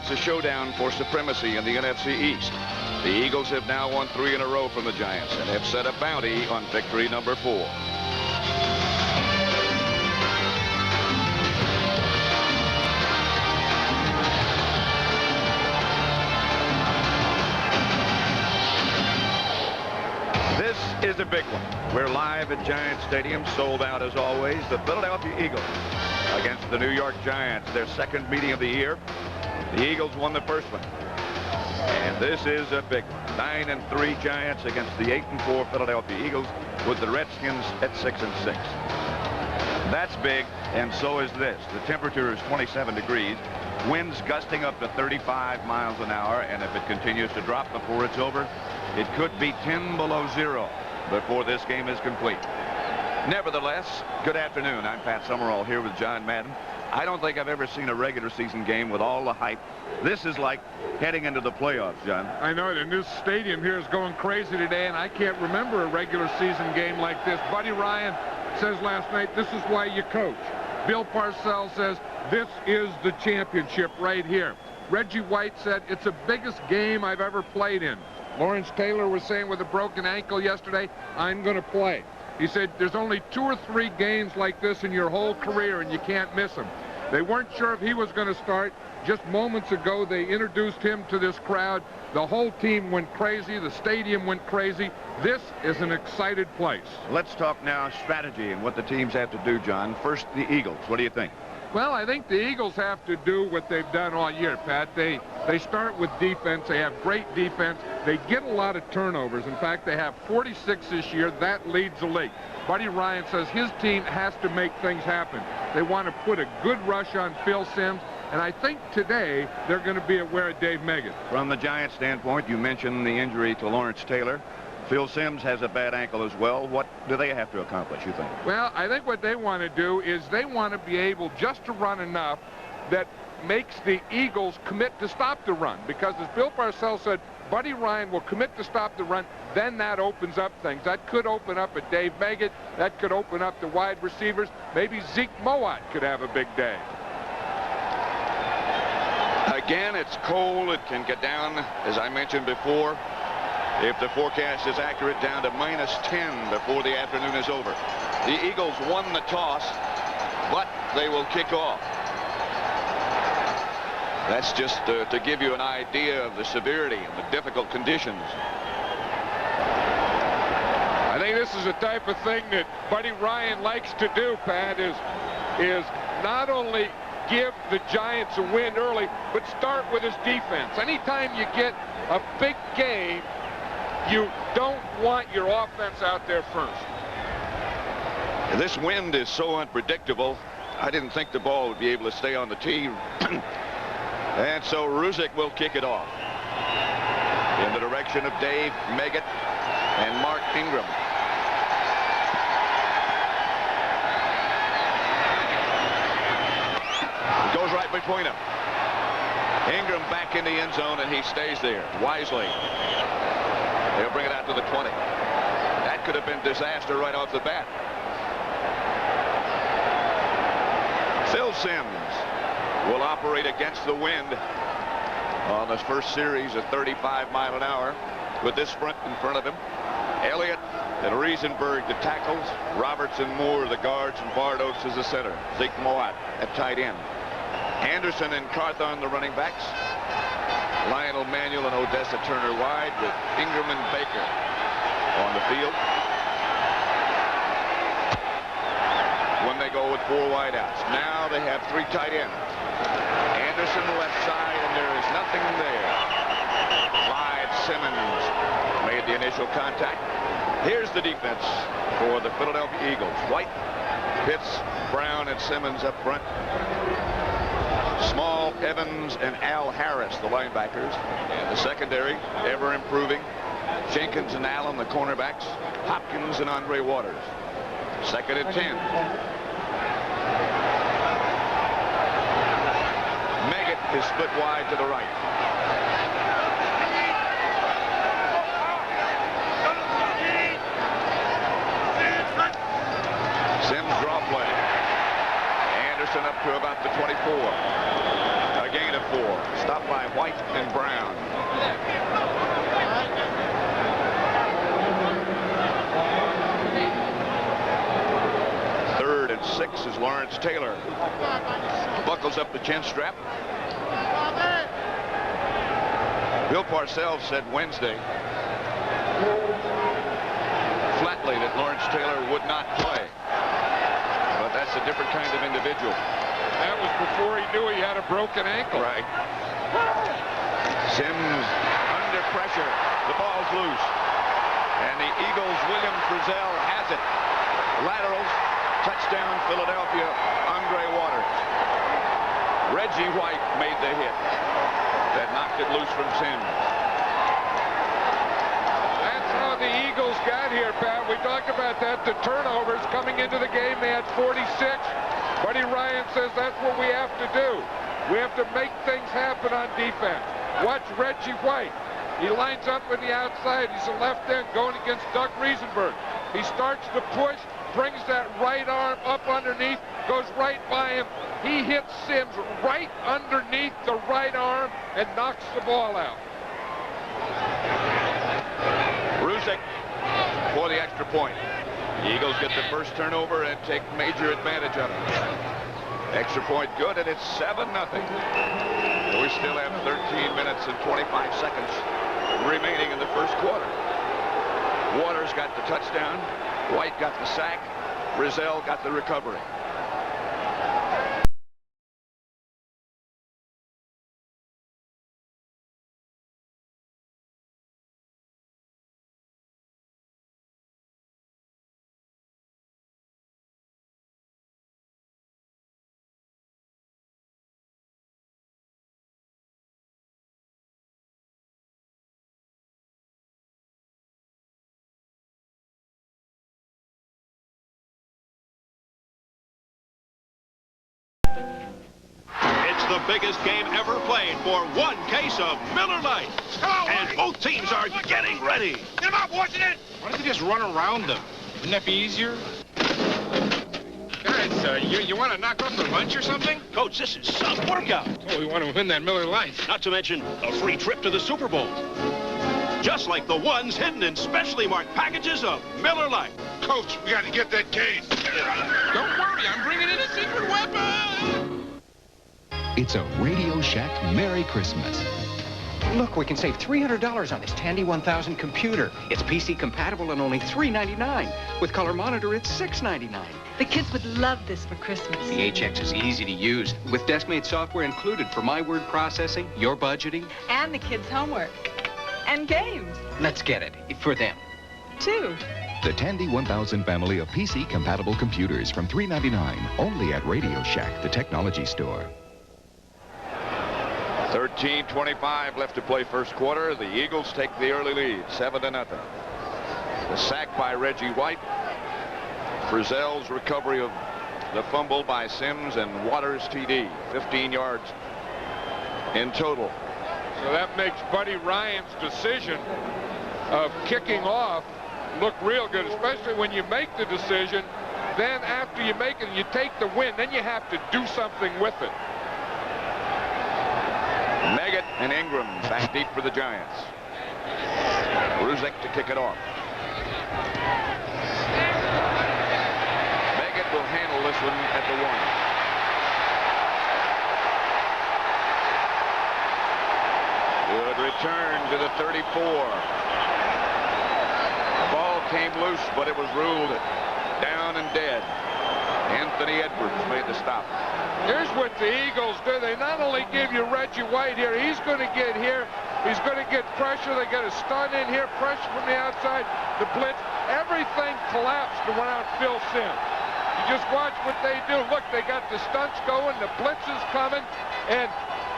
it's a showdown for supremacy in the NFC East. The Eagles have now won 3 in a row from the Giants and have set a bounty on victory number 4. This is a big one. We're live at Giant Stadium, sold out as always. The Philadelphia Eagles against the New York Giants, their second meeting of the year. The Eagles won the first one. And this is a big one. 9-3 Giants against the 8-4 Philadelphia Eagles, with the Redskins at 6-6. That's big, and so is this. The temperature is 27 degrees. Winds gusting up to 35 miles an hour, and if it continues to drop before it's over, it could be 10 below zero before this game is complete. Nevertheless, good afternoon. I'm Pat Summerall here with John Madden. I don't think I've ever seen a regular season game with all the hype. This is like heading into the playoffs, John. I know it, and this stadium here is going crazy today, and I can't remember a regular season game like this. Buddy Ryan says last night, this is why you coach. Bill Parcells says, this is the championship right here. Reggie White said, it's the biggest game I've ever played in. Lawrence Taylor was saying with a broken ankle yesterday, I'm going to play. He said, there's only 2 or 3 games like this in your whole career, and you can't miss them. They weren't sure if he was going to start. Just moments ago, they introduced him to this crowd. The whole team went crazy. The stadium went crazy. This is an excited place. Let's talk now strategy and what the teams have to do, John. First, the Eagles. What do you think? Well, I think the Eagles have to do what they've done all year, Pat. They start with defense. They have great defense. They get a lot of turnovers. In fact, they have 46 this year. That leads the league. Buddy Ryan says his team has to make things happen. They want to put a good rush on Phil Simms, and I think today they're going to be aware of Dave Meggett. From the Giants standpoint, you mentioned the injury to Lawrence Taylor. Phil Simms has a bad ankle as well. What do they have to accomplish, you think? Well, I think what they want to do is they want to be able just to run enough that makes the Eagles commit to stop the run. Because as Bill Parcells said, Buddy Ryan will commit to stop the run. Then that opens up things. That could open up a Dave Meggett. That could open up the wide receivers. Maybe Zeke Mowat could have a big day. Again, it's cold. It can get down, as I mentioned before, if the forecast is accurate, down to -10 before the afternoon is over. The Eagles won the toss, but they will kick off. That's just to give you an idea of the severity and the difficult conditions. I think this is the type of thing that Buddy Ryan likes to do, Pat, is not only give the Giants a win early, but start with his defense. Anytime you get a big game, you don't want your offense out there first. This wind is so unpredictable. I didn't think the ball would be able to stay on the tee. And so Ruzek will kick it off in the direction of Dave Meggett and Mark Ingram. It goes right between them. Ingram back in the end zone, and he stays there wisely. They'll bring it out to the 20. That could have been disaster right off the bat. Phil Simms will operate against the wind on this first series at 35 miles an hour with this front in front of him. Elliott and Riesenberg the tackles. Robertson, Moore the guards, and Bart Oates is the center. Zeke Mowat at tight end. Anderson and Carthon the running backs. Lionel Manuel and Odessa Turner wide, with Ingram and Baker on the field. When they go with 4 wideouts. Now they have 3 tight ends. Anderson left side, and there is nothing there. Clyde Simmons made the initial contact. Here's the defense for the Philadelphia Eagles. White, Pitts, Brown, and Simmons up front. Small, Evans, and Al Harris, the linebackers. And the secondary, ever improving. Jenkins and Allen, the cornerbacks. Hopkins and Andre Waters. 2nd and 10. Meggett is split wide to the right. Simms draw play. Anderson up to about the 24. gain of 4. Stopped by White and Brown. Third and 6 is Lawrence Taylor. Buckles up the chin strap. Bill Parcells said Wednesday flatly that Lawrence Taylor would not play. But that's a different kind of individual. That was before he knew he had a broken ankle. Right. Sims under pressure. The ball's loose. And the Eagles' William Frizzell has it. Laterals. Touchdown, Philadelphia. Andre Waters. Reggie White made the hit that knocked it loose from Sims. That's how the Eagles got here, Pat. We talked about that. The turnovers coming into the game, they had 46. Buddy Ryan says that's what we have to do. We have to make things happen on defense. Watch Reggie White. He lines up in the outside. He's a left end going against Doug Riesenberg. He starts to push, brings that right arm up underneath, goes right by him. He hits Sims right underneath the right arm and knocks the ball out. Ruzek for the extra point. The Eagles get the first turnover and take major advantage of it. Extra point good, and it's 7-0. We still have 13 minutes and 25 seconds remaining in the first quarter. Waters got the touchdown. White got the sack. Frizzell got the recovery. The biggest game ever played for one case of Miller Lite. And both teams are getting ready. Get him up, Washington! Why don't you just run around them? Wouldn't that be easier? Guys, you want to knock off for lunch or something? Coach, this is some workout. Oh, we want to win that Miller Lite. Not to mention a free trip to the Super Bowl. Just like the ones hidden in specially marked packages of Miller Lite. Coach, we got to get that case. Don't worry, I'm bringing in a secret weapon. It's a Radio Shack Merry Christmas. Look, we can save $300 on this Tandy 1000 computer. It's PC compatible and only $399. With color monitor, it's $699. The kids would love this for Christmas. The HX is easy to use, with desk-made software included for my word processing, your budgeting. And the kids' homework. And games. Let's get it, for them. Too. The Tandy 1000 family of PC-compatible computers from $399, only at Radio Shack, the technology store. 13:25 left to play first quarter. The Eagles take the early lead, 7-0. The sack by Reggie White. Frizzell's recovery of the fumble by Sims, and Waters' TD, 15 yards in total. So that makes Buddy Ryan's decision of kicking off look real good, especially when you make the decision. Then after you make it, you take the win, then you have to do something with it. Meggett and Ingram back deep for the Giants. Ruzek to kick it off. Meggett will handle this one at the 1. Good return to the 34. The ball came loose, but it was ruled down and dead. Anthony Edwards made the stop. Here's what the Eagles do. They not only give you Reggie White here, he's going to get here. He's going to get pressure. They got a stun in here, pressure from the outside, the blitz. Everything collapsed around Phil Sims. You just watch what they do. Look, they got the stunts going, the blitz is coming, and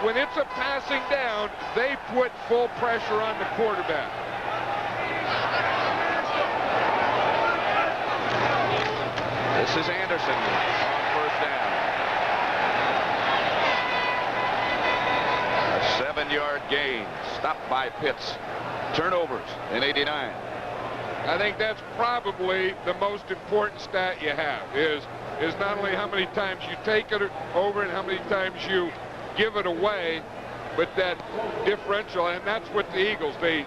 when it's a passing down, they put full pressure on the quarterback. This is Anderson on first down. A 7-yard gain, stopped by Pitts. Turnovers in 89. I think that's probably the most important stat you have, is not only how many times you take it over and how many times you give it away with that differential, and that's what the Eagles, they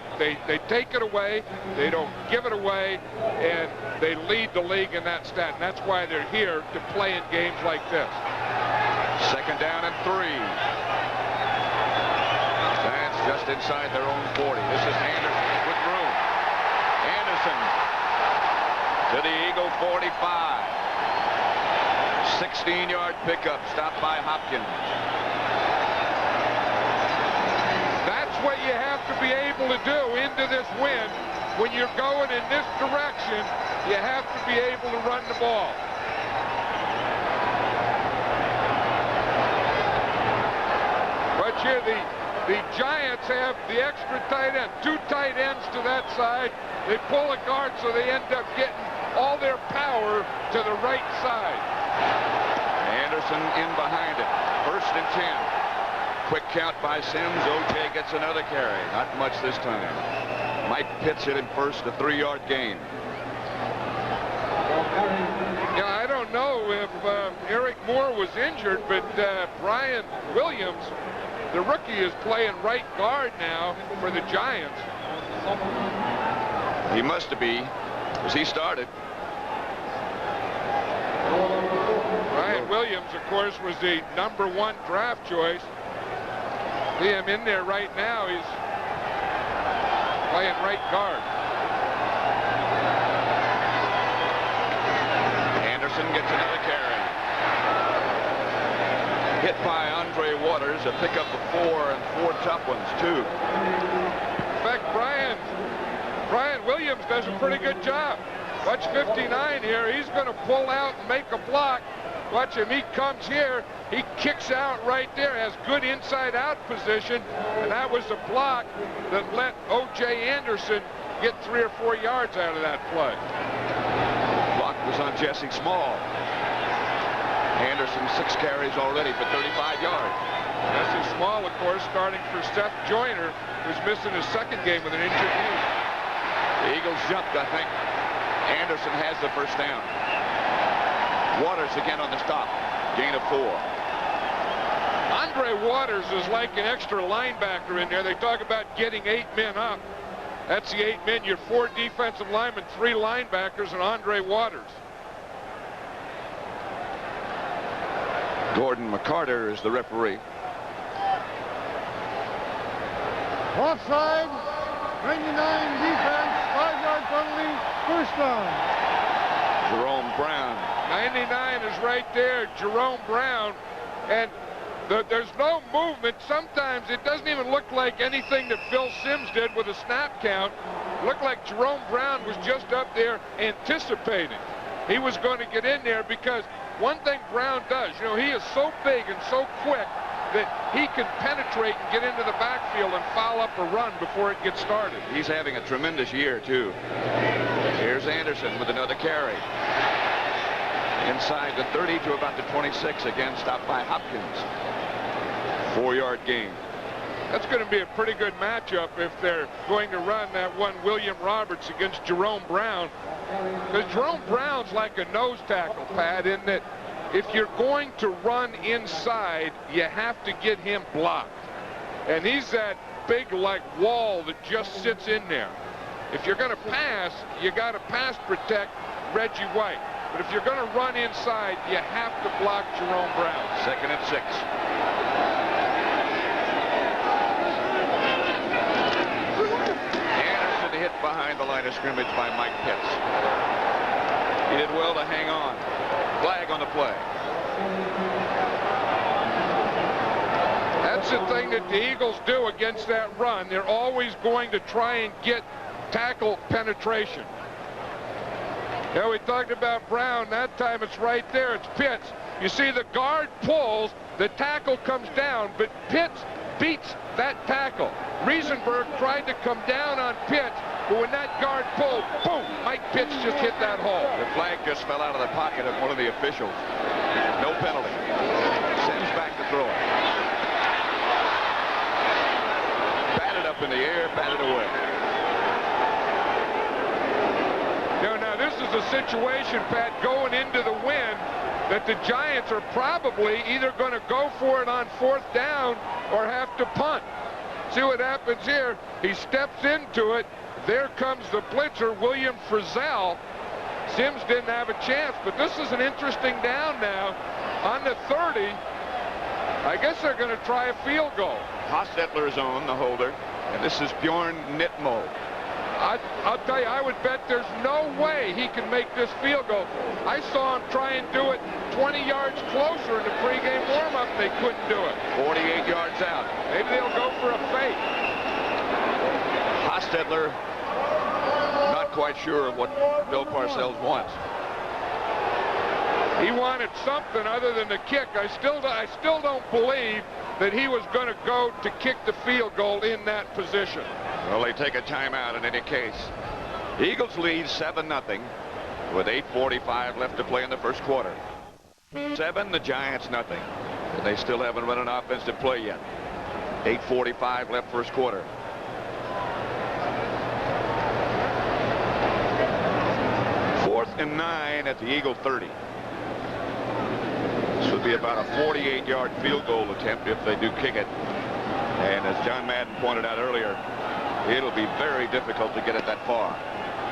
take it away, they don't give it away, and they lead the league in that stat, and that's why they're here to play in games like this. Second down and 3. Giants just inside their own 40. This is Anderson with room. Anderson to the Eagle 45. 16-yard pickup, stopped by Hopkins. That's what you have to be able to do into this win. When you're going in this direction, you have to be able to run the ball. But here the Giants have the extra tight end, 2 tight ends to that side. They pull a guard, so they end up getting all their power to the right side. Anderson in behind it. 1st and 10. Quick count by Sims. O.J. gets another carry. Not much this time. Mike Pitts hit him first, a 3-yard gain. Yeah, I don't know if Eric Moore was injured, but Brian Williams, the rookie, is playing right guard now for the Giants. He must be, as he started. Brian Williams, of course, was the #1 draft choice. See him in there right now. He's playing right guard. Anderson gets another carry. Hit by Andre Waters, a pickup of 4 and 4 tough ones, too. In fact, Brian Williams does a pretty good job. Watch 59 here. He's going to pull out and make a block. Watch him. He comes here. He kicks out right there. Has good inside-out position. And that was the block that let O.J. Anderson get 3 or 4 yards out of that play. Block was on Jesse Small. Anderson 6 carries already for 35 yards. Jesse Small, of course, starting for Seth Joyner, who's missing his 2nd game with an injured knee. The Eagles jumped, I think. Anderson has the 1st down. Waters again on the stop. Gain of 4. Andre Waters is like an extra linebacker in there. They talk about getting 8 men up. That's the 8 men. You're 4 defensive linemen, 3 linebackers, and Andre Waters. Gordon McCarter is the referee. Offside, 99 defense, 5-yard penalty, 1st down. Jerome Brown. 99 is right there, Jerome Brown, and there's no movement. Sometimes it doesn't even look like anything that Phil Sims did with a snap count. It looked like Jerome Brown was just up there anticipating. He was going to get in there because one thing Brown does, you know, he is so big and so quick that he can penetrate and get into the backfield and foul up a run before it gets started. He's having a tremendous year, too. Here's Anderson with another carry. Inside the 30 to about the 26, again stopped by Hopkins. 4-yard gain. That's going to be a pretty good matchup if they're going to run that one William Roberts against Jerome Brown. Because Jerome Brown's like a nose tackle, Pat, in that if you're going to run inside, you have to get him blocked. And he's that big like wall that just sits in there. If you're going to pass, you got to pass protect Reggie White. But if you're going to run inside, you have to block Jerome Brown. 2nd and 6. Anderson hit behind the line of scrimmage by Mike Pitts. He did well to hang on. Flag on the play. That's the thing that the Eagles do against that run. They're always going to try and get tackle penetration. Yeah, we talked about Brown. That time it's right there. It's Pitts. You see the guard pulls, the tackle comes down, but Pitts beats that tackle. Riesenberg tried to come down on Pitts, but when that guard pulled, boom, Mike Pitts just hit that hole. The flag just fell out of the pocket of one of the officials. No penalty. Sims back to throw it. Batted up in the air, batted away. Now this is a situation, Pat, going into the win that the Giants are probably either going to go for it on 4th down or have to punt. See what happens here. He steps into it. There comes the blitzer, William Frizzell. Sims didn't have a chance, but this is an interesting down now. On the 30, I guess they're going to try a field goal. Hostetler's on the holder, and this is Bjorn Nitmo. I'll tell you, I would bet there's no way he can make this field goal. I saw him try and do it 20 yards closer in the pregame warm-up. They couldn't do it. 48 yards out. Maybe they'll go for a fake. Hostetler, not quite sure of what Bill Parcells wants. He wanted something other than the kick. I still don't believe that he was going to go to kick the field goal in that position. Well, they take a timeout in any case. The Eagles lead 7-0 with 8:45 left to play in the first quarter. 7, the Giants nothing. And they still haven't run an offensive play yet. 8:45 left first quarter. Fourth and 9 at the Eagle 30. This would be about a 48-yard field goal attempt if they do kick it. And as John Madden pointed out earlier, it'll be very difficult to get it that far.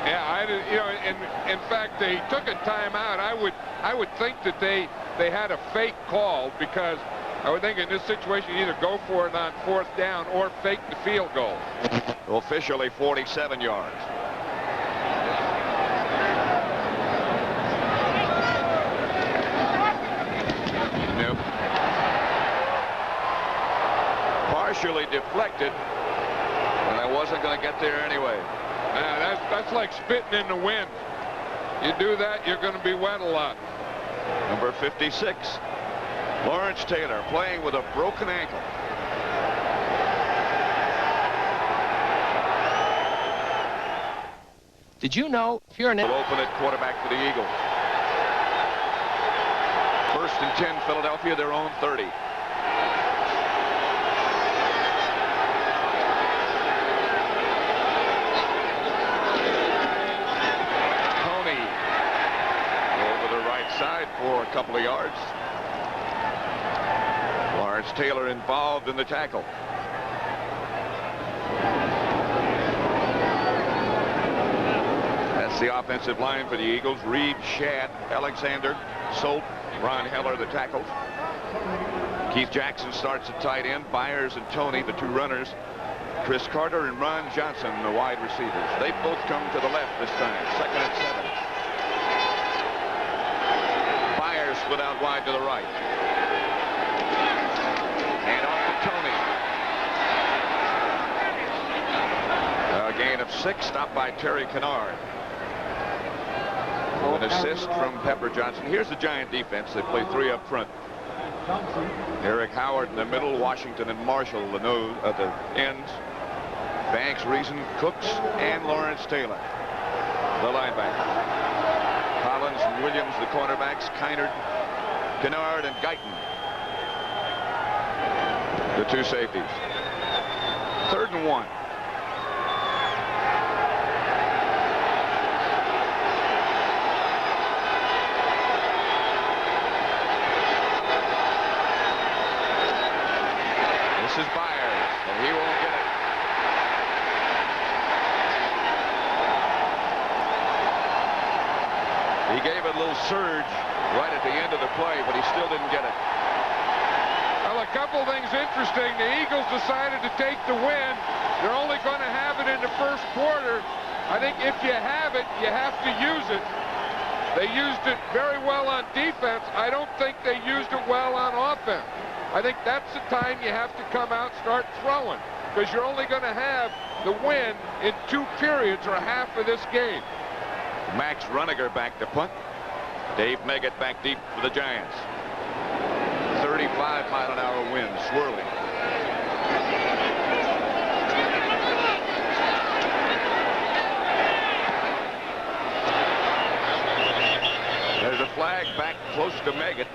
Yeah, in fact, they took a timeout. I would think that they had a fake call, because I would think in this situation you either go for it on 4th down or fake the field goal. Officially 47 yards. Nope. Partially deflected, and I wasn't going to get there anyway. That's like spitting in the wind. You do that, you're going to be wet a lot. Number 56, Lawrence Taylor, playing with a broken ankle. Did you know if you're an... Will open at quarterback for the Eagles. 1st and 10, Philadelphia, their own 30. Side for a couple of yards. Lawrence Taylor involved in the tackle. That's the offensive line for the Eagles. Reed, Shad, Alexander, Solt, Ron Heller, the tackles. Keith Jackson starts at tight end. Byers and Tony, the 2 runners. Chris Carter and Ron Johnson, the wide receivers. They both come to the left this time. 2nd and 7. Split out wide to the right. And off to Tony. A gain of 6, stopped by Terry Kennard. An assist from Pepper Johnson. Here's the Giant defense. They play 3 up front. Eric Howard in the middle, Washington and Marshall the ends. Banks, Reason, Cooks, and Lawrence Taylor, the linebacker. Collins and Williams, the cornerbacks. Kynard, Kennard, and Guyton, the 2 safeties. 3rd and 1. This is Byers, and he won't get it. He gave it a little surge right at the end of the play, but he still didn't get it. Well, a couple things interesting. The Eagles decided to take the win. They're only going to have it in the first quarter. I think if you have it, you have to use it. They used it very well on defense. I don't think they used it well on offense. I think that's the time you have to come out and start throwing, because you're only going to have the win in 2 periods or half of this game. Max Runiger back to punt. Dave Meggett back deep for the Giants. 35-mile-an-hour wind swirling. There's a flag back close to Meggett.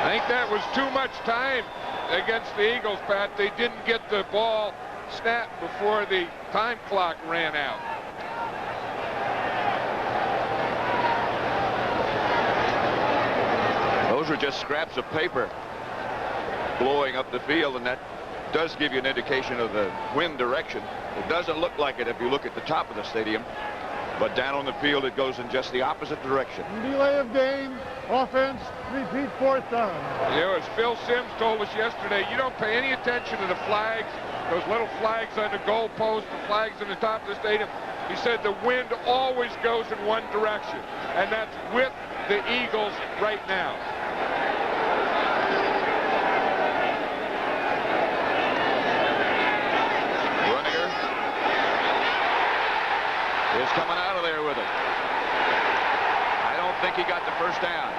I think that was too much time against the Eagles, Pat. They didn't get the ball snapped before the time clock ran out. Those were just scraps of paper blowing up the field, and that does give you an indication of the wind direction. It doesn't look like it if you look at the top of the stadium, but down on the field it goes in just the opposite direction. Delay of game, offense, repeat 4th down. You know, as Phil Simms told us yesterday, you don't pay any attention to the flags, those little flags on the goalpost, the flags on the top of the stadium. He said the wind always goes in one direction, and that's with the Eagles right now. Runninger is coming out of there with it. I don't think he got the first down.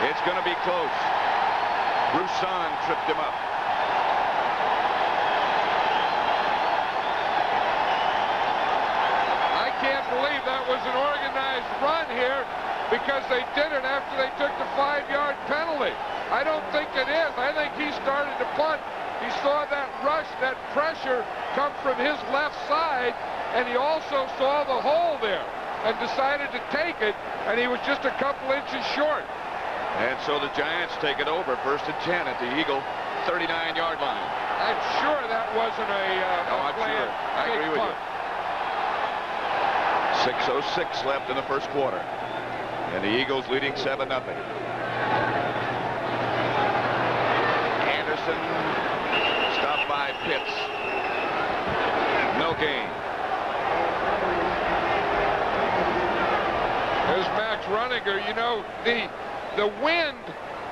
It's going to be close. Broussard tripped him up. I can't believe that was an organized run here, because they did it after they took the 5-yard penalty. I don't think it is. I think he started to punt. He saw that rush, that pressure come from his left side, and he also saw the hole there and decided to take it, and he was just a couple inches short. And so the Giants take it over, 1st and 10 at the Eagle 39-yard line. I'm sure that wasn't I'm sure. I agree with you. 6:06 left in the first quarter, and the Eagles leading 7-0. Anderson stopped by Pitts. No gain. There's Max Runninger. You know, the wind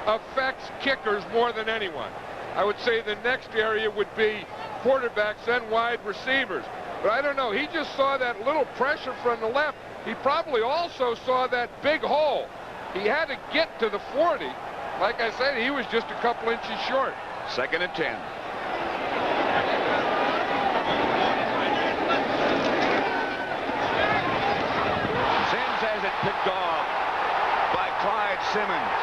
affects kickers more than anyone. I would say the next area would be quarterbacks and wide receivers. But I don't know. He just saw that little pressure from the left. He probably also saw that big hole. He had to get to the 40. Like I said, he was just a couple inches short. 2nd and 10. Simms has it picked off by Clyde Simmons.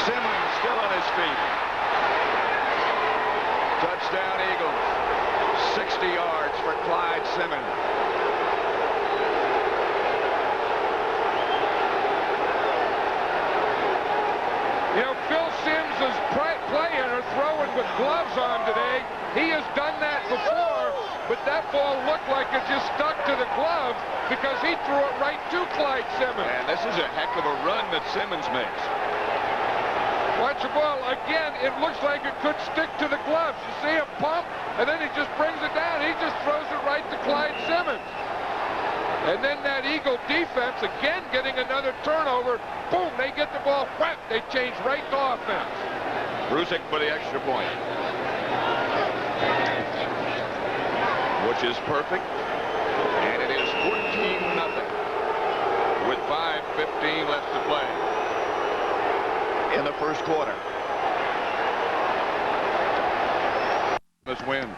Simmons still on his feet. Touchdown Eagles. 60 yards for Clyde Simmons. You know, Phil Simms is playing or throwing with gloves on today. He has done that before, but that ball looked like it just stuck to the glove because he threw it right to Clyde Simmons. And this is a heck of a run that Simmons makes. Watch the ball. Again, it looks like it could stick to the gloves. You see him pump, and then he just brings it down. He just throws it right to Clyde Simmons. And then that Eagle defense, again getting another turnover. Boom, they get the ball. Whap, they change right to offense. Brusick for the extra point. Which is perfect. And it is 14-0 with 5:15 left to play in the first quarter. This win.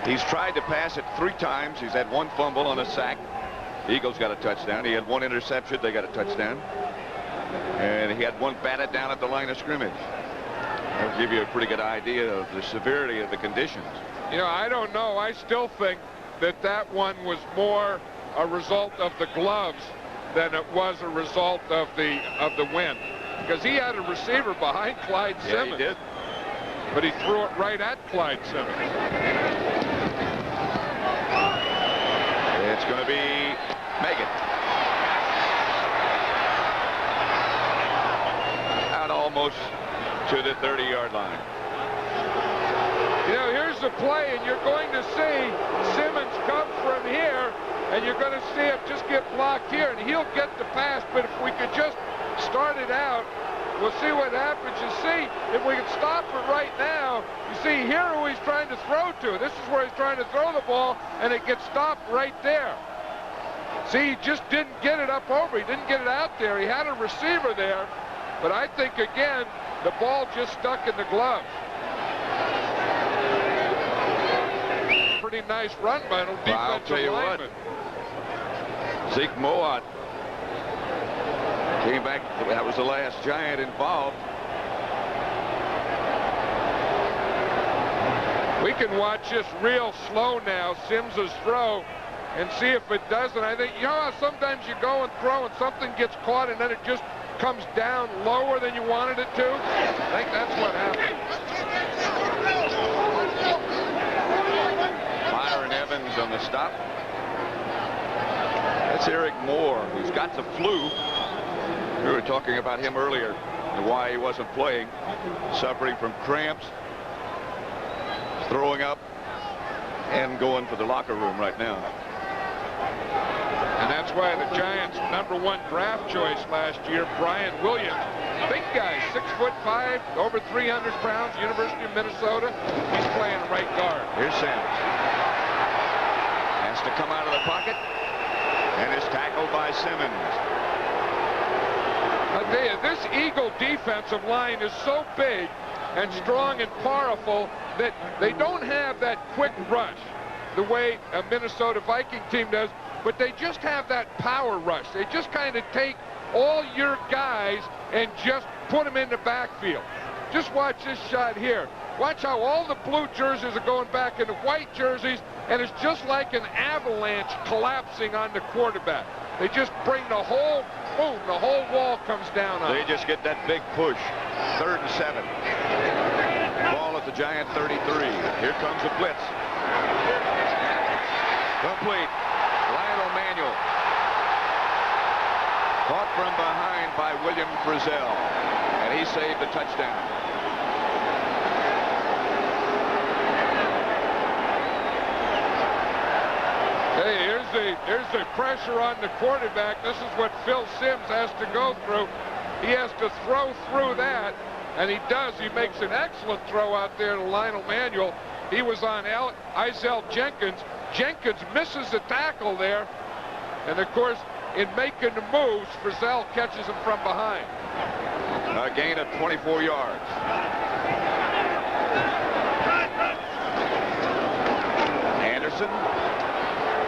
He's tried to pass it 3 times. He's had 1 fumble on a sack. The Eagles got a touchdown. He had 1 interception. They got a touchdown. And he had 1 batted down at the line of scrimmage. That'll give you a pretty good idea of the severity of the conditions. You know, I don't know. I still think that that one was more a result of the gloves than it was a result of the wind. Because he had a receiver behind Clyde Simmons. Yeah, he did. But he threw it right at Clyde Simmons. It's going to be Megan. Out almost to the 30-yard line. You know, here's the play, and you're going to see Simmons come from here, and you're going to see him just get blocked here, and he'll get the pass. But if we could just start it out, we'll see what happens. You see, if we can stop it right now, you see here who he's trying to throw to. This is where he's trying to throw the ball, and it gets stopped right there. See, he just didn't get it up over. He didn't get it out there. He had a receiver there, but I think, again, the ball just stuck in the glove. Pretty nice run by the defensive lineman. Zeke Moat Came back. That was the last Giant involved. We can watch this real slow now, Sims's throw, and see if it doesn't. I think, you know how sometimes you go and throw and something gets caught and then it just comes down lower than you wanted it to? I think that's what happened. Myron Evans on the stop. That's Eric Moore, who's got the flu. We were talking about him earlier and why he wasn't playing. Suffering from cramps, throwing up, and going for the locker room right now. And that's why the Giants' #1 draft choice last year, Brian Williams, big guy, 6'5", over 300 pounds, University of Minnesota. He's playing right guard. Here's Sims. Has to come out of the pocket and is tackled by Simmons. I'll tell you, this Eagle defensive line is so big and strong and powerful that they don't have that quick rush the way a Minnesota Viking team does, but they just have that power rush. They just kind of take all your guys and just put them in the backfield. Just watch this shot here. Watch how all the blue jerseys are going back into white jerseys, and it's just like an avalanche collapsing on the quarterback. They just bring the whole, boom, the whole wall comes down on They them. just get that big push. 3rd and 7. Ball at the Giant 33. Here comes the blitz. Complete. Lionel Manuel. Caught from behind by William Frizzell. And he saved the touchdown. Hey, here's the pressure on the quarterback. This is what Phil Simms has to go through. He has to throw through that, and he does. He makes an excellent throw out there to Lionel Manuel. He was on Isel Jenkins. Jenkins misses the tackle there, and of course, in making the moves, Frizzell catches him from behind. A gain of 24 yards. Anderson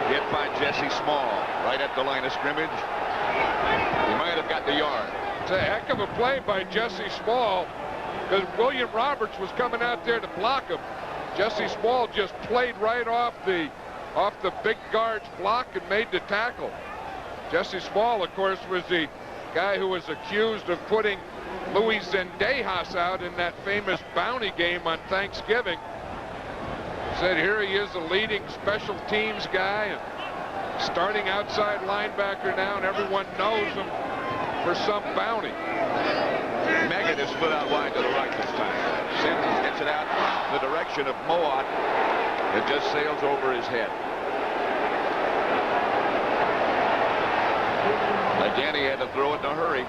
hit by Jesse Small right at the line of scrimmage. He might have got the yard. It's a heck of a play by Jesse Small, because William Roberts was coming out there to block him. Jesse Small just played right off the big guard's block and made the tackle. Jesse Small, of course, was the guy who was accused of putting Luis Zendejas out in that famous bounty game on Thanksgiving. Said here he is, a leading special teams guy and starting outside linebacker now, and everyone knows him for some bounty. Megan is split out wide to the right this time. Sims gets it out in the direction of Moat. It just sails over his head. Again, he had to throw it in a hurry.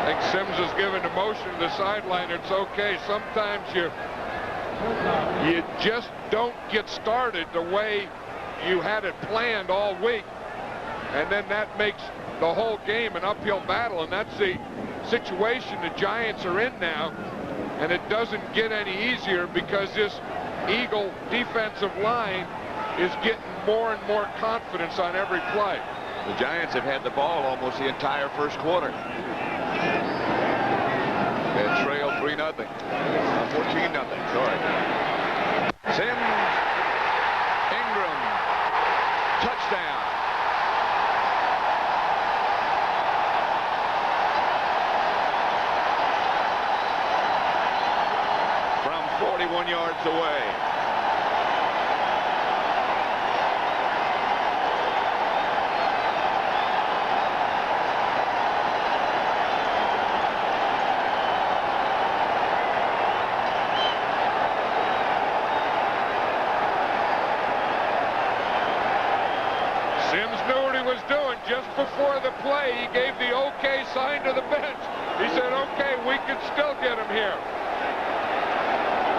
I think Sims is giving the motion to the sideline. It's okay. Sometimes you just don't get started the way you had it planned all week, and then that makes the whole game an uphill battle, and that's the situation the Giants are in now, and it doesn't get any easier because this Eagle defensive line is getting more and more confidence on every play. The Giants have had the ball almost the entire first quarter. They trail 3-0. 14-0, sorry. Sims, Ingram, touchdown. From 41 yards away. Just before the play, he gave the okay sign to the bench. He said, okay, we can still get him here.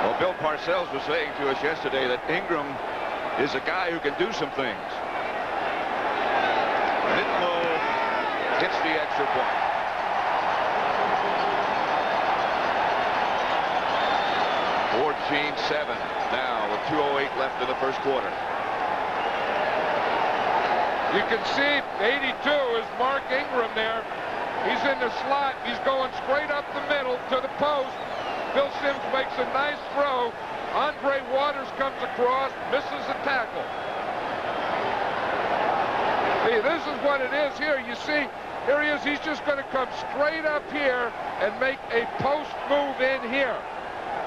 Well, Bill Parcells was saying to us yesterday that Ingram is a guy who can do some things. Nitmo gets the extra point. (14-7) now with 2:08 left in the first quarter. You can see 82 is Mark Ingram there. He's in the slot. He's going straight up the middle to the post. Bill Sims makes a nice throw. Andre Waters comes across, misses the tackle. See, this is what it is here. You see, here he is. He's just going to come straight up here and make a post move in here.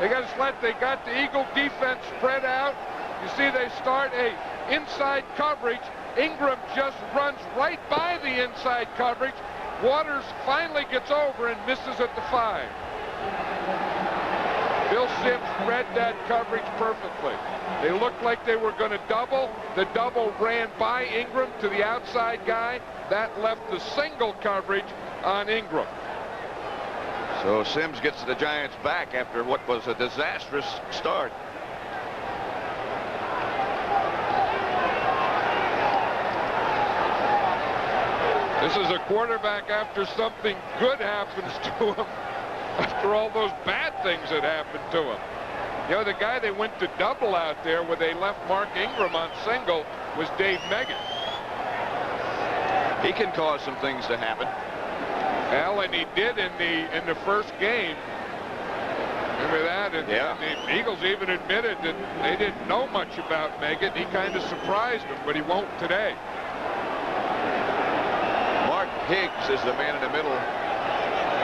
They got the Eagle defense spread out. You see, they start a inside coverage. Ingram just runs right by the inside coverage. Waters finally gets over and misses at the 5. Bill Sims read that coverage perfectly. They looked like they were going to double. The double ran by Ingram to the outside guy. That left the single coverage on Ingram. So Sims gets the Giants back after what was a disastrous start. This is a quarterback after something good happens to him, after all those bad things that happened to him. You know, the guy they went to double out there where they left Mark Ingram on single was Dave Meggett. He can cause some things to happen. Well, and he did in the first game. Remember that? And yeah. The Eagles even admitted that they didn't know much about Meggett. He kind of surprised them, but he won't today. Mark Higgs is the man in the middle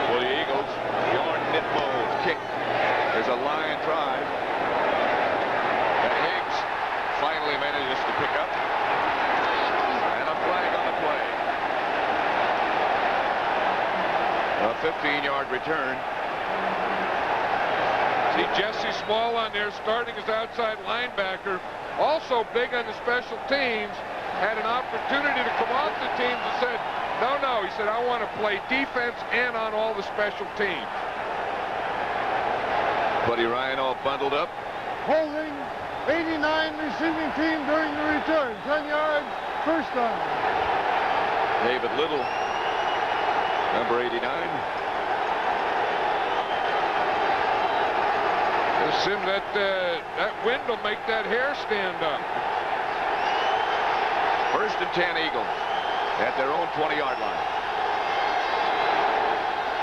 for the Eagles. Bjorn Nitmo's kick. There's a line drive. And Higgs finally manages to pick up. And a flag on the play. A 15-yard return. See Jesse Small on there starting as outside linebacker. Also big on the special teams. Had an opportunity to come off the teams and said, no. He said, I want to play defense and on all the special teams. Buddy Ryan all bundled up. Holding 89 receiving team during the return. 10 yards, first down. David Little, number 89. Sim, that wind will make that hair stand up. First and 10 Eagles at their own 20-yard line.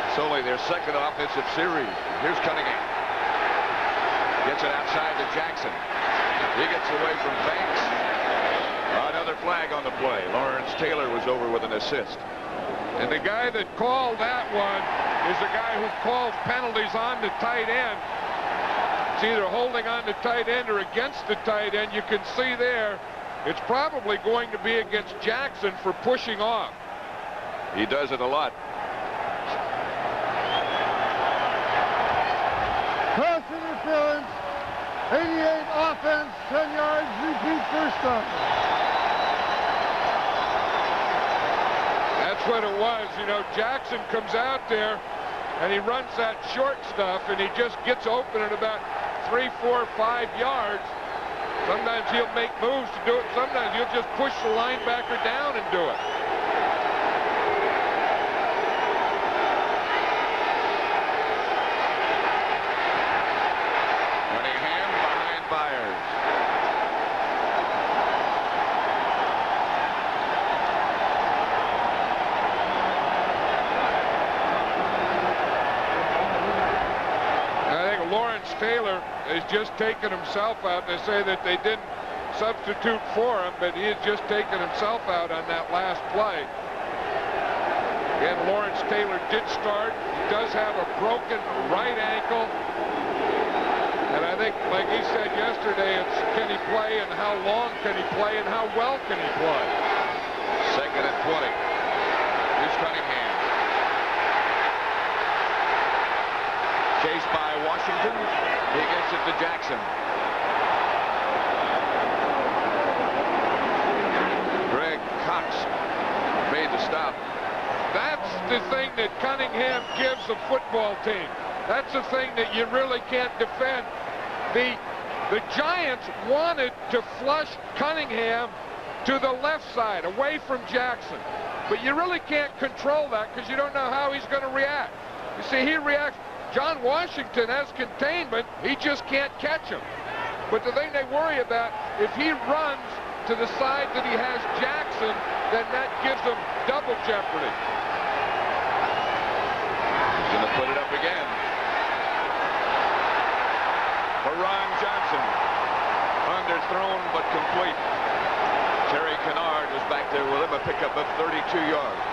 It's only their second offensive series. Here's Cunningham. Gets it outside to Jackson. He gets away from Banks. Another flag on the play. Lawrence Taylor was over with an assist. And the guy that called that one is the guy who calls penalties on the tight end. It's either holding on the tight end or against the tight end. You can see there, it's probably going to be against Jackson for pushing off. He does it a lot. Pass interference. 88 offense, 10 yards, repeat first down. That's what it was. You know, Jackson comes out there and he runs that short stuff and he just gets open at about 3, 4, 5 yards. Sometimes he'll make moves to do it. Sometimes he'll just push the linebacker down and do it. Cunningham behind Byers. Lawrence Taylor has just taken himself out. They say that they didn't substitute for him, but he has just taken himself out on that last play. Again, Lawrence Taylor did start. He does have a broken right ankle. And I think, like he said yesterday, it's can he play and how long can he play and how well can he play. Second and 20. Here's Cunningham. Chased by Washington. He gets it to Jackson. Greg Cox made the stop. That's the thing that Cunningham gives a football team. That's the thing that you really can't defend. The Giants wanted to flush Cunningham to the left side, away from Jackson. But you really can't control that because you don't know how he's going to react. You see, he reacts. John Washington has containment. He just can't catch him. But the thing they worry about, if he runs to the side that he has Jackson, then that gives them double jeopardy. He's going to put it up again. For Ron Johnson. Underthrown but complete. Terry Kennard was back there with him, a pickup of 32 yards.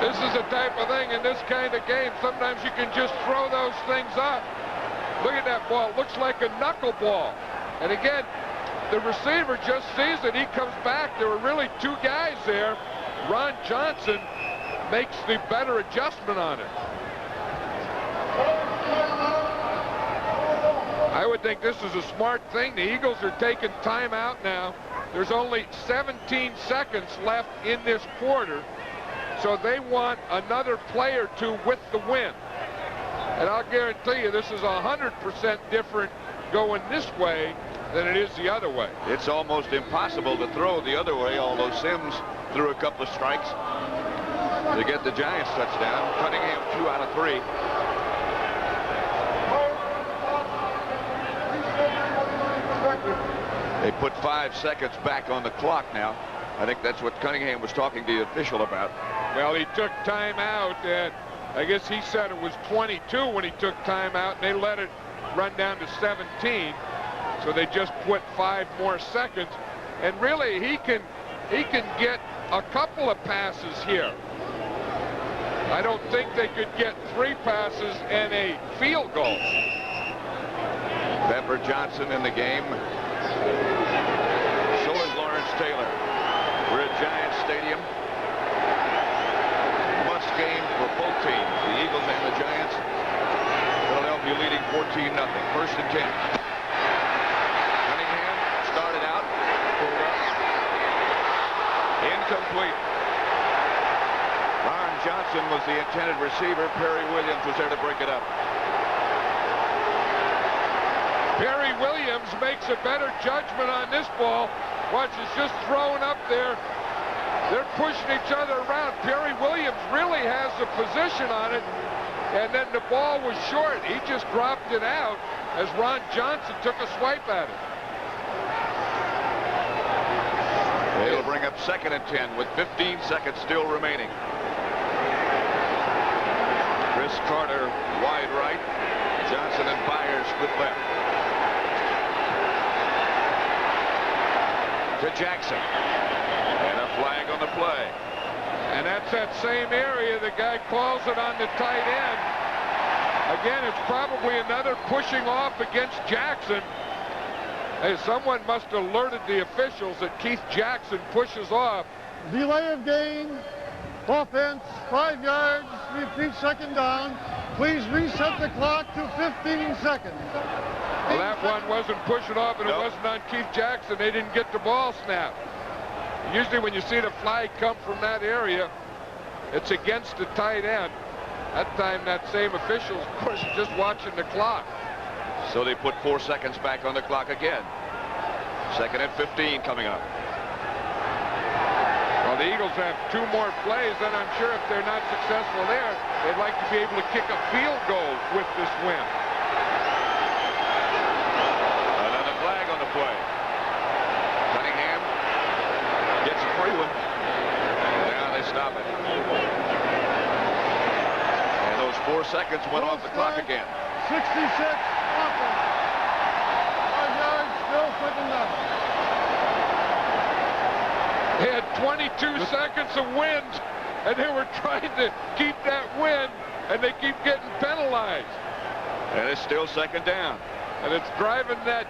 This is the type of thing in this kind of game. Sometimes you can just throw those things up. Look at that ball. It looks like a knuckleball. And again, the receiver just sees it. He comes back. There were really two guys there. Ron Johnson makes the better adjustment on it. I would think this is a smart thing. The Eagles are taking timeout now. There's only 17 seconds left in this quarter. So they want another play or two with the win. And I'll guarantee you this is 100% different going this way than it is the other way. It's almost impossible to throw the other way, although Sims threw a couple of strikes to get the Giants touchdown. Cunningham 2 out of 3. They put 5 seconds back on the clock now. I think that's what Cunningham was talking to the official about. Well, he took time out, and I guess he said it was 22 when he took time out, and they let it run down to 17. So they just put 5 more seconds. And really, he can get a couple of passes here. I don't think they could get 3 passes and a field goal. Pepper Johnson in the game. So is Lawrence Taylor. We're at Giants Stadium. Must game for both teams, the Eagles and the Giants. Philadelphia leading 14-0. 1st and 10. Cunningham started out. Pulled up. Incomplete. Ron Johnson was the intended receiver. Perry Williams was there to break it up. Perry Williams makes a better judgment on this ball. Watch, it's just thrown up there. They're pushing each other around. Perry Williams really has the position on it. And then the ball was short. He just dropped it out as Ron Johnson took a swipe at it. They'll bring up 2nd and 10 with 15 seconds still remaining. Chris Carter wide right. Johnson and Byers split left. To Jackson. And a flag on the play. And that's that same area. The guy calls it on the tight end. Again, it's probably another pushing off against Jackson. Hey, someone must have alerted the officials that Keith Jackson pushes off. Delay of game. Offense, 5 yards. Repeat 2nd down. Please reset the clock to 15 seconds. Well, that one wasn't pushing off, and it wasn't on Keith Jackson. They didn't get the ball snapped. Usually when you see the flag come from that area, it's against the tight end. That time, that same official, of course, is just watching the clock. So they put 4 seconds back on the clock again. 2nd and 15 coming up. Well, the Eagles have 2 more plays, and I'm sure if they're not successful there, they'd like to be able to kick a field goal with this win. Another flag on the play. Cunningham gets a free one. Now they stop it. And those 4 seconds went off the clock again. 66 offense. 5 yards, still 2nd down. They had 22 seconds of wind, and they were trying to keep that wind, and they keep getting penalized. And it's still 2nd down. And it's driving that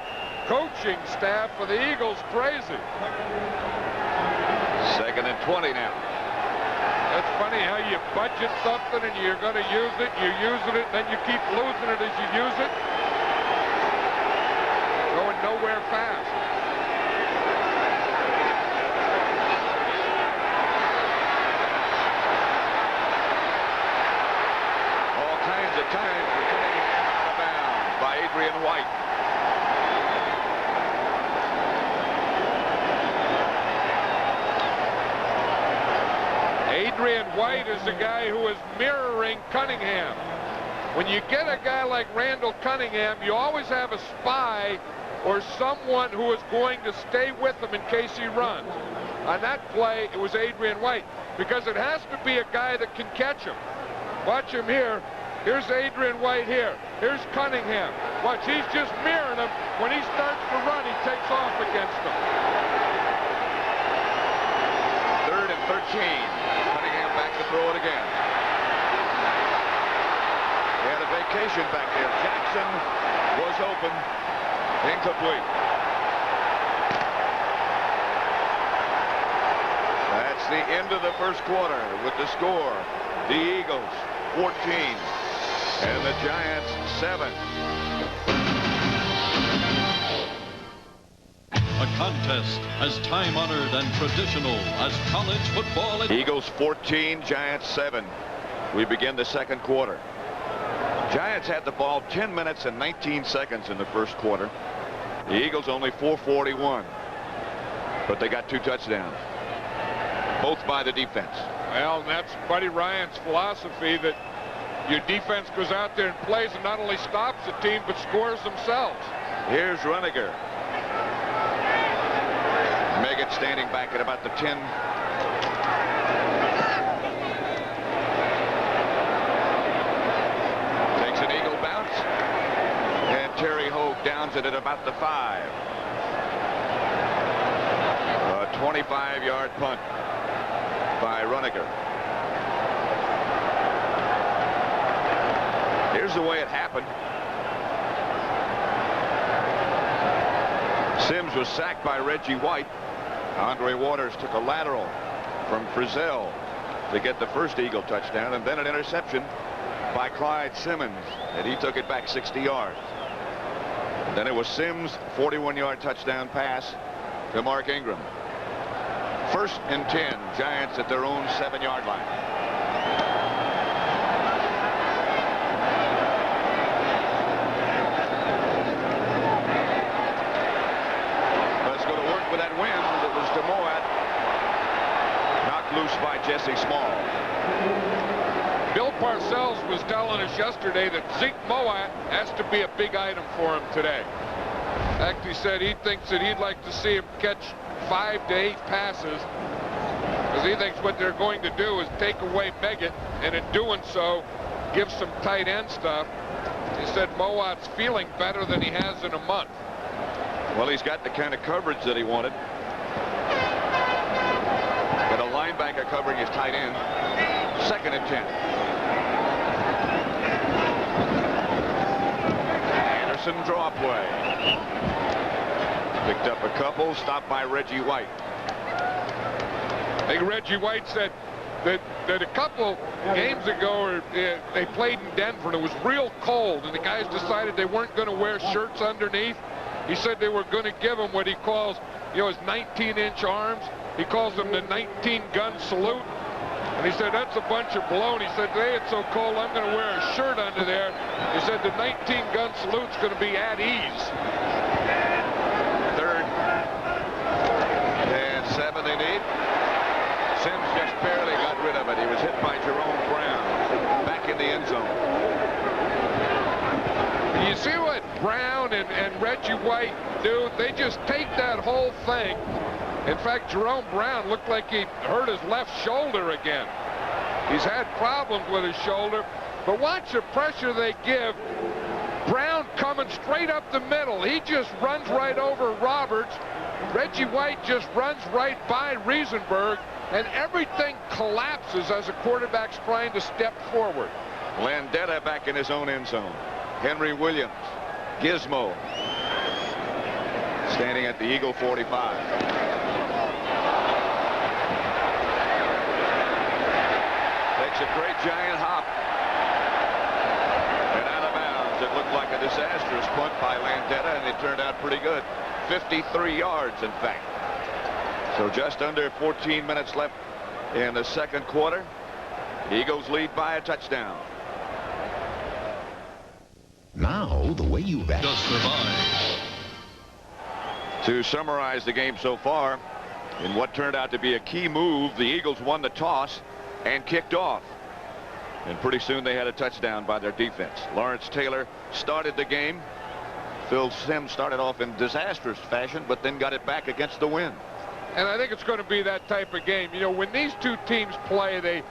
coaching staff for the Eagles crazy. 2nd and 20 now. That's funny how you budget something and you're going to use it, you're using it, then you keep losing it as you use it. Going nowhere fast. All kinds of time for coming out of bounds by Adrian White. Adrian White is the guy who is mirroring Cunningham. When you get a guy like Randall Cunningham, you always have a spy or someone who is going to stay with him in case he runs. On that play, it was Adrian White, because it has to be a guy that can catch him. Watch him here. Here's Adrian White here. Here's Cunningham. Watch, he's just mirroring him. When he starts to run, he takes off against him. 3rd and 13. Cunningham back to throw it again. They had a vacation back there. Jackson was open. Incomplete. That's the end of the first quarter with the score. The Eagles 14 and the Giants 7. A contest as time-honored and traditional as college football. Eagles 14, Giants 7. We begin the second quarter. Giants had the ball 10 minutes and 19 seconds in the first quarter. The Eagles only 4:41. But they got 2 touchdowns. Both by the defense. Well, that's Buddy Ryan's philosophy, that your defense goes out there and plays and not only stops the team but scores themselves. Here's Rueniger. Meggett standing back at about the 10. Takes an Eagle bounce. And Terry Hogue downs it at about the 5. A 25-yard punt by Rueniger. Here's the way it happened. Sims was sacked by Reggie White. Andre Waters took a lateral from Frizzell to get the first Eagle touchdown, and then an interception by Clyde Simmons, and he took it back 60 yards. And then it was Sims' 41-yard touchdown pass to Mark Ingram. 1st and 10, Giants at their own 7-yard line. Let's go to work with that wind. It was DeMoat, knocked loose by Jesse Small. Bill Parcells was telling us yesterday that Zeke Moat has to be a big item for him today. In fact, he said he thinks that he'd like to see him catch 5 to 8 passes, because he thinks what they're going to do is take away Meggett, and in doing so give some tight end stuff. He said Moat's feeling better than he has in a month. Well, he's got the kind of coverage that he wanted. Got a linebacker covering his tight end. 2nd and 10. Anderson draw play. Picked up a couple, stopped by Reggie White. I think Reggie White said that a couple games ago they played in Denver and it was real cold, and the guys decided they weren't going to wear shirts underneath. He said they were going to give him what he calls, his 19-inch arms. He calls them the 19-gun salute. And he said, that's a bunch of baloney. He said, today it's so cold, I'm going to wear a shirt under there. He said, the 19-gun salute's going to be at ease. 3rd and 7 they need. Sims just barely got rid of it. He was hit by Jerome Brown back in the end zone. You see what Brown and Reggie White do? They just take that whole thing. In fact, Jerome Brown looked like he hurt his left shoulder again. He's had problems with his shoulder, but watch the pressure they give. Brown coming straight up the middle. He just runs right over Roberts. Reggie White just runs right by Riesenberg, and everything collapses as a quarterback's trying to step forward. Landeta back in his own end zone. Henry Williams, Gizmo, standing at the Eagle 45. Takes a great giant hop. And out of bounds. It looked like a disastrous punt by Landeta, and it turned out pretty good. 53 yards, in fact. So just under 14 minutes left in the second quarter. Eagles lead by a touchdown. Now, the way you bet. Just survive. To summarize the game so far, in what turned out to be a key move, the Eagles won the toss and kicked off. And pretty soon they had a touchdown by their defense. Lawrence Taylor started the game Phil Simms started off in disastrous fashion, but then got it back against the wind. And I think it's going to be that type of game. You know, when these two teams play, they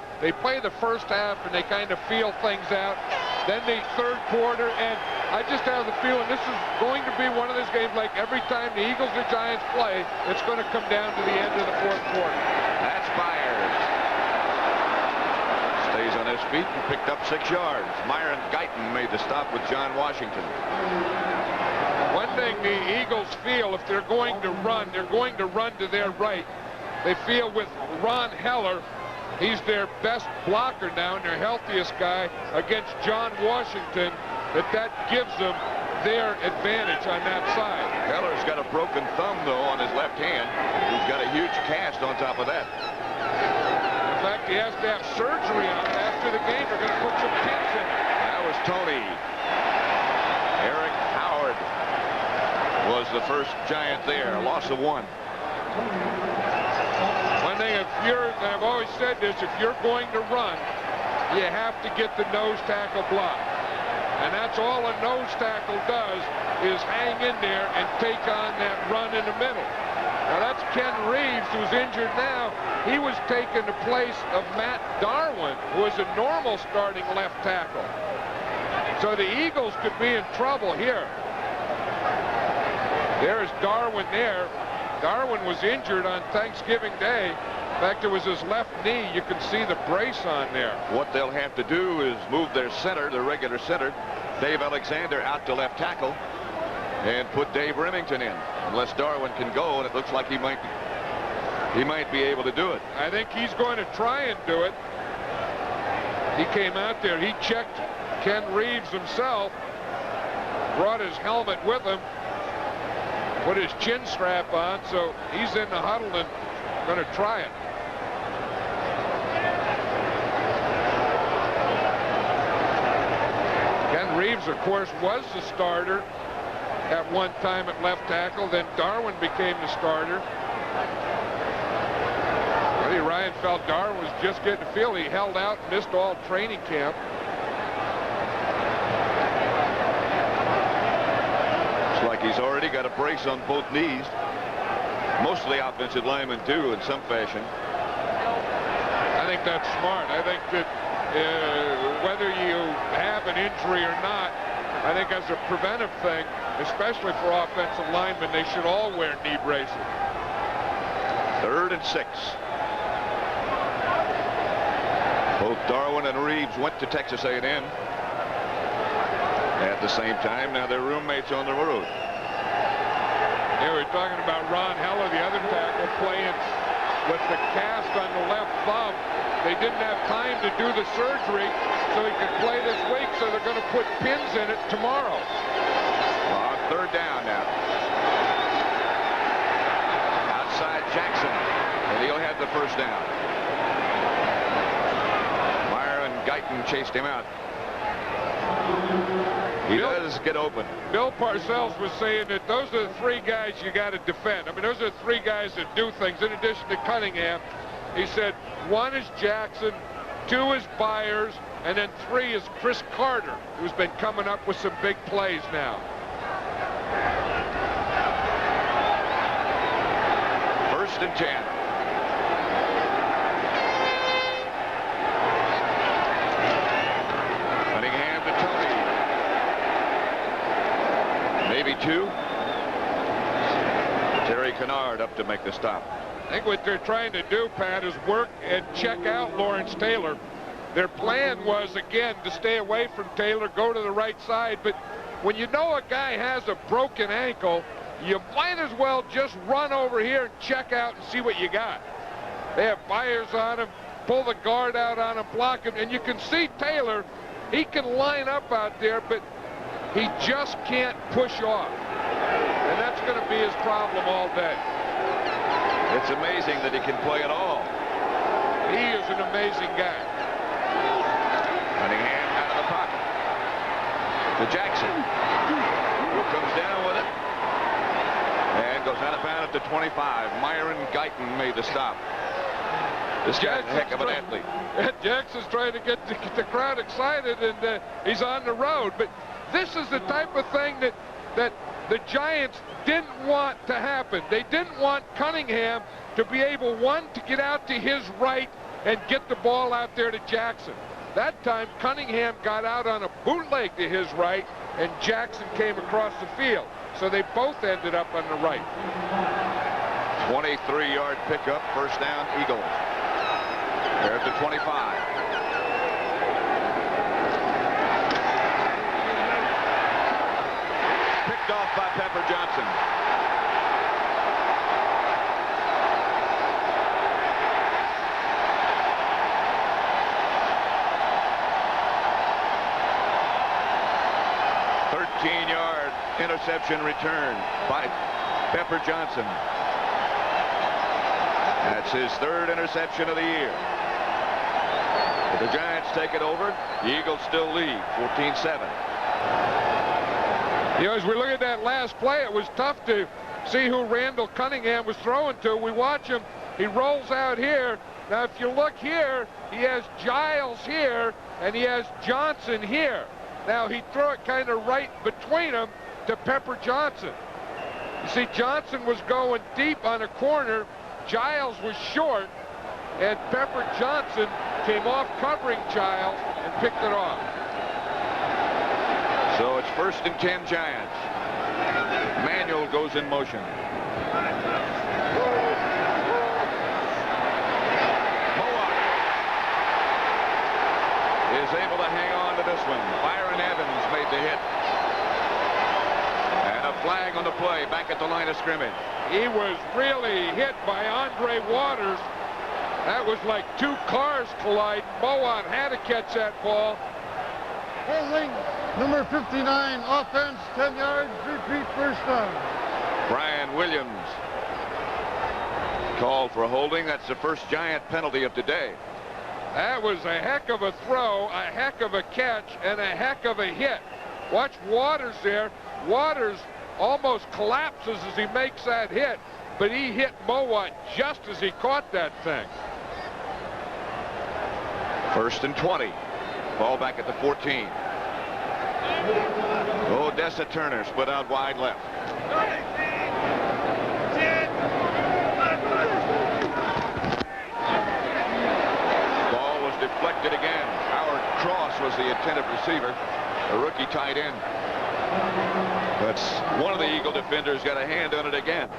play the first half and they kind of feel things out. Then the third quarter, and I just have the feeling this is going to be one of those games like every time the Eagles or Giants play, it's going to come down to the end of the fourth quarter. That's Byers. Stays on his feet and picked up 6 yards. Myron Guyton made the stop with John Washington. One thing the Eagles feel, if they're going to run, they're going to run to their right. They feel with Ron Heller, he's their best blocker now and their healthiest guy against John Washington, that gives them their advantage on that side. Heller's got a broken thumb, though, on his left hand. He's got a huge cast on top of that. In fact, he has to have surgery on it after the game. They're going to put some pins in it. That was Tony. Eric Howard was the first Giant there, a loss of 1. One thing, I've always said this, if you're going to run, you have to get the nose tackle block. And that's all a nose tackle does, is hang in there and take on that run in the middle. Now that's Ken Reeves, who's injured now. He was taking the place of Matt Darwin, who was a normal starting left tackle. So the Eagles could be in trouble here. There's Darwin there. Darwin was injured on Thanksgiving Day. In fact, it was his left knee. You can see the brace on there. What they'll have to do is move their center, their regular center, Dave Alexander, out to left tackle and put Dave Remington in, unless Darwin can go, and it looks like he might be able to do it. I think he's going to try and do it. He came out there. He checked Ken Reeves himself, brought his helmet with him, put his chin strap on, so he's in the huddle and going to try it. Ken Reeves, of course, was the starter at one time at left tackle. Then Darwin became the starter. Buddy Ryan felt Darwin was just getting the feel. He held out and missed all training camp. Looks like he's already got a brace on both knees. Most of the offensive linemen do in some fashion. I think that's smart. I think that whether you have an injury or not, I think as a preventive thing, especially for offensive linemen, they should all wear knee braces. 3rd and 6. Both Darwin and Reeves went to Texas A&M at the same time. Now they're roommates on the road. Yeah, we're talking about Ron Heller, the other tackle, playing with the cast on the left thumb. They didn't have time to do the surgery so he could play this week, so they're going to put pins in it tomorrow. On 3rd down now. Outside Jackson, and he'll have the first down. Myron Guyton chased him out. He does get open. Bill Parcells was saying that those are the 3 guys you got to defend. I mean, those are the 3 guys that do things in addition to Cunningham. He said 1 is Jackson, 2 is Byers, and then 3 is Chris Carter, who's been coming up with some big plays now. 1st and 10. Cunningham to Tony. Maybe 2. Terry Kennard up to make the stop. I think what they're trying to do, Pat, is work and check out Lawrence Taylor. Their plan was, again, to stay away from Taylor, go to the right side. But when you know a guy has a broken ankle, you might as well just run over here and check out and see what you got. They have Byers on him, pull the guard out on him, block him. And you can see Taylor, he can line up out there, but he just can't push off. And that's going to be his problem all day. It's amazing that he can play at all. He is an amazing guy. Cunningham out of the pocket. To Jackson, who comes down with it. And goes out of bounds at the 25. Myron Guyton made the stop. This guy's a heck of an athlete. Jackson's trying to get the crowd excited, and he's on the road. But this is the type of thing that that the Giants didn't want to happen. They didn't want Cunningham to be able, one, to get out to his right and get the ball out there to Jackson. That time, Cunningham got out on a bootleg to his right, and Jackson came across the field. So they both ended up on the right. 23-yard pickup, first down, Eagles. There's the 25. Picked off by Pepper Johnson. Yard interception return by Pepper Johnson. That's his third interception of the year. If the Giants take it over, the Eagles still lead 14-7. You know, as we look at that last play, it was tough to see who Randall Cunningham was throwing to. We watch him. He rolls out here. Now, if you look here, he has Giles here, and he has Johnson here. Now, he threw it kind of right between them to Pepper Johnson. You see, Johnson was going deep on a corner. Giles was short, and Pepper Johnson came off covering Giles and picked it off. So it's 1st and 10 Giants. Manuel goes in motion. Is able to hang on to this one. Byron Evans made the hit. And a flag on the play back at the line of scrimmage. He was really hit by Andre Waters. That was like two cars collide. Mowat had to catch that ball. Holding, number 59, offense, 10 yards, repeat, first down. Brian Williams called for holding. That's the first Giant penalty of today. That was a heck of a throw, a heck of a catch, and a heck of a hit. Watch Waters there. Waters almost collapses as he makes that hit, but he hit Mowat just as he caught that thing. 1st and 20. Ball back at the 14. Odessa Turner split out wide left. Deflected again. Howard Cross was the intended receiver, a rookie tight end. But one of the Eagle defenders got a hand on it again.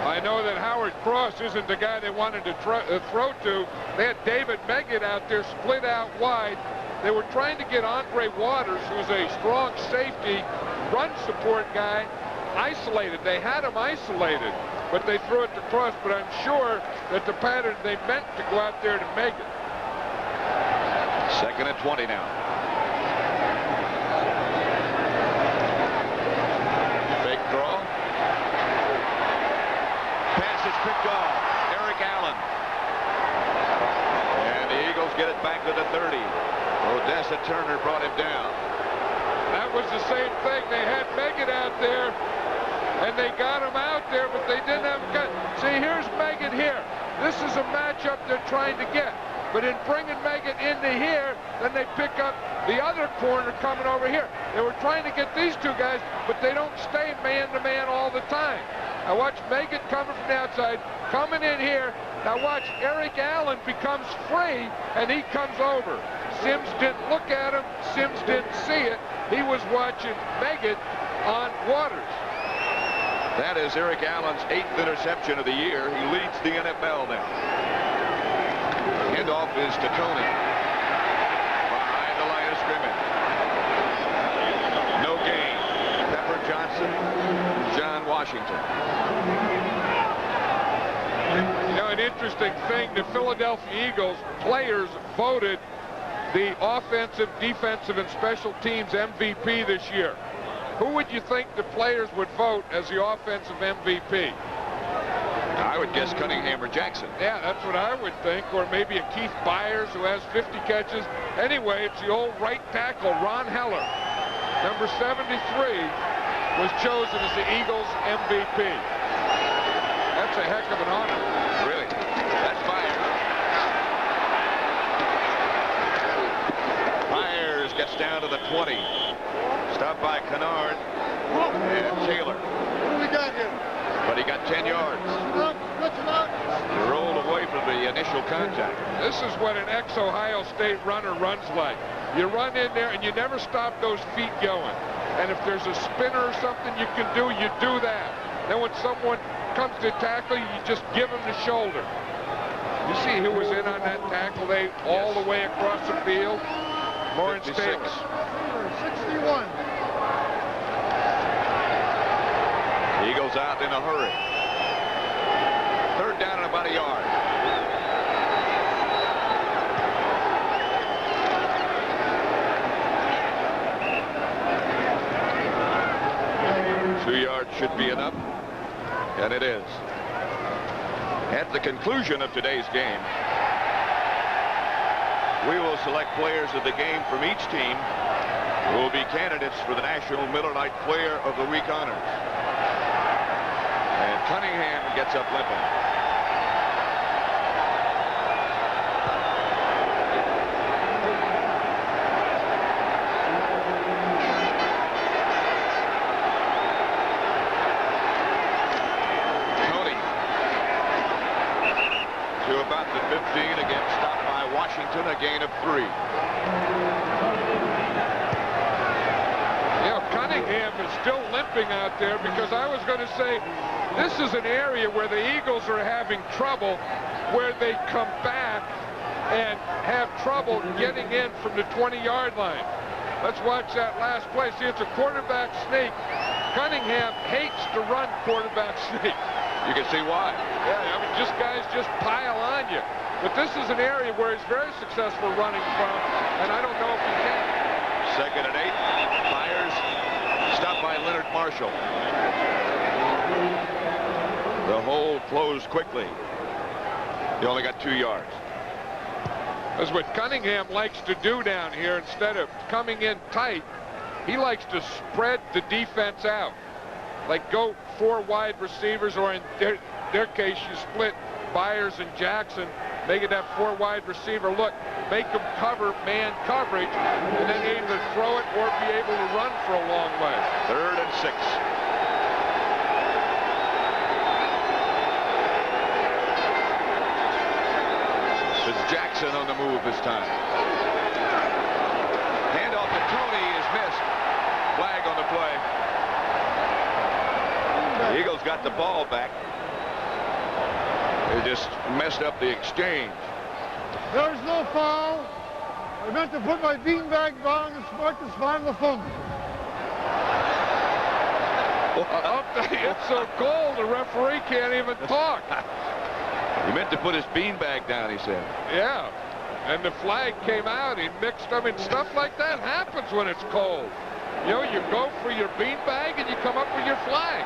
I know that Howard Cross isn't the guy they wanted to throw to. They had David Meggett out there split out wide. They were trying to get Andre Waters, who's a strong safety, run support guy, isolated. They had him isolated, but they threw it to Cross. But I'm sure that the pattern they meant to go out there to make it. 2nd and 20 now. Fake throw. Pass is picked off. Eric Allen. And the Eagles get it back to the 30. Odessa Turner brought him down. That was the same thing. They had Meggett out there, and they got him out there, but they didn't have him cut. See, here's Meggett here. This is a matchup they're trying to get. But in bringing Meggett into here, then they pick up the other corner coming over here. They were trying to get these two guys, but they don't stay man-to-man all the time. Now watch Meggett coming from the outside, coming in here. Now watch Eric Allen becomes free, and he comes over. Sims didn't look at him. Sims didn't see it. He was watching Meggett on Waters. That is Eric Allen's 8th interception of the year. He leads the NFL now. Handoff is to Tony. Behind the line of scrimmage. No gain. Pepper Johnson, John Washington. You know, an interesting thing, the Philadelphia Eagles players voted the offensive, defensive, and special teams MVP this year. Who would you think the players would vote as the offensive MVP? I would guess Cunningham or Jackson. Yeah, that's what I would think. Or maybe a Keith Byers who has 50 catches. Anyway, it's the old right tackle, Ron Heller. Number 73 was chosen as the Eagles MVP. That's a heck of an honor. Really? That's Byers. Byers gets down to the 20. Stopped by Kennard. And Taylor. What do we got here? But he got 10 yards. He rolled away from the initial contact. This is what an ex-Ohio State runner runs like. You run in there and you never stop those feet going. And if there's a spinner or something you can do, you do that. Then when someone comes to tackle you, you just give him the shoulder. You see who was in on that tackle? They all the way across the field. Lawrence 56. Taylor. 61. Eagles out in a hurry. Third down and about a yard. Two yards should be enough, and it is. At the conclusion of today's game, we will select players of the game from each team who will be candidates for the National Miller Lite Player of the Week honors. And Cunningham gets up limping. Tony to about the 15, again stopped by Washington, a gain of 3. Cunningham is still limping out there, because I was going to say this is an area where the Eagles are having trouble, where they come back and have trouble getting in from the 20-yard line. Let's watch that last play. See, it's a quarterback sneak. Cunningham hates to run quarterback sneak. You can see why. Yeah, I mean, guys just pile on you. But this is an area where he's very successful running from, and I don't know if he can. Second and 8. Fires. Stopped by Leonard Marshall. The hole closed quickly. He only got 2 yards. That's what Cunningham likes to do down here. Instead of coming in tight, he likes to spread the defense out. Like go 4 wide receivers, or in their case, you split Byers and Jackson, make it that 4 wide receiver look, make them cover man coverage, and then either throw it or be able to run for a long way. 3rd and 6. It's Jackson on the move this time. Handoff to Tony is missed. Flag on the play. The Eagles got the ball back. They just messed up the exchange. There's no foul. I meant to put my beanbag down and mark the spine of the fumble. I'll tell you, it's so cold, the referee can't even talk. He meant to put his beanbag down, he said. Yeah, and the flag came out. He mixed them, and stuff like that happens when it's cold. You know, you go for your beanbag and you come up with your flag.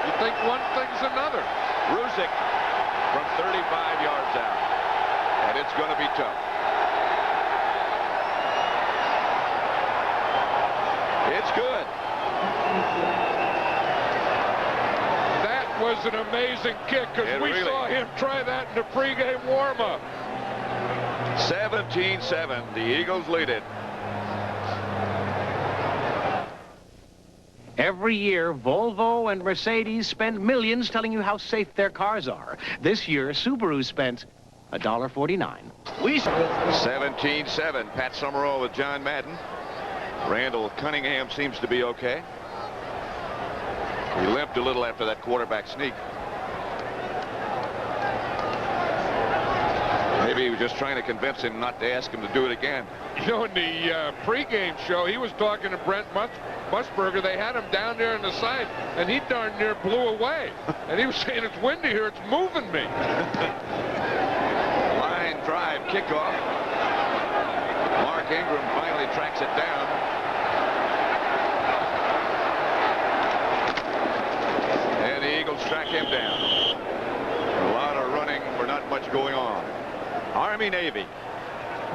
You think one thing's another. Ruzick from 35 yards out. And it's going to be tough. It's good. That was an amazing kick, because we saw him try that in the pregame warm-up. 17-7. The Eagles lead it. Every year, Volvo and Mercedes spend millions telling you how safe their cars are. This year, Subaru spent $1.49. 17-7. Pat Summerall with John Madden. Randall Cunningham seems to be okay. He limped a little after that quarterback sneak. Maybe he was just trying to convince him not to ask him to do it again. You know, in the pregame show, he was talking to Brent Musburger. They had him down there on the side, and he darn near blew away. And he was saying, it's windy here, it's moving me. Line drive kickoff. Mark Ingram finally tracks it down. And the Eagles track him down. A lot of running for not much going on. Army-Navy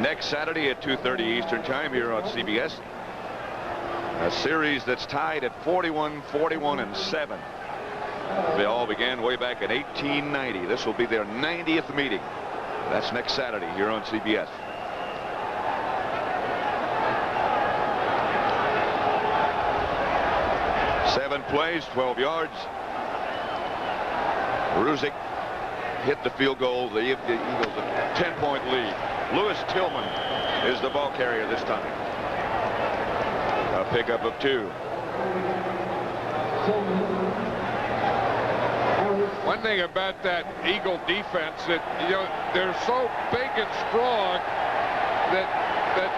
next Saturday at 2:30 Eastern Time here on CBS. A series that's tied at 41-41-7. They all began way back in 1890. This will be their 90th meeting. That's next Saturday here on CBS. 7 plays, 12 yards. Ruzick hit the field goal. The Eagles a 10-point lead. Lewis Tillman is the ball carrier this time. A pickup of 2. One thing about that Eagle defense that, you know, they're so big and strong that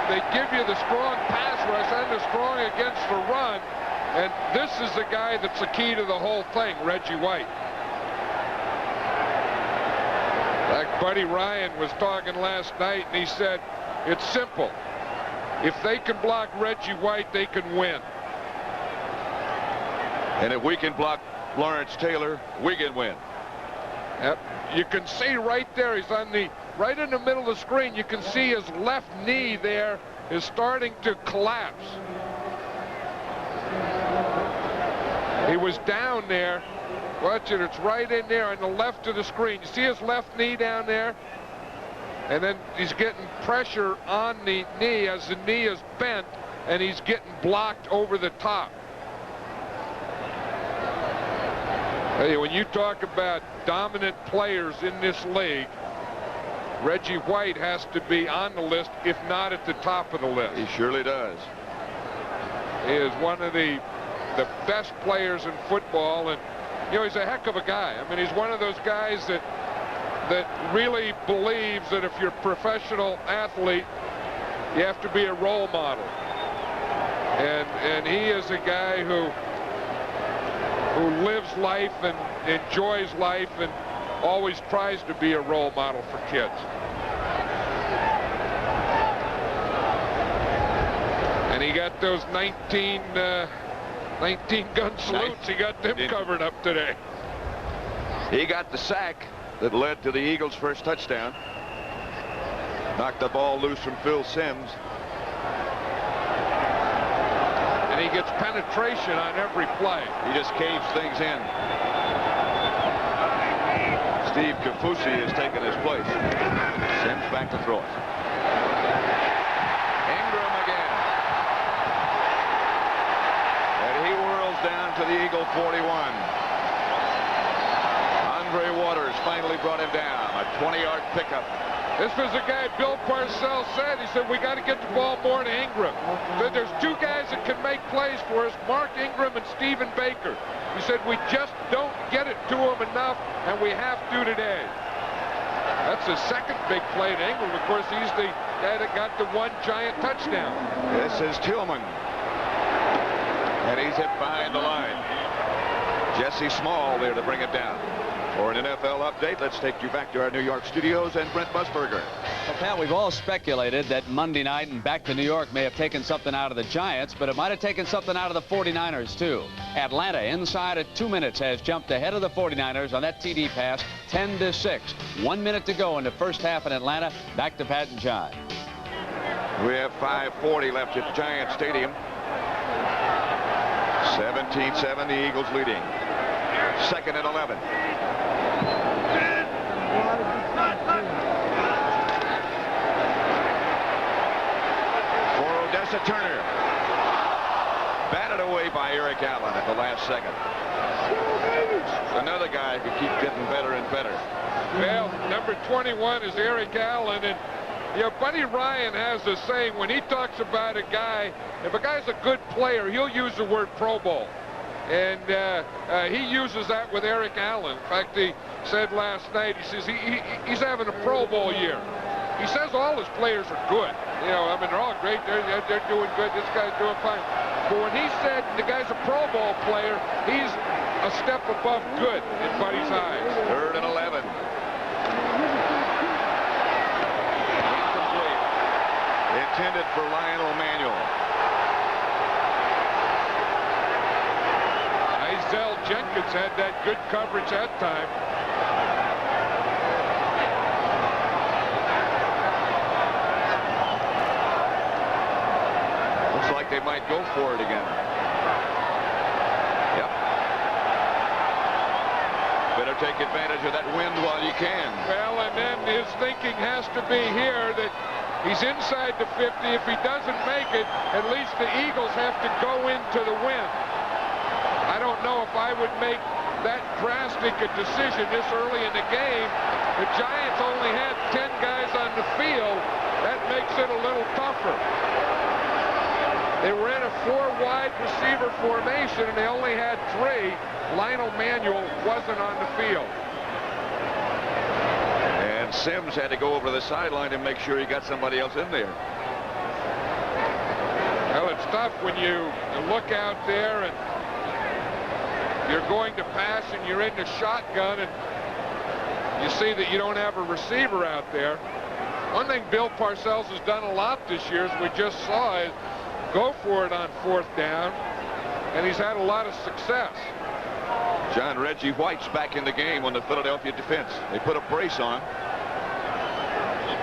they give you the strong pass rush and the strong against the run. And this is the guy that's the key to the whole thing, Reggie White. Like Buddy Ryan was talking last night, and he said, it's simple. If they can block Reggie White, they can win. And if we can block Lawrence Taylor, we can win. Yep. You can see right there, he's on the right in the middle of the screen. You can see his left knee there is starting to collapse. He was down there. Watch it, it's right in there on the left of the screen. You see his left knee down there? And then he's getting pressure on the knee as the knee is bent, and he's getting blocked over the top. Hey, when you talk about dominant players in this league, Reggie White has to be on the list, if not at the top of the list. He surely does. He is one of the best players in football, and you know, he's a heck of a guy. I mean, he's one of those guys that really believes that if you're a professional athlete, you have to be a role model. And he is a guy who lives life and enjoys life and always tries to be a role model for kids. And he got those 19 gun salutes. He got them covered up today. He got the sack that led to the Eagles' first touchdown. Knocked the ball loose from Phil Simms. And he gets penetration on every play. He just caves things in. Steve Kafusi has taken his place. Simms back to throw it. Ingram again. And he whirls down to the Eagle 41. Andre Waters finally brought him down. A 20-yard pickup. This was a guy Bill Parcells said. He said, we got to get the ball more to Ingram. Said there's 2 guys that can make plays for us, Mark Ingram and Stephen Baker. He said, we just don't get it to him enough, and we have to today. That's his second big play to Ingram. Of course, he's the guy that got the 1 giant touchdown. This is Tillman. And he's hit behind the line. Jesse Small there to bring it down. For an NFL update, let's take you back to our New York studios and Brent Musburger. Well, Pat, we've all speculated that Monday night and back to New York may have taken something out of the Giants, but it might have taken something out of the 49ers, too. Atlanta, inside of 2 minutes, has jumped ahead of the 49ers on that TD pass, 10-6. 1 minute to go in the first half in Atlanta. Back to Pat and John. We have 5:40 left at Giant Stadium. 17-7, the Eagles leading. 2nd and 11. For Odessa Turner. Batted away by Eric Allen at the last second. Another guy who keeps getting better and better. Well, number 21 is Eric Allen, and you know, Buddy Ryan has this saying when he talks about a guy, if a guy's a good player, he'll use the word Pro Bowl. And he uses that with Eric Allen. In fact, he said last night, he says he's having a Pro Bowl year. He says all his players are good. You know, I mean, they're all great. They're doing good. This guy's doing fine. But when he said the guy's a Pro Bowl player, he's a step above good in Buddy's eyes. 3rd and 11. Incomplete. Intended for Lionel Manuel. Zell Jenkins had that good coverage that time. Looks like they might go for it again. Yep. Better take advantage of that wind while you can. Well, and then his thinking has to be here that he's inside the 50. If he doesn't make it, at least the Eagles have to go into the wind. I don't know if I would make that drastic a decision this early in the game. The Giants only had 10 guys on the field. That makes it a little tougher. They were in a 4-wide receiver formation, and they only had 3. Lionel Manuel wasn't on the field. And Sims had to go over to the sideline and make sure he got somebody else in there. Well, it's tough when you look out there and you're going to pass and you're in the shotgun and you see that you don't have a receiver out there. One thing Bill Parcells has done a lot this year, as we just saw, is go for it on 4th down, and he's had a lot of success. John Reggie White's back in the game on the Philadelphia defense. They put a brace on,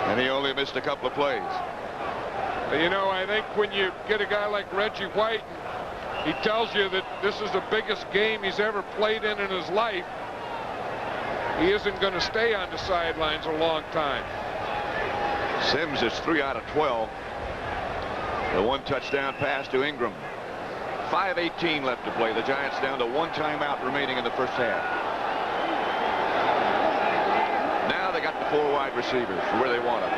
and he only missed a couple of plays. You know, I think when you get a guy like Reggie White, he tells you that this is the biggest game he's ever played in his life. He isn't going to stay on the sidelines a long time. Sims is 3 out of 12. The 1 touchdown pass to Ingram. 5:18 left to play. The Giants down to 1 timeout remaining in the first half. Now they got the 4 wide receivers where they want them.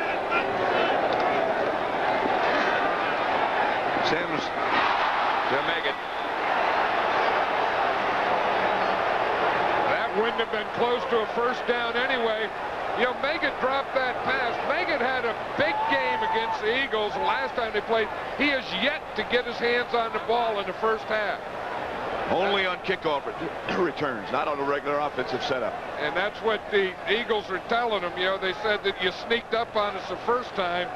Sims to Meggett. That wouldn't have been close to a first down anyway. You know, Meggett dropped that pass. Meggett had a big game against the Eagles the last time they played. He has yet to get his hands on the ball in the first half. Only on kickoff returns, not on a regular offensive setup. And that's what the Eagles are telling him. You know, they said that you sneaked up on us the first time.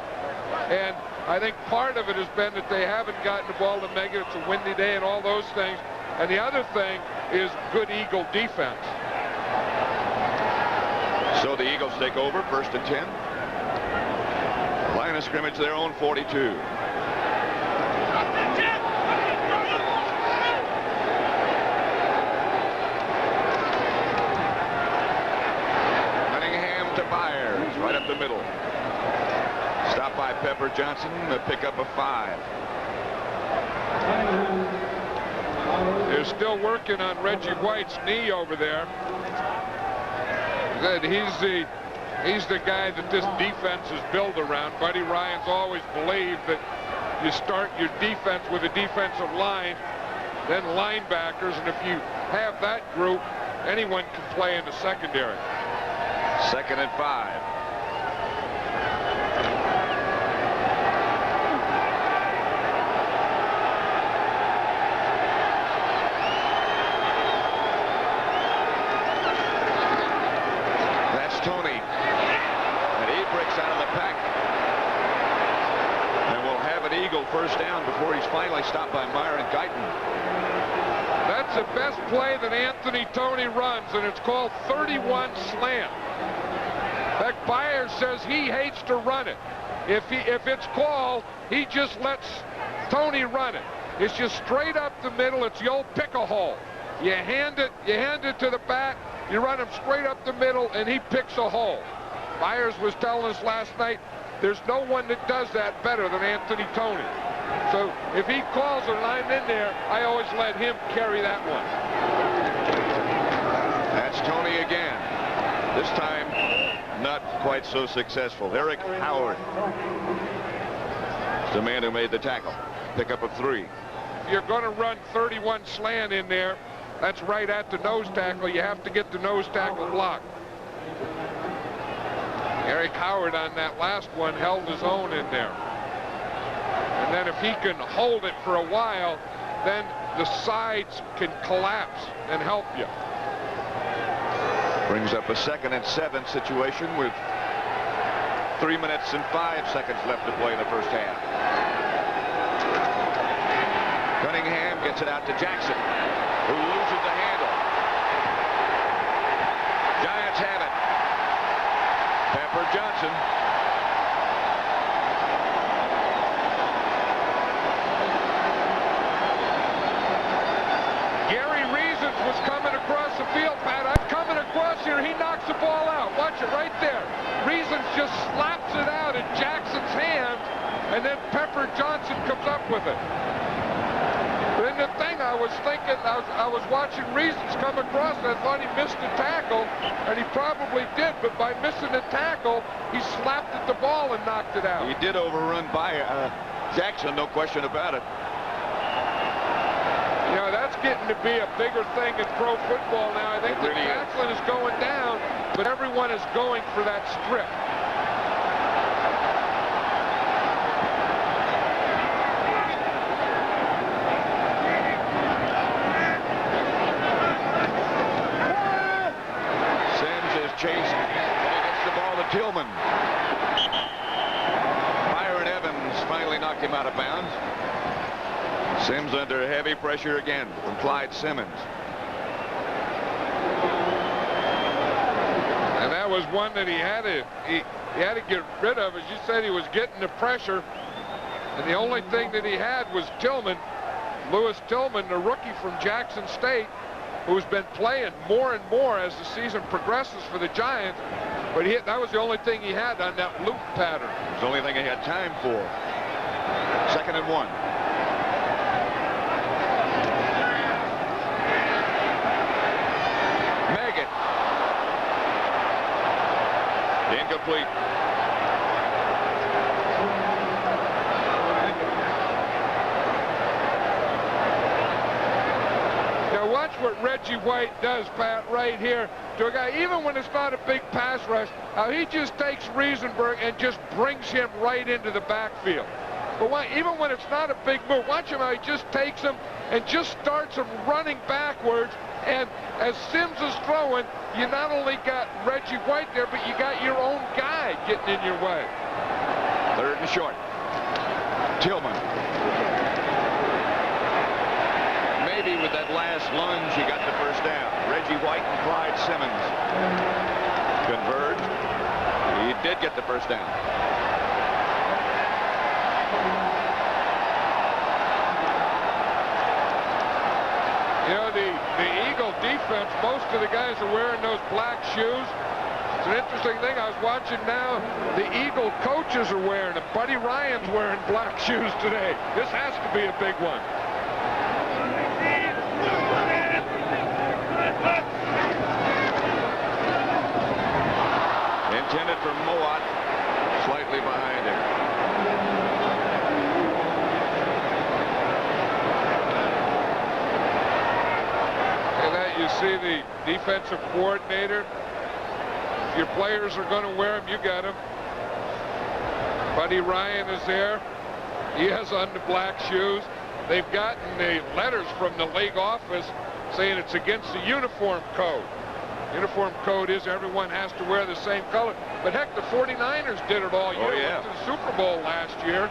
And I think part of it has been that they haven't gotten the ball to Meggett. It's a windy day and all those things. And the other thing is good Eagle defense. So the Eagles take over, 1st and 10. Line of scrimmage, their own 42. Cunningham to Byers, right up the middle. Stopped by Pepper Johnson, a pickup of 5. They're still working on Reggie White's knee over there. He's the guy that this defense is built around. Buddy Ryan's always believed that you start your defense with a defensive line, then linebackers, and if you have that group, anyone can play in the secondary. 2nd and 5. Tony, and he breaks out of the pack, and we'll have an Eagle first down before he's finally stopped by Myron Guyton. That's the best play that Anthony Tony runs, and it's called 31 slant. Beck Byers says he hates to run it. If it's called, he just lets Tony run it. It's just straight up the middle. It's the old pick-a-hole. You hand it to the back. You run him straight up the middle, and he picks a hole. Byers was telling us last night, there's no one that does that better than Anthony Tony. So if he calls and I'm in there, I always let him carry that one. That's Tony again. This time, not quite so successful. Eric Howard is the man who made the tackle. Pickup of 3. If you're going to run 31 slant in there, that's right at the nose tackle. You have to get the nose tackle blocked. Eric Howard on that last one held his own in there. And then if he can hold it for a while, then the sides can collapse and help you. Brings up a 2nd and 7 situation with 3 minutes and 5 seconds left to play in the first half. Cunningham gets it out to Jackson, who loses the handle. Giants have it. Pepper Johnson. Gary Reasons was coming across the field, Pat. I'm coming across here. He knocks the ball out. Watch it right there. Reasons just slaps it out in Jackson's hands, and then Pepper Johnson comes up with it. But in the thing I was thinking, I was watching Reasons come across, and I thought he missed a tackle, and he probably did, but by missing a tackle, he slapped at the ball and knocked it out. He did overrun by Jackson, no question about it. You know, that's getting to be a bigger thing in pro football now. I think the tackling is going down, but everyone is going for that strip. Chase, and he gets the ball to Tillman. Byron Evans finally knocked him out of bounds. Sims under heavy pressure again from Clyde Simmons. And that was one that he had to get rid of. As you said, he was getting the pressure, and the only thing that he had was Tillman, Lewis Tillman, the rookie from Jackson State, who's been playing more and more as the season progresses for the Giants, but that was the only thing he had on that loop pattern. It was the only thing he had time for. 2nd and 1. Meggett. Incomplete. Watch what Reggie White does, Pat, right here to a guy, even when it's not a big pass rush, how he just takes Riesenberg and just brings him right into the backfield. But even when it's not a big move, watch him how he just takes him and just starts him running backwards. And as Sims is throwing, you not only got Reggie White there, but you got your own guy getting in your way. 3rd and short. Tillman. Maybe with that last lunge, he got the first down. Reggie White and Clyde Simmons converged. He did get the first down. You know, the Eagle defense, most of the guys are wearing those black shoes. It's an interesting thing. I was watching now, the Eagle coaches are wearing them. Buddy Ryan's wearing black shoes today. This has to be a big one. Intended for Mowat, slightly behind him. And that you see the defensive coordinator. If your players are going to wear them, you got them. Buddy Ryan is there. He has on the black shoes. They've gotten the letters from the league office saying it's against the uniform code. Uniform code is everyone has to wear the same color. But heck, the 49ers did it all year. Oh, yeah. Went to the Super Bowl last year.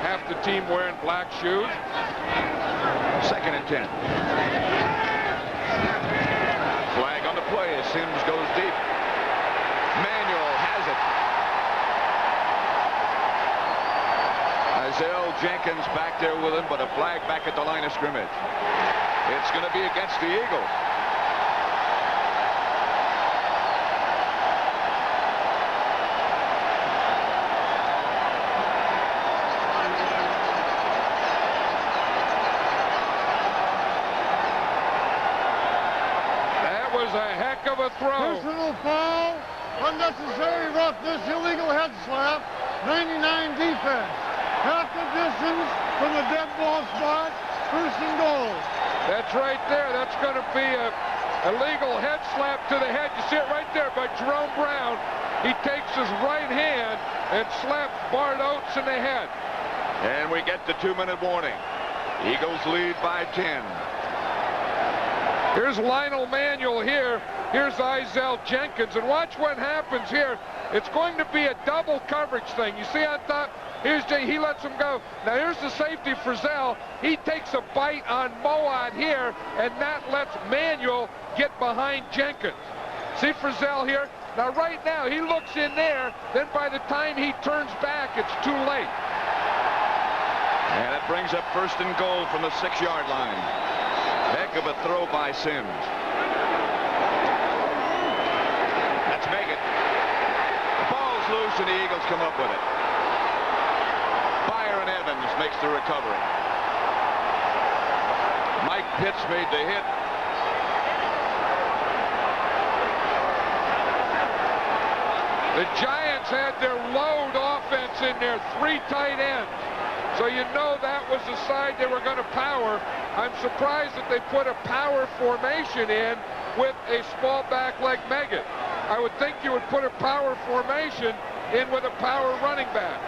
Half the team wearing black shoes. 2nd and 10. Flag on the play as Sims goes deep. Manuel has it. Isaiah Jenkins back there with him, but a flag back at the line of scrimmage. It's going to be against the Eagles. A heck of a throw. Personal foul, unnecessary roughness, illegal head slap, 99 defense. Half the distance from the dead ball spot, 1st and goal. That's right there. That's going to be a illegal head slap to the head. You see it right there by Jerome Brown. He takes his right hand and slaps Bart Oates in the head. And we get the 2-minute warning. Eagles lead by 10. Here's Lionel Manuel here. Here's Isaiah Jenkins. And watch what happens here. It's going to be a double coverage thing. You see on top, here's Jay. He lets him go. Now here's the safety Frizzell. He takes a bite on Mowat here, and that lets Manuel get behind Jenkins. See Frizzell here? Now right now, he looks in there. Then by the time he turns back, it's too late. And it brings up 1st and goal from the 6-yard line. Heck of a throw by Sims. That's Meggett. The ball's loose and the Eagles come up with it. Byron Evans makes the recovery. Pitts made the hit. The Giants had their load offense in there, 3 tight ends. So you know that was the side they were going to power. I'm surprised that they put a power formation in with a small back like Meggett. I would think you would put a power formation in with a power running back.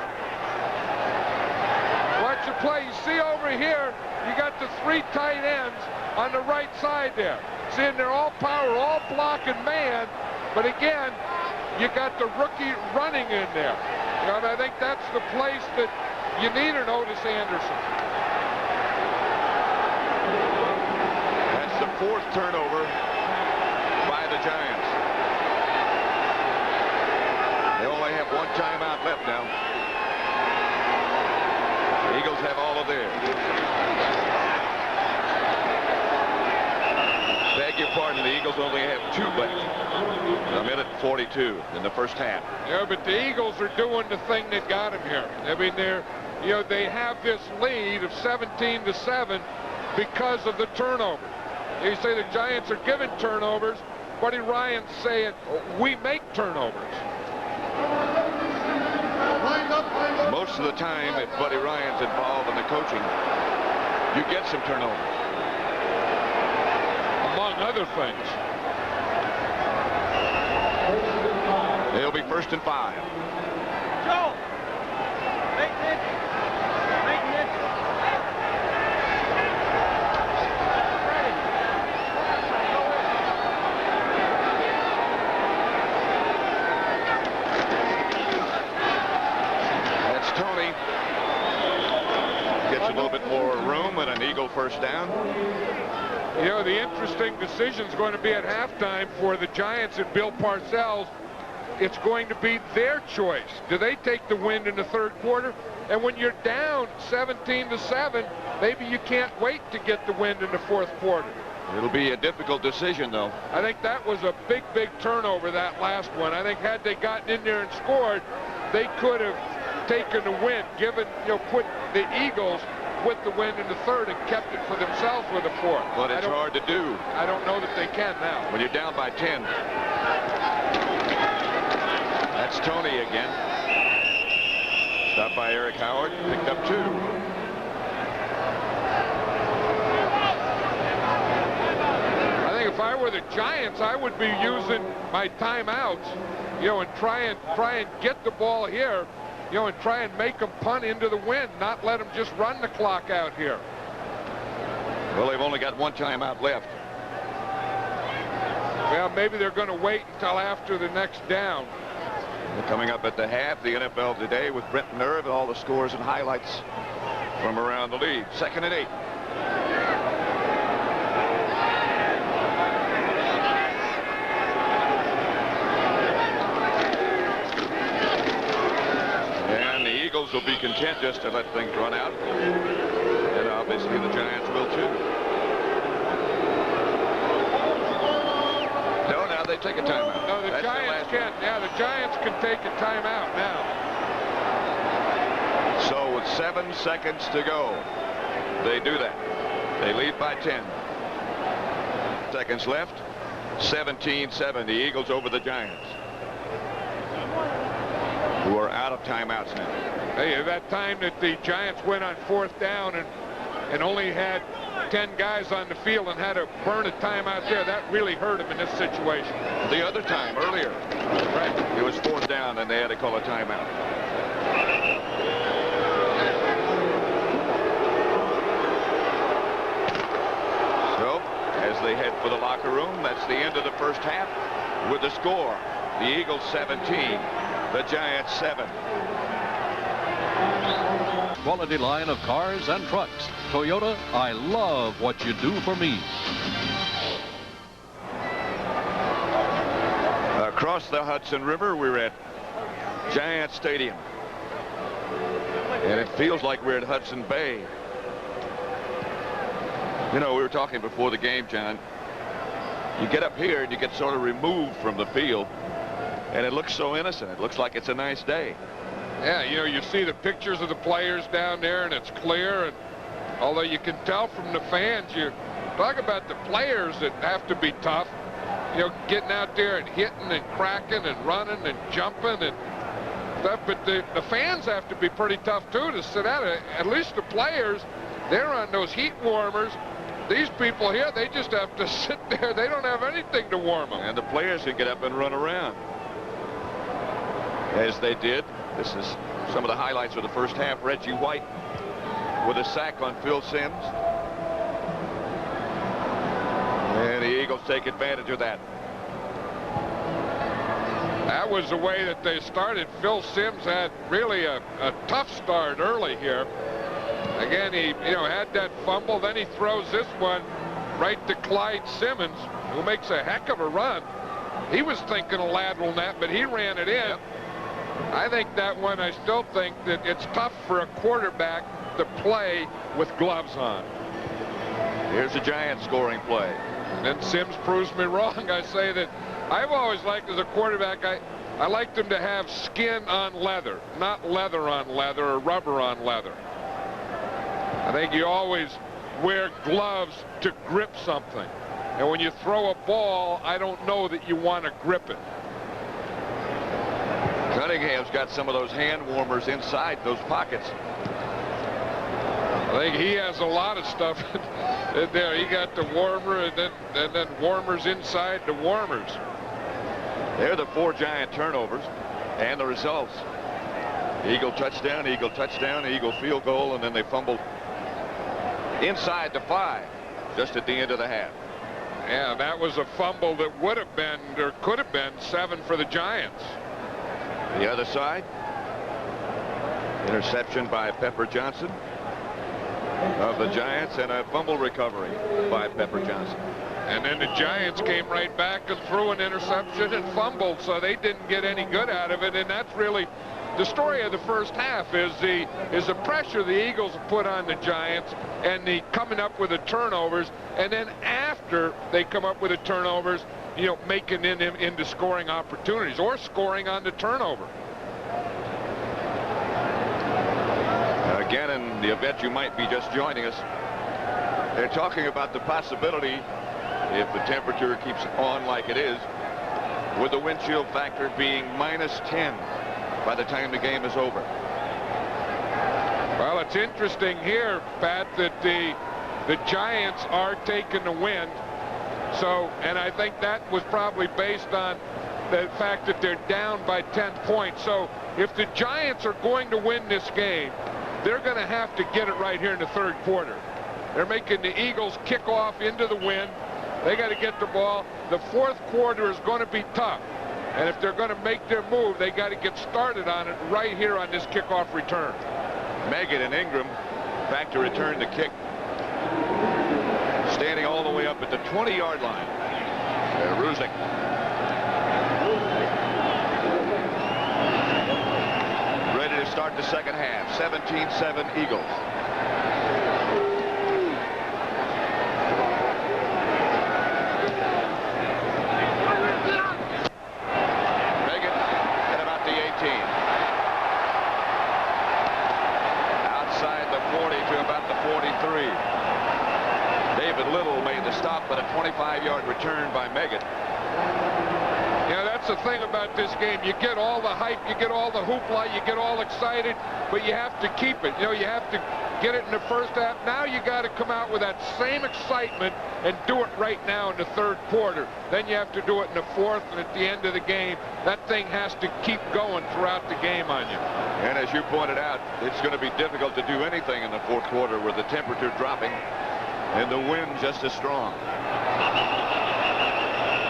Watch the play. You see over here, you got the 3 tight ends on the right side there. See, and they're all power, all blocking man. But again, you got the rookie running in there. You know, and I think that's the place that you need an Otis Anderson. That's the 4th turnover by the Giants. They only have 1 timeout left now. The Eagles have all of theirs. Beg your pardon, the Eagles only have 2 left. A minute 42 in the first half. Yeah, but the Eagles are doing the thing that got them here. I mean, they have this lead of 17-7 because of the turnover. You say the Giants are giving turnovers. Buddy Ryan's saying, we make turnovers. Most of the time, if Buddy Ryan's involved in the coaching, you get some turnovers. Among other things. It'll be 1st and 5. Joe! Maintenance! That's Tony. Gets a little bit more room and an Eagle first down. You know, the interesting decision is going to be at halftime for the Giants and Bill Parcells. It's going to be their choice. Do they take the win in the 3rd quarter? And when you're down 17-7, maybe you can't wait to get the win in the 4th quarter. It'll be a difficult decision, though. I think that was a big turnover, that last one. I think had they gotten in there and scored, they could have taken the win, put the Eagles with the win in the 3rd and kept it for themselves with the 4th. But it's hard to do. I don't know that they can now. When you're down by 10. That's Tony again. Stopped by Eric Howard. Picked up 2. I think if I were the Giants, I would be using my timeouts, and try and get the ball here, and try and make them punt into the wind, not let them just run the clock out here. Well, they've only got 1 timeout left. Well, maybe they're going to wait until after the next down. We're coming up at the half, the NFL Today with Brent Nerve and all the scores and highlights from around the league. 2nd and 8. And the Eagles will be content just to let things run out. And obviously the Giants will too. No, now they take a timeout. No, the Giants can. Yeah, the Giants can take a timeout now. So with 7 seconds to go, they do that. They lead by 10. Seconds left. 17-7. The Eagles over the Giants, who are out of timeouts now. Hey, that time that the Giants went on 4th down and only had 10 guys on the field and had to burn a timeout there, that really hurt them in this situation. The other time, earlier, right, it was 4th down and they had to call a timeout. So, as they head for the locker room, that's the end of the first half with the score. The Eagles 17, the Giants 7. Quality line of cars and trucks. Toyota, I love what you do for me. Across the Hudson River, we're at Giant Stadium. And it feels like we're at Hudson Bay. You know, we were talking before the game, John. You get up here and you get sort of removed from the field. And it looks so innocent. It looks like it's a nice day. Yeah, you see the pictures of the players down there, and it's clear. And although you can tell from the fans, talk about the players that have to be tough. You know, getting out there and hitting and cracking and running and jumping and stuff. But the fans have to be pretty tough, too, to sit out. At least the players, they're on those heat warmers. These people here, they just have to sit there. They don't have anything to warm them. And the players can get up and run around, as they did. This is some of the highlights of the first half. Reggie White with a sack on Phil Simms. And the Eagles take advantage of that. That was the way that they started. Phil Simms had really a tough start early here. Again, he had that fumble. Then he throws this one right to Clyde Simmons, who makes a heck of a run. He was thinking a lateral net, but he ran it in. I think that one, I still think that it's tough for a quarterback to play with gloves on. Here's the Giants scoring play. And Simms proves me wrong. I say that I've always liked, as a quarterback, I like them to have skin on leather, not leather on leather or rubber on leather. I think you always wear gloves to grip something. And when you throw a ball, I don't know that you want to grip it. Cunningham's got some of those hand warmers inside those pockets. I think he has a lot of stuff there. He got the warmer and then warmers inside the warmers. They're the 4 Giant turnovers and the results. Eagle touchdown, Eagle field goal, and then they fumbled inside the 5 just at the end of the half. Yeah, that was a fumble that would have been, or could have been, 7 for the Giants. The other side, interception by Pepper Johnson of the Giants, and a fumble recovery by Pepper Johnson. And then the Giants came right back and threw an interception and fumbled, so they didn't get any good out of it. And that's really the story of the first half, is the pressure the Eagles have put on the Giants and the coming up with the turnovers. And then after they come up with the turnovers, making them into scoring opportunities or scoring on the turnover. Again, in the event you might be just joining us, they're talking about the possibility, if the temperature keeps on like it is, with the wind chill factor being -10 by the time the game is over. Well, it's interesting here, Pat, that the Giants are taking the wind. So, and I think that was probably based on the fact that they're down by 10 points. So if the Giants are going to win this game, they're going to have to get it right here in the third quarter. They're making the Eagles kick off into the wind. They got to get the ball. The fourth quarter is going to be tough. And if they're going to make their move, they got to get started on it right here on this kickoff return. Meggett and Ingram back to return the kick. Standing all the way up at the 20-yard line. Ruzek. Ready to start the second half. 17-7 Eagles. Meggett at about the 18. Outside the 40 to about the 43. David Little made the stop, but a 25-yard return by Meggett. Yeah, that's the thing about this game. You get all the hype, you get all the hoopla, you get all excited, but you have to keep it. You have to get it in the first half. Now you got to come out with that same excitement and do it right now in the third quarter. Then you have to do it in the fourth, and at the end of the game, that thing has to keep going throughout the game on you. And as you pointed out, it's going to be difficult to do anything in the fourth quarter with the temperature dropping and the wind just as strong.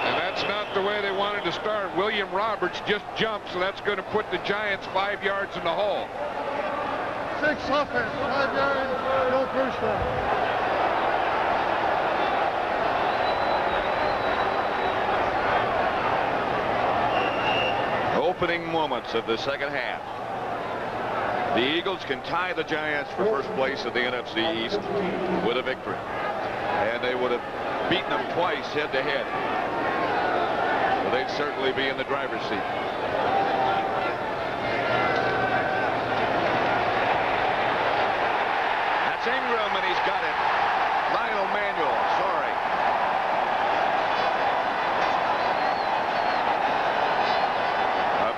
And that's not the way they wanted to start. William Roberts just jumped, so that's going to put the Giants 5 yards in the hole. 6 offense, 5 yards, no first down. Opening moments of the second half. The Eagles can tie the Giants for first place in the NFC East with a victory. And they would have beaten them twice head-to-head. So they'd certainly be in the driver's seat. That's Ingram, and he's got it. Lionel Manuel, sorry.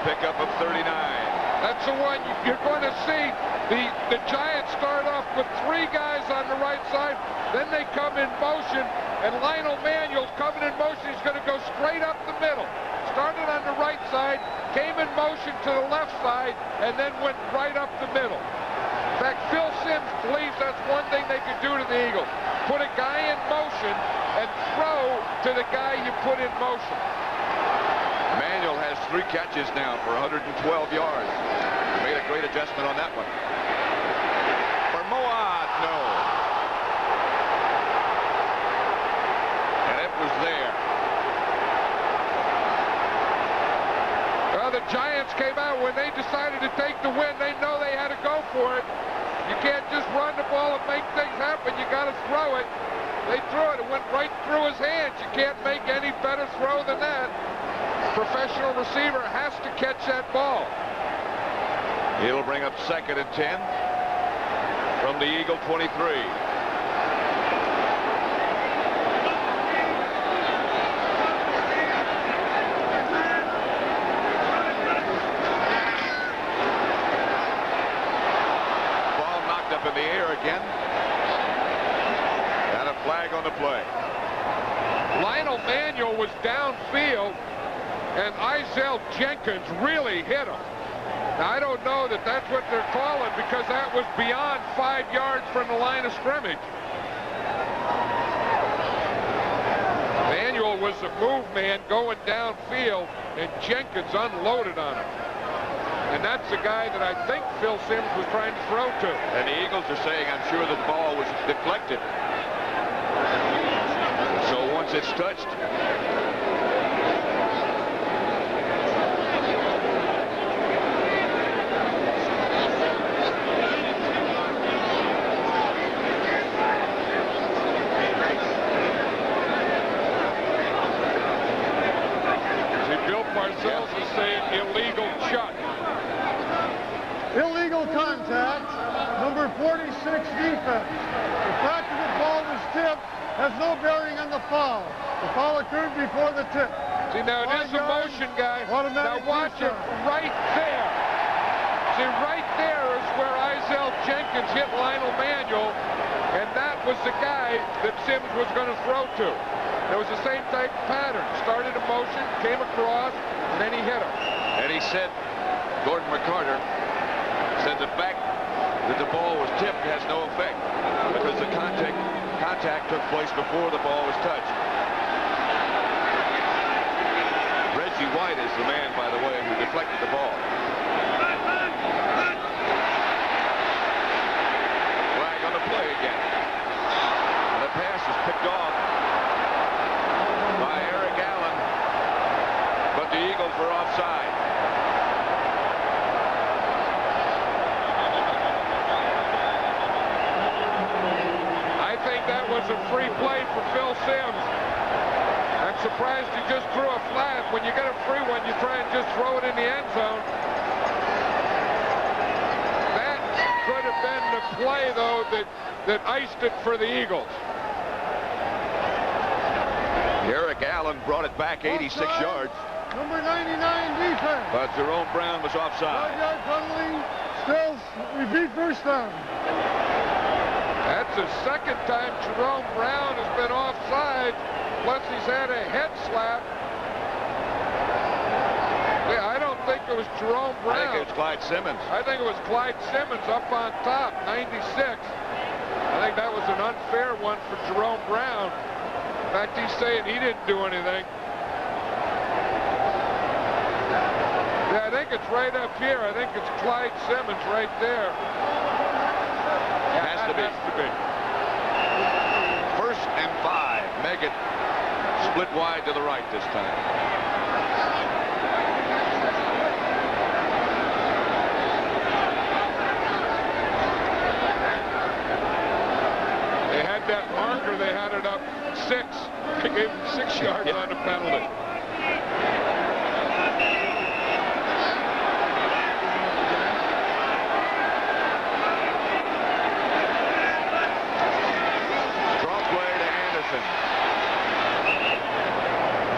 pickup of 39. That's the one you're going to see. The Giants start off with 3 guys on the right side. Then they come in motion, and Lionel Manuel's coming in motion. He's going to go straight up the middle. Started on the right side, came in motion to the left side, and then went right up the middle. In fact, Phil Simms believes that's one thing they could do to the Eagles. Put a guy in motion and throw to the guy you put in motion. Manuel has 3 catches now for 112 yards. Made a great adjustment on that one. For Moad, no. And it was there. Well, the Giants came out when they decided to take the win. They know they had to go for it. You can't just run the ball and make things happen. You got to throw it. They threw it. It went right through his hands. You can't make any better throw than that. Professional receiver has to catch that ball. It'll bring up 2nd and 10 from the Eagle 23. Ball knocked up in the air again. And a flag on the play. Lionel Manuel was downfield, and Isaiah Jenkins really hit him. Now, I don't know that that's what they're calling, because that was beyond 5 yards from the line of scrimmage. Manuel was the move man going downfield, and Jenkins unloaded on him. And that's the guy that I think Phil Simms was trying to throw to. And the Eagles are saying, I'm sure that the ball was deflected. So once it's touched, illegal shot. Illegal contact, number 46 defense. The fact that the ball was tipped has no bearing on the foul. The foul occurred before the tip. See, now it is a motion, guy. Now watch it right there. See, right there is where Isaiah Jenkins hit Lionel Manuel, and that was the guy that Simms was going to throw to. It was the same type of pattern. Started in motion, came across, and then he hit him. And he said, Gordon McCarter said the fact that the ball was tipped has no effect because the contact took place before the ball was touched. Reggie White is the man, by the way, who deflected the ball. Flag on the play again. And the pass is picked off by Eric Allen, but the Eagles were offside. I think that was a free play for Phil Simms. I'm surprised he just threw a flat. When you get a free one, you try and just throw it in the end zone. That could have been the play, though, that iced it for the Eagles. Eric Allen brought it back 86 yards. Number 99 defense. But Jerome Brown was offside. 5-yard penalty. Still, we beat first down. That's the second time Jerome Brown has been offside. Plus he's had a head slap. Yeah, I don't think it was Jerome Brown. I think it was Clyde Simmons. I think it was Clyde Simmons up on top, 96. I think that was an unfair one for Jerome Brown. In fact, he's saying he didn't do anything. Yeah, I think it's right up here. I think it's Clyde Simmons right there. Yeah, has to be. First and 5. Meggett split wide to the right this time. They had that marker. They had it up 6. They gave him 6 yards on the penalty.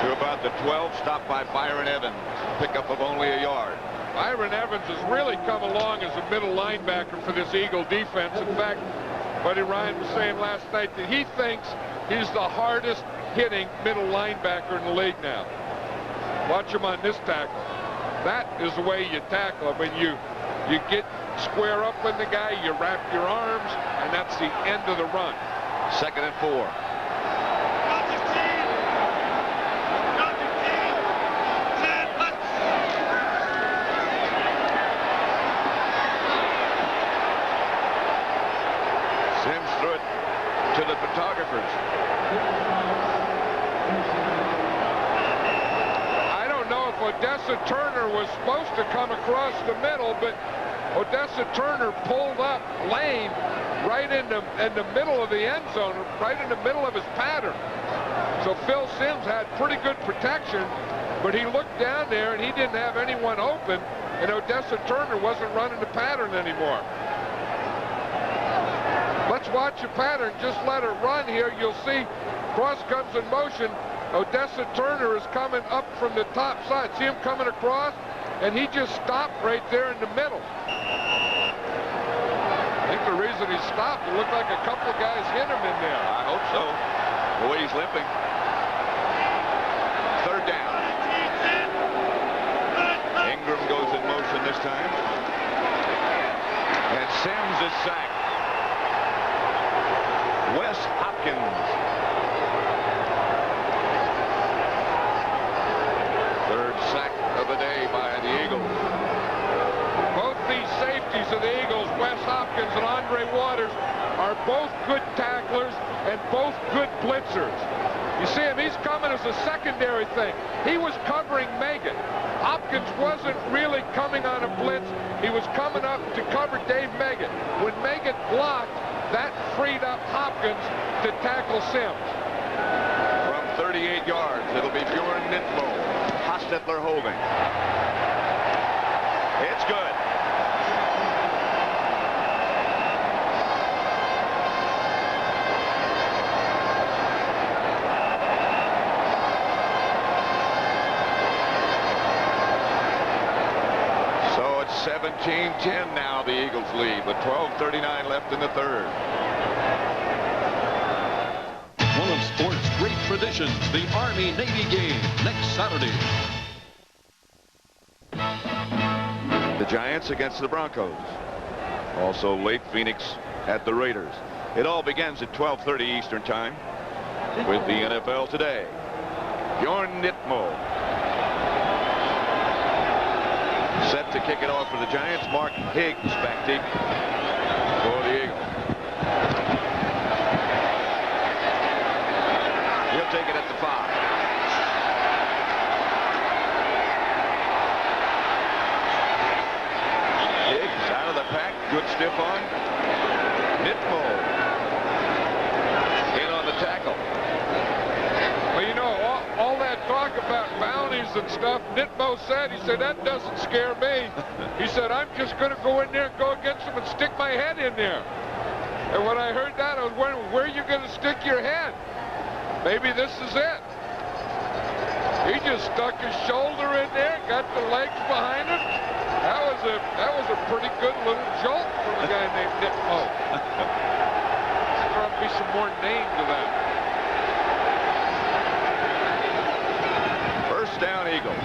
To about the 12, stopped by Byron Evans. Pickup of only a yard. Byron Evans has really come along as a middle linebacker for this Eagle defense. In fact, Buddy Ryan was saying last night that he thinks he's the hardest hitting middle linebacker in the league now. Watch him on this tackle. That is the way you tackle him. When you get square up with the guy, you wrap your arms, and that's the end of the run. 2nd and 4. Sims threw it to the photographers. I don't know if Odessa Turner was supposed to come across the middle, but Odessa Turner pulled up lane right in the middle of the end zone, right in the middle of his pattern. So Phil Sims had pretty good protection, but he looked down there and he didn't have anyone open, and Odessa Turner wasn't running the pattern anymore. Let's watch the pattern. Just let it run here. You'll see cross comes in motion. Odessa Turner is coming up from the top side. See him coming across? And he just stopped right there in the middle. I think the reason he stopped, it looked like a couple of guys hit him in there. I hope so. The way he's limping. 3rd down. Ingram goes in motion this time. And Sims is sacked. Wes Hopkins. 3rd sack of the day by the Eagles. Both these safeties of the Eagles, Wes Hopkins and Andre Waters, are both good tacklers and both good blitzers. You see him, he's coming as a secondary thing. He was covering Megan. Hopkins wasn't really coming on a blitz. He was coming up to cover Dave Megan. When Megan blocked, that freed up Hopkins to tackle Sims. From 38 yards, it'll be Bjorn Nitmo. Hostetler holding. It's good. So it's 17-10 now, the Eagles lead with 12:39 left in the 3rd. One of sports' great traditions, the Army-Navy game next Saturday. The Giants against the Broncos. Also late, Phoenix at the Raiders. It all begins at 12:30 Eastern Time with the NFL Today. Bjorn Nitmo set to kick it off for the Giants. Mark Higgs back deep for the Eagles. He'll take it at the 5. Higgs out of the pack. Good stiff arm. Nitmo in on the tackle. Well, you know, all that talk about bounties and stuff, Nitmo said, he said, that doesn't scare me. He said, I'm just going to go in there and go against them and stick my head in there. And when I heard that, I was wondering, where are you going to stick your head? Maybe this is it. He just stuck his shoulder in there, got the legs behind him. That was a pretty good little jolt from a guy named Nitmo. There's going to be some more name to that. First down, Eagles.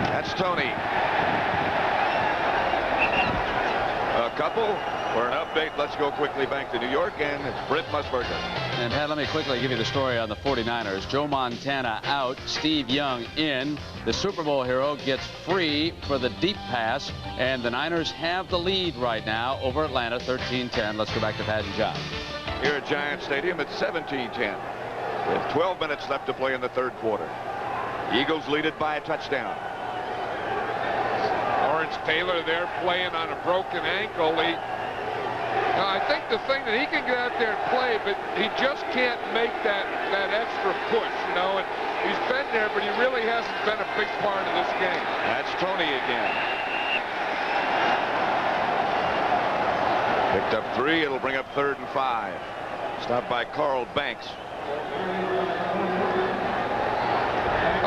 That's Tony. A couple for an update. Let's go quickly back to New York, and it's Brent Musburger. And Pat, let me quickly give you the story on the 49ers. Joe Montana out, Steve Young in. The Super Bowl hero gets free for the deep pass, and the Niners have the lead right now over Atlanta, 13-10. Let's go back to Pat and John. Here at Giant Stadium, it's 17-10. With 12 minutes left to play in the 3rd quarter. Eagles lead it by a touchdown. Lawrence Taylor there playing on a broken ankle. I think the thing that he can get out there and play, but he just can't make that extra push, you know. And he's been there, but he really hasn't been a big part of this game. That's Tony again. Picked up 3. It'll bring up 3rd and 5. Stopped by Carl Banks.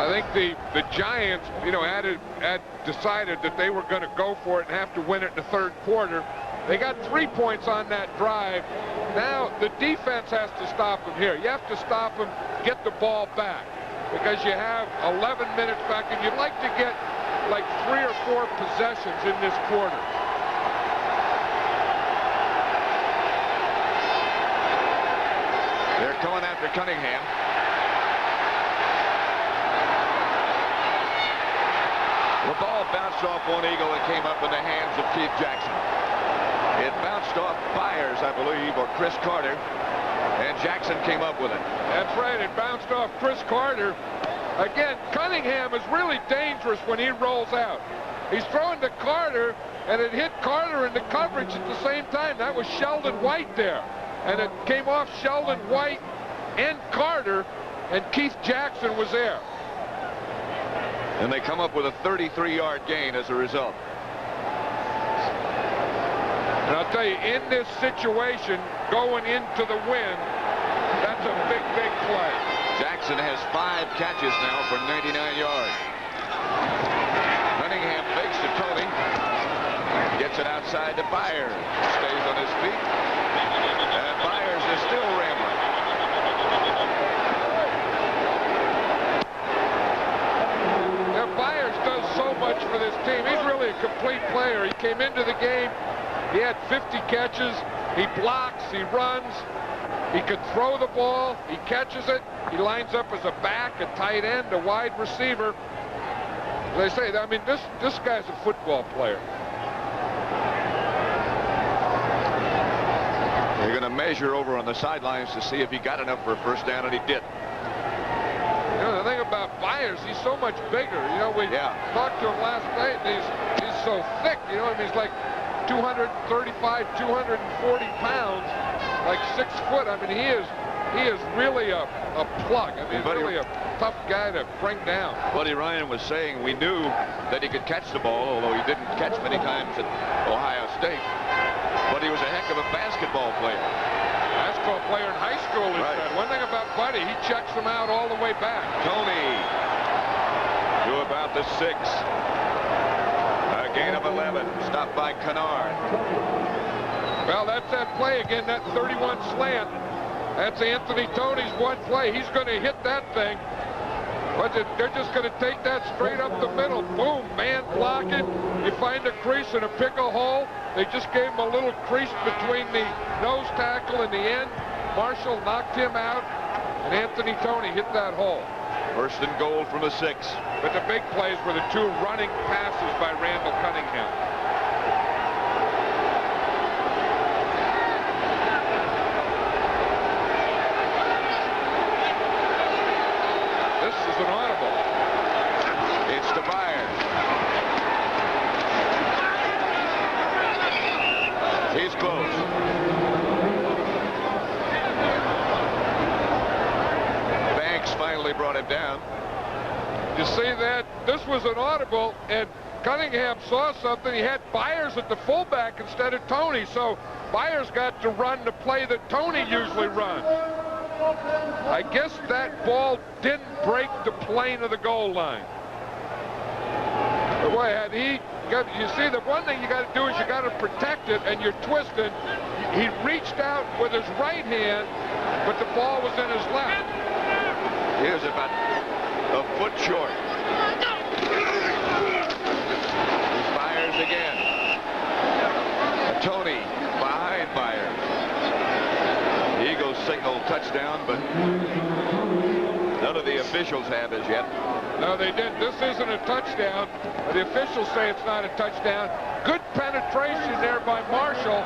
I think the Giants, you know, had decided that they were going to go for it and have to win it in the third quarter. They got 3 points on that drive. Now the defense has to stop them here. You have to stop them, get the ball back, because you have 11 minutes back, and you'd like to get like 3 or 4 possessions in this quarter. They're going after Cunningham. The ball bounced off one Eagle and came up in the hands of Keith Jackson. It bounced off Byers, I believe, or Chris Carter, and Jackson came up with it. That's right. It bounced off Chris Carter. Again, Cunningham is really dangerous when he rolls out. He's throwing to Carter, and it hit Carter in the coverage at the same time. That was Sheldon White there. And it came off Sheldon White and Carter, and Keith Jackson was there. And they come up with a 33-yard gain as a result. And I'll tell you, in this situation, going into the win, that's a big, big play. Jackson has 5 catches now for 99 yards. Cunningham fakes to Tony. Gets it outside to Byers. Stays on his feet. And Byers is still rambling. Now, Byers does so much for this team. He's really a complete player. He came into the game. He had 50 catches. He blocks. He runs. He could throw the ball. He catches it. He lines up as a back, a tight end, a wide receiver. As I say, I mean, this guy's a football player. They're going to measure over on the sidelines to see if he got enough for a first down, and he did. You know, the thing about Byers, he's so much bigger. You know, we talked to him last night, and he's so thick. You know, I mean, he's like 235, 240 pounds, like 6 foot. I mean, he is really a plug. I mean, he's really a tough guy to bring down. Buddy Ryan was saying we knew that he could catch the ball, although he didn't catch many times at Ohio State. But he was a heck of a basketball player. Basketball player in high school, he said. One thing about Buddy, he checks them out all the way back. Tony to about the 6. A gain of 11. Stopped by Kennard. Well, that's that play again, that 31 slant. That's Anthony Tony's one play. He's going to hit that thing. But they're just going to take that straight up the middle. Boom, man blocking. You find a crease and a pick a hole. They just gave him a little crease between the nose tackle and the end. Marshall knocked him out, and Anthony Tony hit that hole. First and goal from the 6. But the big plays were the 2 running passes by Randall Cunningham. This is an audible. It's to Byers. He's close. Banks finally brought him down. You see that? This was an audible, and Cunningham saw something. He had Byers at the fullback instead of Tony, so Byers got to run the play that Tony usually runs. I guess that ball didn't break the plane of the goal line. But boy, had he got, you see, the one thing you got to do is you got to protect it, and you're twisting. He reached out with his right hand, but the ball was in his left. He was about a foot short. Here's Byers again. Tony behind Byers. The Eagles signal touchdown, but none of the officials have as yet. No, they didn't. This isn't a touchdown. The officials say it's not a touchdown. Good penetration there by Marshall,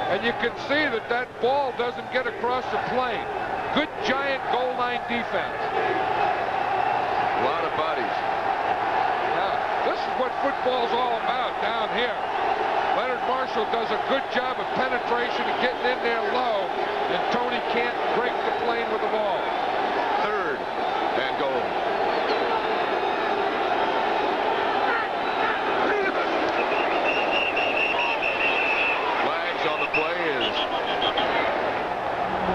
and you can see that that ball doesn't get across the plane. Good Giant goal line defense. A lot of bodies. Yeah, this is what football's all about down here. Leonard Marshall does a good job of penetration and getting in there low, and Tony can't break the plane with the ball. 3rd and goal. Flags on the play as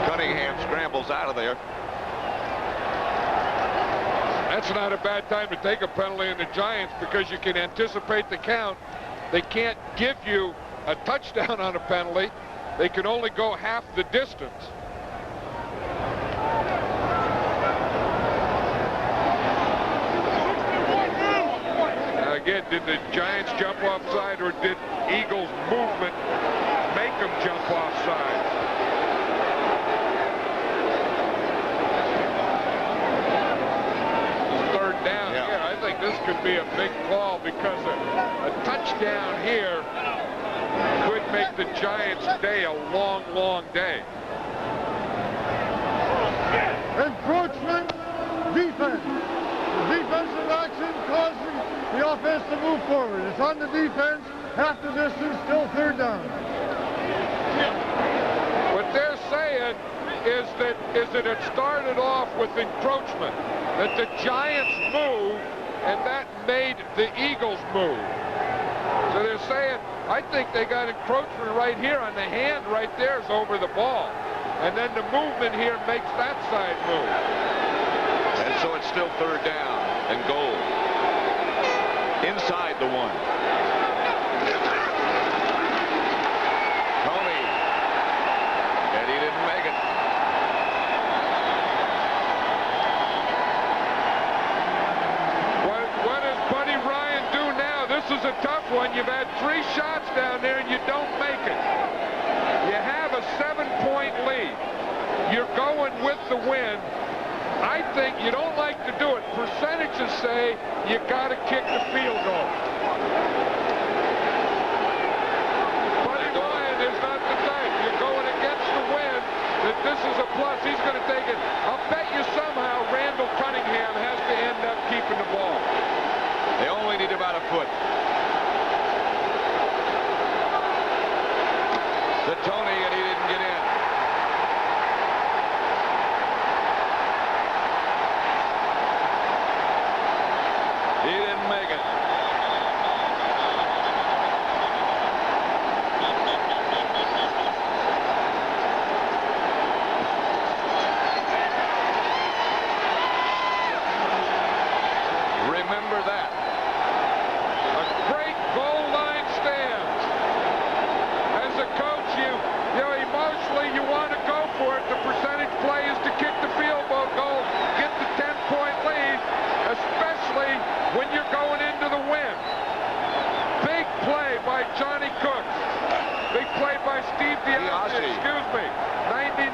Cunningham scrambles out of there. That's not a bad time to take a penalty in the Giants because you can anticipate the count. They can't give you a touchdown on a penalty. They can only go half the distance. Now again, did the Giants jump offside or did Eagles' movement make them jump offside? Third down here. I think this could be a big call because a touchdown here could make the Giants' day a long, long day. Encroachment, defense. The defensive action causing the offense to move forward. It's on the defense, half the distance, still third down. What they're saying is that it started off with encroachment, that the Giants moved, and that made the Eagles move. So they're saying, I think they got encroachment right here on the hand right there is over the ball. And then the movement here makes that side move. And so it's still third down and goal. Inside the one. Tony. And he didn't make it. What does Buddy Ryan do now? This is a tough one. You've had 3 shots down there and you don't make it. You have a 7-point lead. You're going with the win. I think you don't like to do it. Percentages say you got to kick the field goal. Buddy Ryan is not the type. You're going against the win. That this is a plus. He's going to take it. I'll bet you somehow Randall Cunningham has to end up keeping the ball. They only need about a foot. To Tony, and he didn't get in. He didn't make it. Remember that. A great goal line stand. As a coach, you know, emotionally you want to go for it. The percentage play is to kick the field goal, get the 10-point lead, especially when you're going into the win. Big play by Johnny Cooks. Big play by Steve Diassi. Excuse me. 99.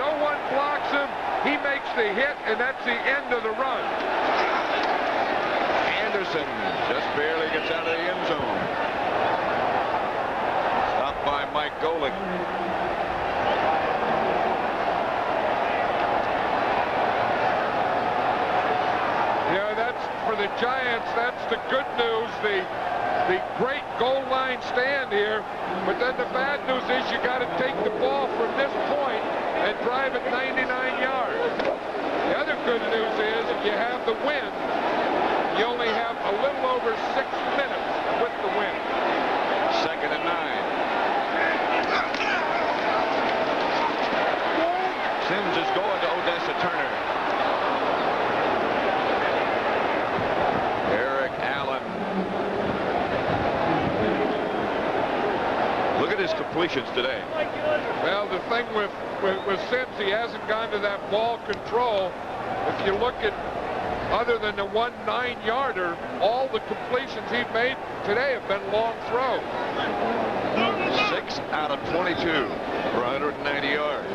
No one blocks him. He makes the hit, and that's the end of the run. Anderson just barely gets out of the end zone. Stopped by Mike Golick. Yeah, that's for the Giants. That's the good news. The great goal line stand here. But then the bad news is you got to take the ball from this point and drive it 99 yards. The other good news is if you have the win, you only have a little over 6 minutes with the win. 2nd and 9. Sims is going to Odessa Turner. Eric Allen. Look at his completions today. Well, the thing with Sims, he hasn't gone to that ball control. If you look at other than the 1 9-yarder, all the completions he made today have been long throws. 6 out of 22 for 190 yards.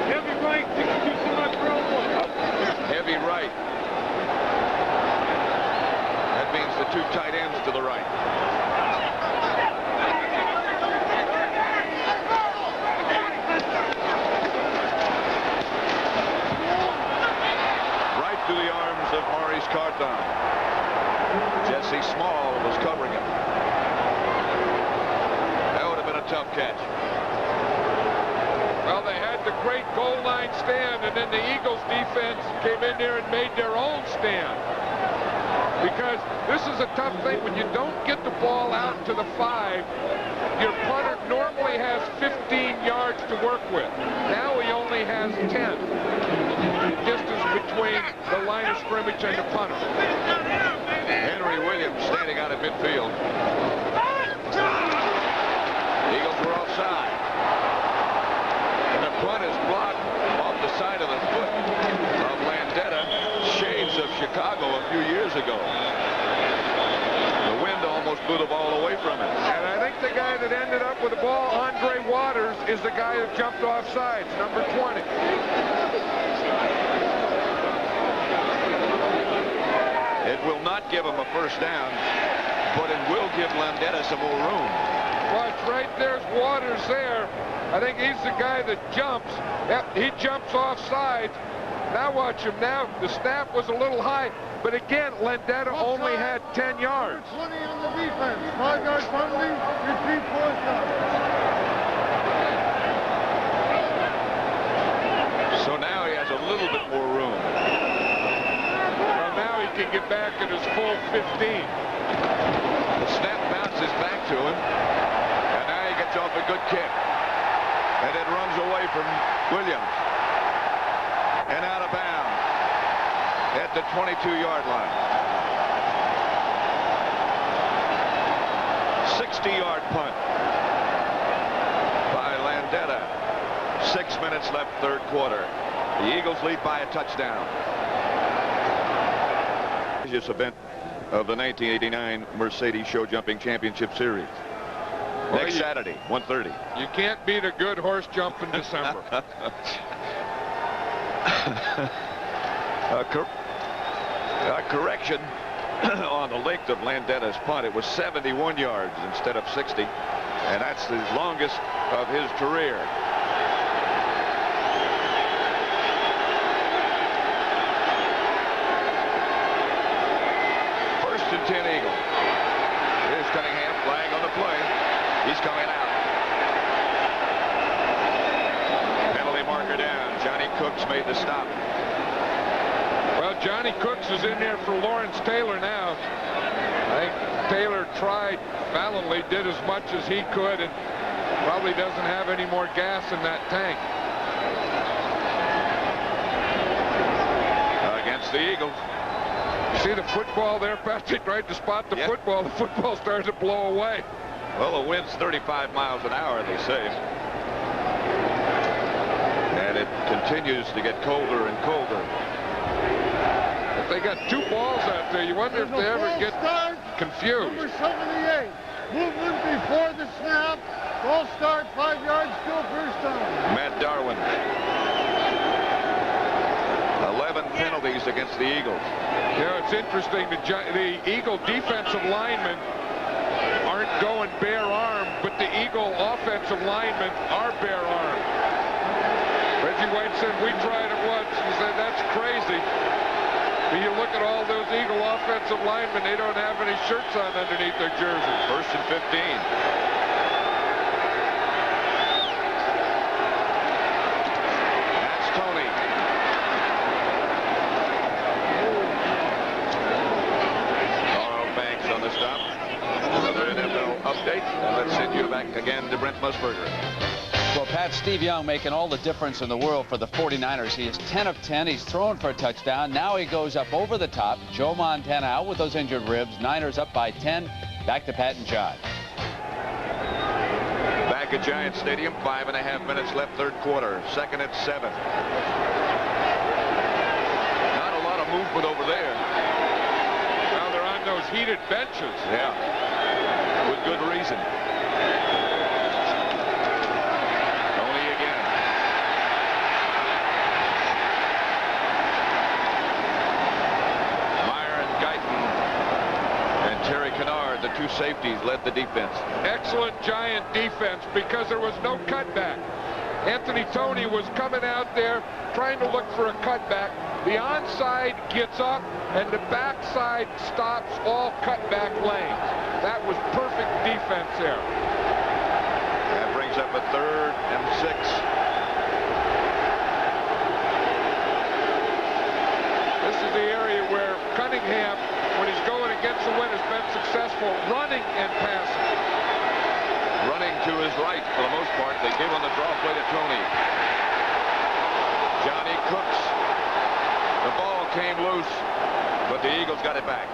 Heavy right, 62-semi-pro. Heavy right. That means the 2 tight ends to the right. To the arms of Maurice Carthon. Jesse Small was covering him. That would have been a tough catch. Well, they had the great goal line stand, and then the Eagles defense came in there and made their own stand. Because this is a tough thing when you don't get the ball out to the 5. your punter normally has 15 yards to work with. Now he only has 10. Distance between the line of scrimmage and the punter. Henry Williams standing out at midfield. The Eagles were offside. And the punt is blocked off the side of the foot of Landeta, shades of Chicago a few years ago. The wind almost blew the ball away from him. And I think the guy that ended up with the ball, Andre Waters, is the guy who jumped off sides, number 20. It will not give him a first down, but it will give Landeta some more room. Watch, right there's Waters there. I think he's the guy that jumps. Yep, he jumps off sides. Now watch him now. The snap was a little high, but again, Landeta only had 10 yards. 20 on the defense. 5-yard penalty. Repeat fourth down. So now he has a little bit more room. Well, now he can get back at his full 15. The snap bounces back to him, and now he gets off a good kick. And it runs away from Williams. And out of bounds at the 22-yard line. 60-yard punt by Landeta. 6 minutes left, third quarter. The Eagles lead by a touchdown. This event of the 1989 Mercedes Show Jumping Championship Series. Well, Next Saturday, 1:30. You can't beat a good horse jump in December. A correction on the length of Landeta's punt. It was 71 yards instead of 60, and that's the longest of his career. First and 10 Eagles. Here's Cunningham, flag on the play. He's coming out. Penalty marker down. Johnny Cooks made the stop. Well, Johnny Cooks is in there for Lawrence Taylor now. I think Taylor tried valiantly, did as much as he could, and probably doesn't have any more gas in that tank. Against the Eagles. You see the football there, Patrick, right to spot the football. The football started to blow away. Well, the wind's 35 miles an hour, they say. And it continues to get colder and colder. If they got two balls out there, you wonder if they ever get confused. Number 78. Movement before the snap. Ball start, 5 yards, still first down. Matt Darwin. 11 penalties against the Eagles. Yeah, it's interesting. The Eagle defensive linemen aren't going bare arm, but the Eagle offensive linemen are bare arm. Reggie White said, we tried it once. He said, that's crazy. But you look at all those Eagle offensive linemen, they don't have any shirts on underneath their jerseys. First and 15. And let's send you back again to Brent Musburger. Well, Pat, Steve Young making all the difference in the world for the 49ers. He is 10 of 10. He's thrown for a touchdown. Now he goes up over the top. Joe Montana out with those injured ribs. Niners up by 10. Back to Pat and John. Back at Giant Stadium, 5.5 minutes left, third quarter. Second at 7. Not a lot of movement over there. Well, they're on those heated benches. Yeah. With good reason. Tony again. Myron Guyton and Terry Kennard, the two safeties, led the defense. Excellent Giant defense because there was no cutback. Anthony Toney was coming out there trying to look for a cutback. The onside gets up and the backside stops all cutback lanes. That was perfect defense there. That brings up a 3rd and 6. This is the area where Cunningham, when he's going against the wind, has been successful running and passing. to his right for the most part. They gave on the draw play to Tony. Johnny Cooks. The ball came loose, but the Eagles got it back.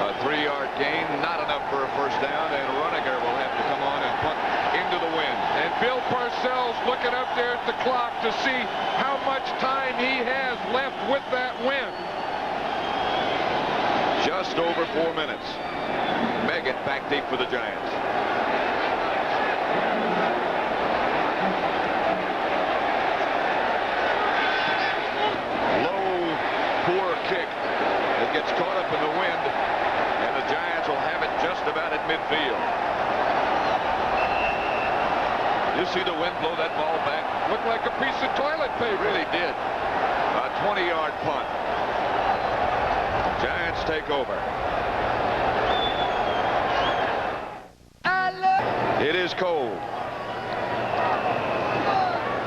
A 3-yard gain, not enough for a first down, and Runeger will have to come on and punt into the wind. And Bill Parcells looking up there at the clock to see how much time he has left with that wind. Just over 4 minutes. Meggett back deep for the Giants. Low, poor kick. It gets caught up in the wind, and the Giants will have it just about at midfield. You see the wind blow that ball back? Looked like a piece of toilet paper. Really did. A 20-yard punt. Giants take over. It is cold.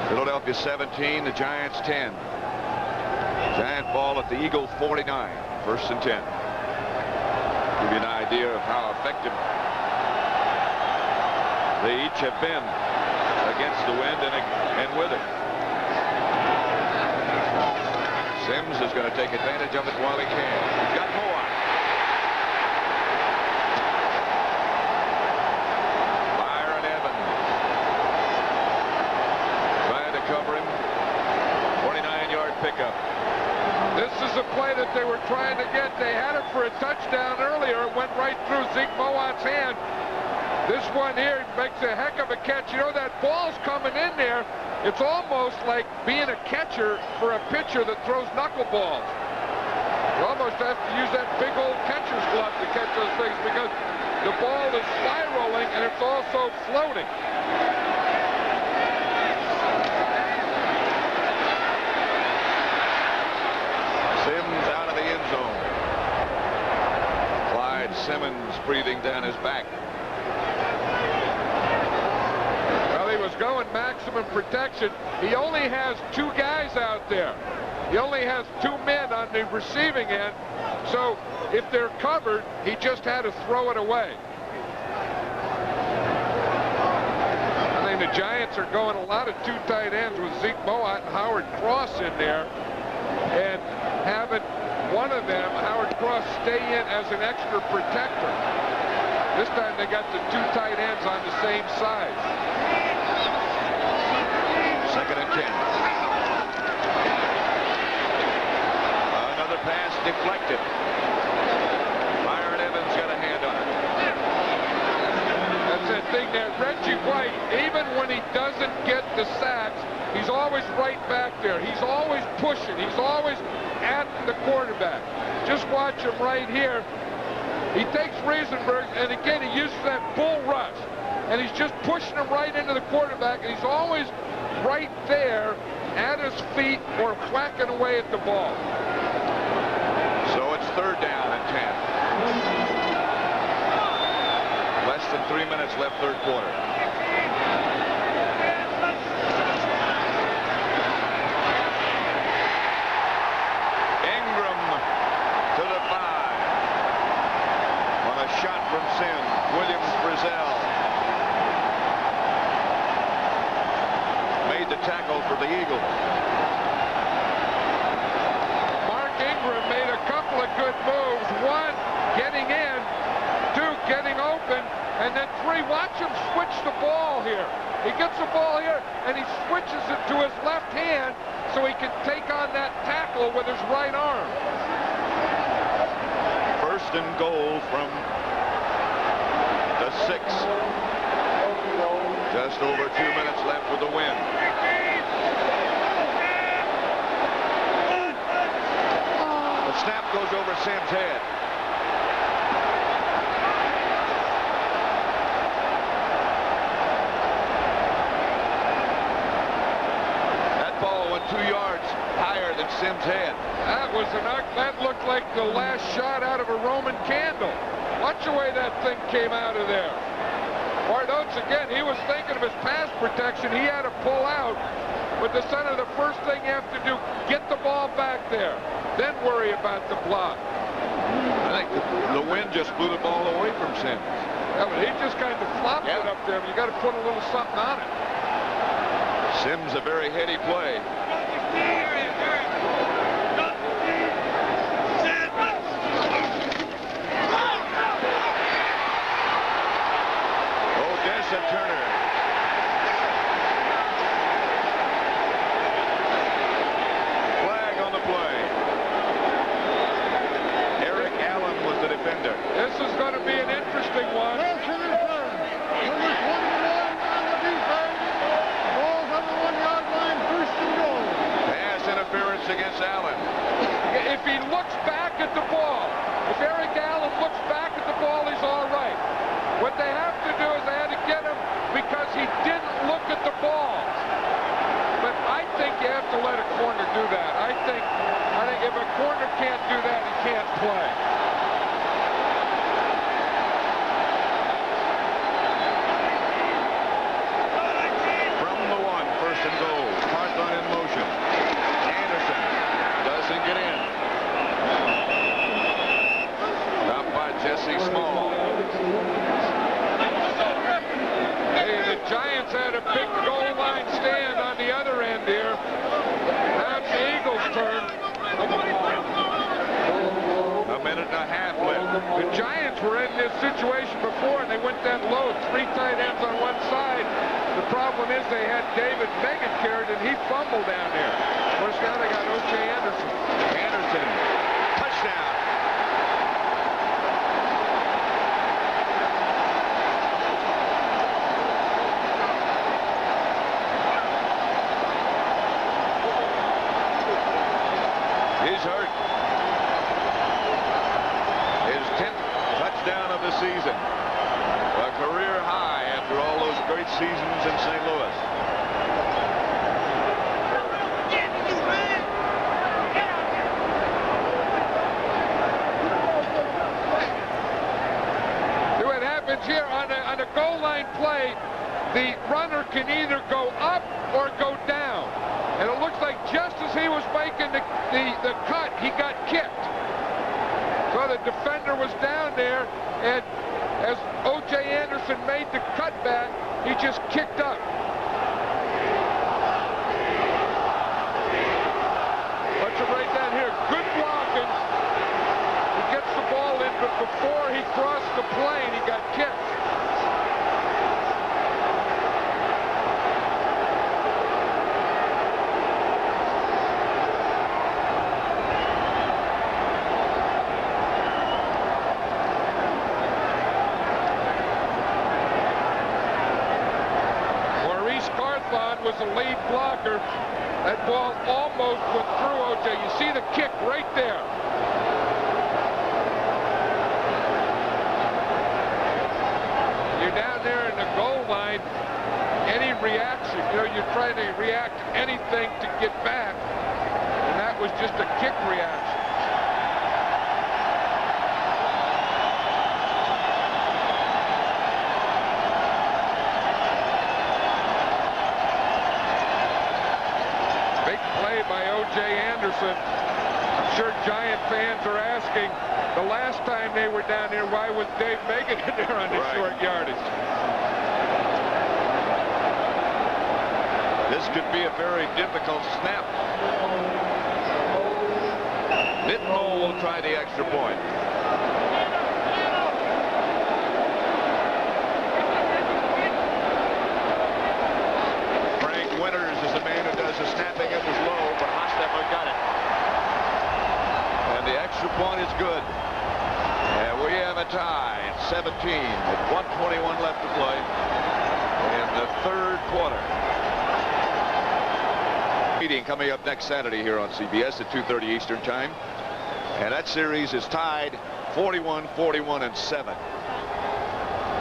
Philadelphia 17, the Giants 10. Giant ball at the Eagle 49, 1st and 10. Give you an idea of how effective they each have been against the wind and with it. Sims is going to take advantage of it while he can. He's got Moat. Byron Evans trying to cover him. 49-yard pickup. This is a play that they were trying to get. They had it for a touchdown earlier. It went right through Zeke Moat's hand. This one here makes a heck of a catch. You know, that ball's coming in there. It's almost like being a catcher for a pitcher that throws knuckleballs. You almost have to use that big old catcher's glove to catch those things because the ball is spiraling and it's also floating. Sims out of the end zone. Clyde Simmons breathing down his back. Well, he was going maximum protection. He only has 2 guys out there. He only has 2 men on the receiving end. So if they're covered, he just had to throw it away. I think the Giants are going a lot of 2 tight ends with Zeke Moat and Howard Cross in there. And having one of them, Howard Cross, stay in as an extra protector. This time they got the 2 tight ends on the same side. 2nd and 10. Another pass deflected. Byron Evans got a hand on it. That's that thing there. Reggie White, even when he doesn't get the sacks, he's always right back there. He's always pushing. He's always at the quarterback. Just watch him right here. He takes Riesenberg, and again, he uses that bull rush. And he's just pushing him right into the quarterback, and he's always right there at his feet or whacking away at the ball. So it's 3rd down and 10. Less than 3 minutes left, 3rd quarter. Ingram to the 5. On a shot from Sims. Williams-Frizzell made the tackle for the Eagles. Mark Ingram made a couple of good moves. 1, getting in. 2, getting open. And then 3, watch him switch the ball here. He gets the ball here, and he switches it to his left hand so he can take on that tackle with his right arm. 1st and goal from the 6. Just over 2 minutes left with the win. The snap goes over Sims' head. That ball went 2 yards higher than Sims' head. That looked like the last shot out of a Roman candle. Watch the way that thing came out of there. Bart Oates, again, he was thinking of his pass protection. He had to pull out. But the center, the first thing you have to do, get the ball back there. Then worry about the block. I think the wind just blew the ball away from Sims. Yeah, but he just kind of flopped it up there. You got to put a little something on it. Sims, a very heady play. Odessa Turner. Flag on the play. Eric Allen was the defender. This is going to be an interesting one. Number 21 on the defense. Ball's on the 1-yard line, first and goal. Pass interference against Allen. If he looks back at the ball, if Eric Allen looks back at the ball, he's all right. What they have to do is they had to get him because he didn't look at the ball. But I think you have to let a corner do that. I think if a corner can't do that, he can't play. From the 1, first and goal. Carthon in motion. Anderson doesn't get in. Stopped by Jesse Small. Hey, the Giants had a big goal line stand on the other end here. Now it's the Eagles' turn. A minute and a half left. The Giants were in this situation before, and they went that low. 3 tight ends on one side. The problem is they had David Megan carried, and he fumbled down there. Of course, now they got O.J. Anderson. Anderson, touchdown. He's hurt. His 10th touchdown of the season. A career high after all those great seasons in St. Louis. See what happens here on a goal line play. The runner can either go up or go down. And it looks like just as he was making the cut, he got kicked. So the defender was down there, and as O.J. Anderson made the cutback, he just kicked up. Watch him right down here. Good blocking. He gets the ball in, but before he crossed the plane, he got kicked. Was a lead blocker. That ball almost went through O.J. You see the kick right there. You're down there in the goal line. Any reaction, you're trying to react to anything to get back. And that was just a kick reaction. By O.J. Anderson. I'm sure Giant fans are asking, the last time they were down here, why was Dave Megan in there on the short yardage? This could be a very difficult snap. Nitmo will try the extra point. Frank Winters is the man who does the snapping. It was low, but Hostetler got it. And the extra point is good. And we have a tie at 17 with 1:21 left to play in the third quarter. Meeting coming up next Saturday here on CBS at 2:30 Eastern Time. And that series is tied 41, 41, and 7.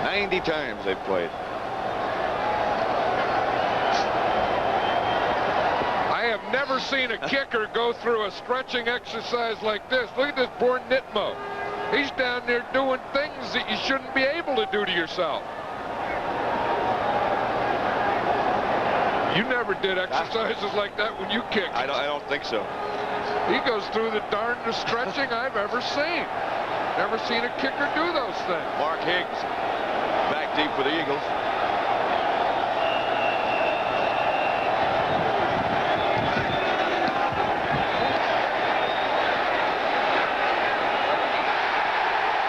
90 times they've played. I have never seen a kicker go through a stretching exercise like this. Look at this poor Nitmo. He's down there doing things that you shouldn't be able to do to yourself. You never did exercises like that when you kicked. I don't think so. He goes through the darndest stretching I've ever seen. Never seen a kicker do those things. Mark Higgs back deep for the Eagles.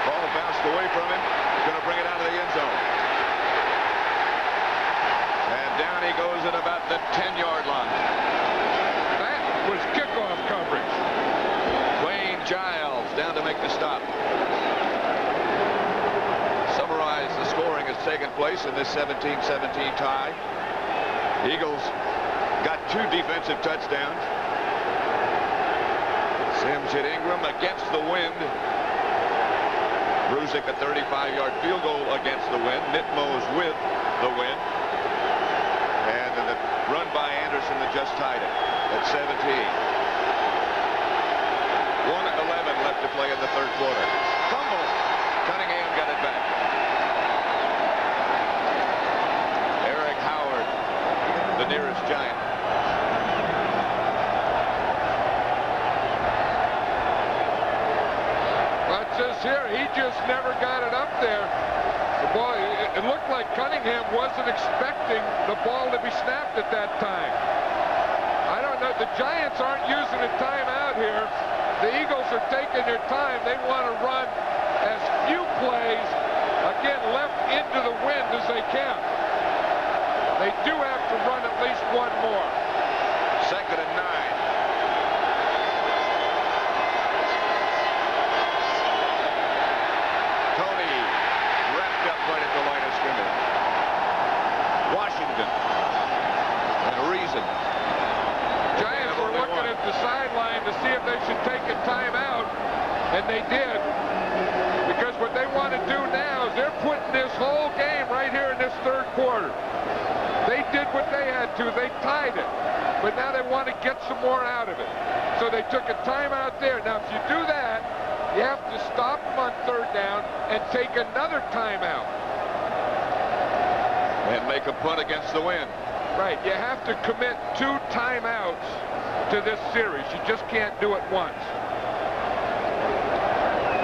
Ball bounced away from him. He's going to bring it out of the end zone. And down he goes at about the 10-yard line. That was kickoff coverage. Wayne Giles down to make the stop. Summarize the scoring has taken place in this 17-17 tie. Eagles got 2 defensive touchdowns. Sims hit Ingram against the wind. Brusick a 35-yard field goal against the wind. Nitmo's with the wind. And then the run by Anderson that just tied it at 17. 1:11 left to play in the third quarter. Fumble. Cunningham got it back. Eric Howard, the nearest Giant. Well, it says here, he just never got it up there. The ball, it looked like Cunningham wasn't expecting the ball to be snapped at that time. I don't know. The Giants aren't using a timeout here. The Eagles are taking their time. They want to run as few plays, again, left into the wind as they can. They do have to run at least one more. 2nd and 9. Tony wrapped up right at the line of scrimmage. Washington and Reason. Giants were looking at the sideline to see if they should take a timeout, and they did. Because what they want to do now is they're putting this whole game right here in this third quarter. They did what they had to. They tied it. But now they want to get some more out of it. So they took a timeout there. Now, if you do that, you have to stop them on 3rd down and take another timeout. And make a punt against the wind. Right. You have to commit 2 timeouts to this series. You just can't do it once.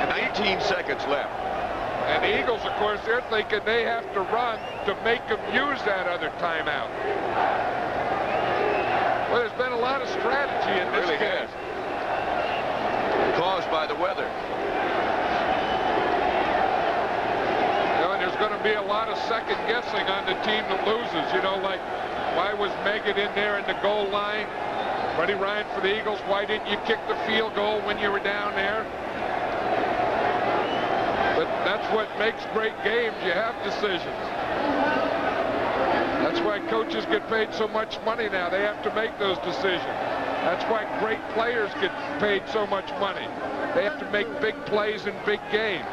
19 seconds left. And the Eagles, of course, they're thinking they have to run to make them use that other timeout. Well, there's been a lot of strategy in this game. Caused by the weather. You know, and there's going to be a lot of second guessing on the team that loses. You know, like, why was Meggett in there in the goal line? Buddy Ryan for the Eagles, why didn't you kick the field goal when you were down there? But that's what makes great games. You have decisions. That's why coaches get paid so much money now. They have to make those decisions. That's why great players get paid so much money. They have to make big plays in big games.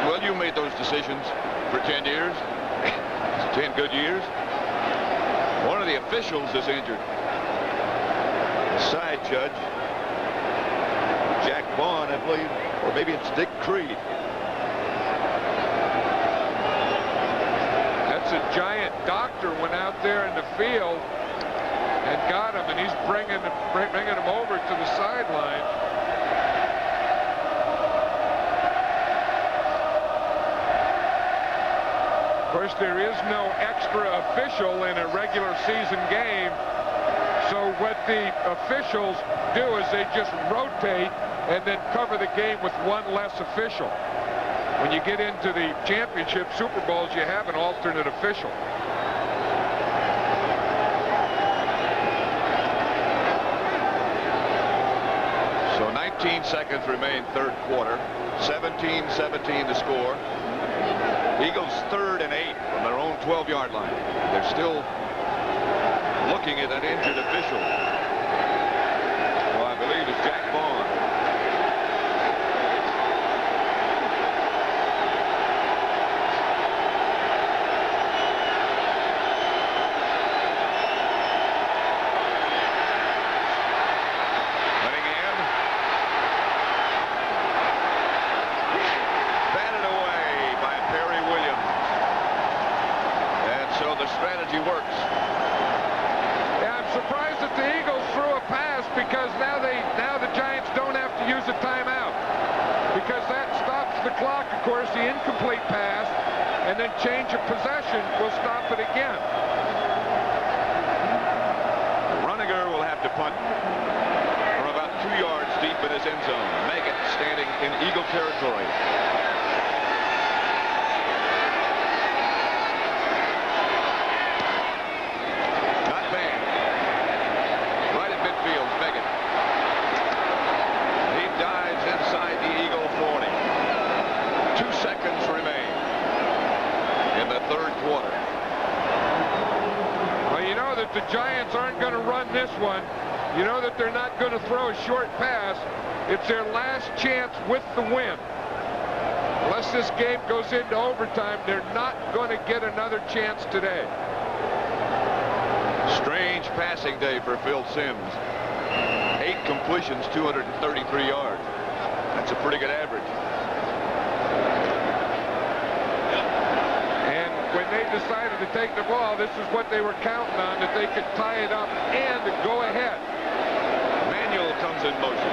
Well, you made those decisions for 10 years. 10 good years. One of the officials is injured. The side judge, Jack Vaughn, I believe, or maybe it's Dick Creed. That's a Giant doctor went out there in the field and got him, and he's bringing him over to the sideline. Of course, there is no extra official in a regular season game. So what the officials do is they just rotate and then cover the game with one less official. When you get into the championship Super Bowls, you have an alternate official. So 19 seconds remain, third quarter. 17-17 the score. Eagles 3rd and 8 from their own 12-yard line. They're still looking at an injured official. Well, I believe it's Jack Vaughn. Yeah, I'm surprised that the Eagles the incomplete pass, and then change of possession will stop it again. Runninger will have to punt from about 2 yards deep in his end zone. Megan standing in Eagle territory. Not bad. Right at midfield, Megan. He dives inside the Eagle 40. 2 seconds remain in the third quarter. Well, you know that the Giants aren't going to run this one. You know that they're not going to throw a short pass. It's their last chance with the win. Unless this game goes into overtime, they're not going to get another chance today. Strange passing day for Phil Simms. 8 completions, 233 yards. That's a pretty good average. And when they decided to take the ball, this is what they were counting on, that they could tie it up and go ahead. Manuel comes in motion.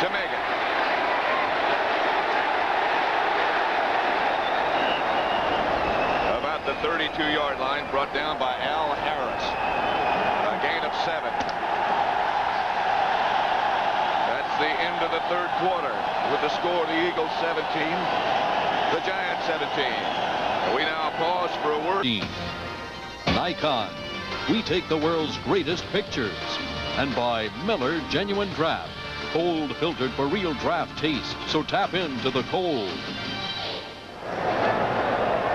To Megan. About the 32-yard line, brought down by Al Harris. A gain of 7. That's the end of the third quarter with the score: the Eagles 17, the Giants 17. We now pause for a word. Nikon. We take the world's greatest pictures. And by Miller Genuine Draft. Cold filtered for real draft taste. So tap into the cold.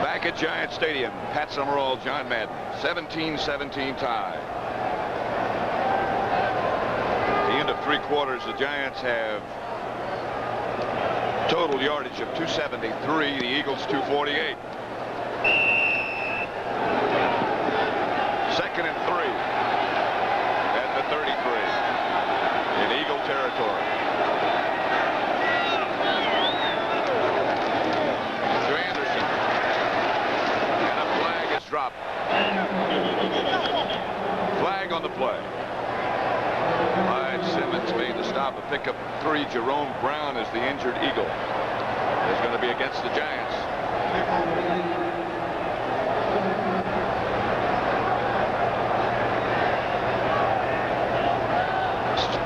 Back at Giant Stadium, Pat Summerall, John Madden. 17-17 tie. At the end of 3 quarters, the Giants have total yardage of 273. The Eagles 248. 2nd and 3 at the 33 in Eagle territory. To Anderson, and a flag is dropped. Flag on the play. Clyde Simmons made the stop. A pickup of 3. Jerome Brown is the injured Eagle. Is going to be against the Giants.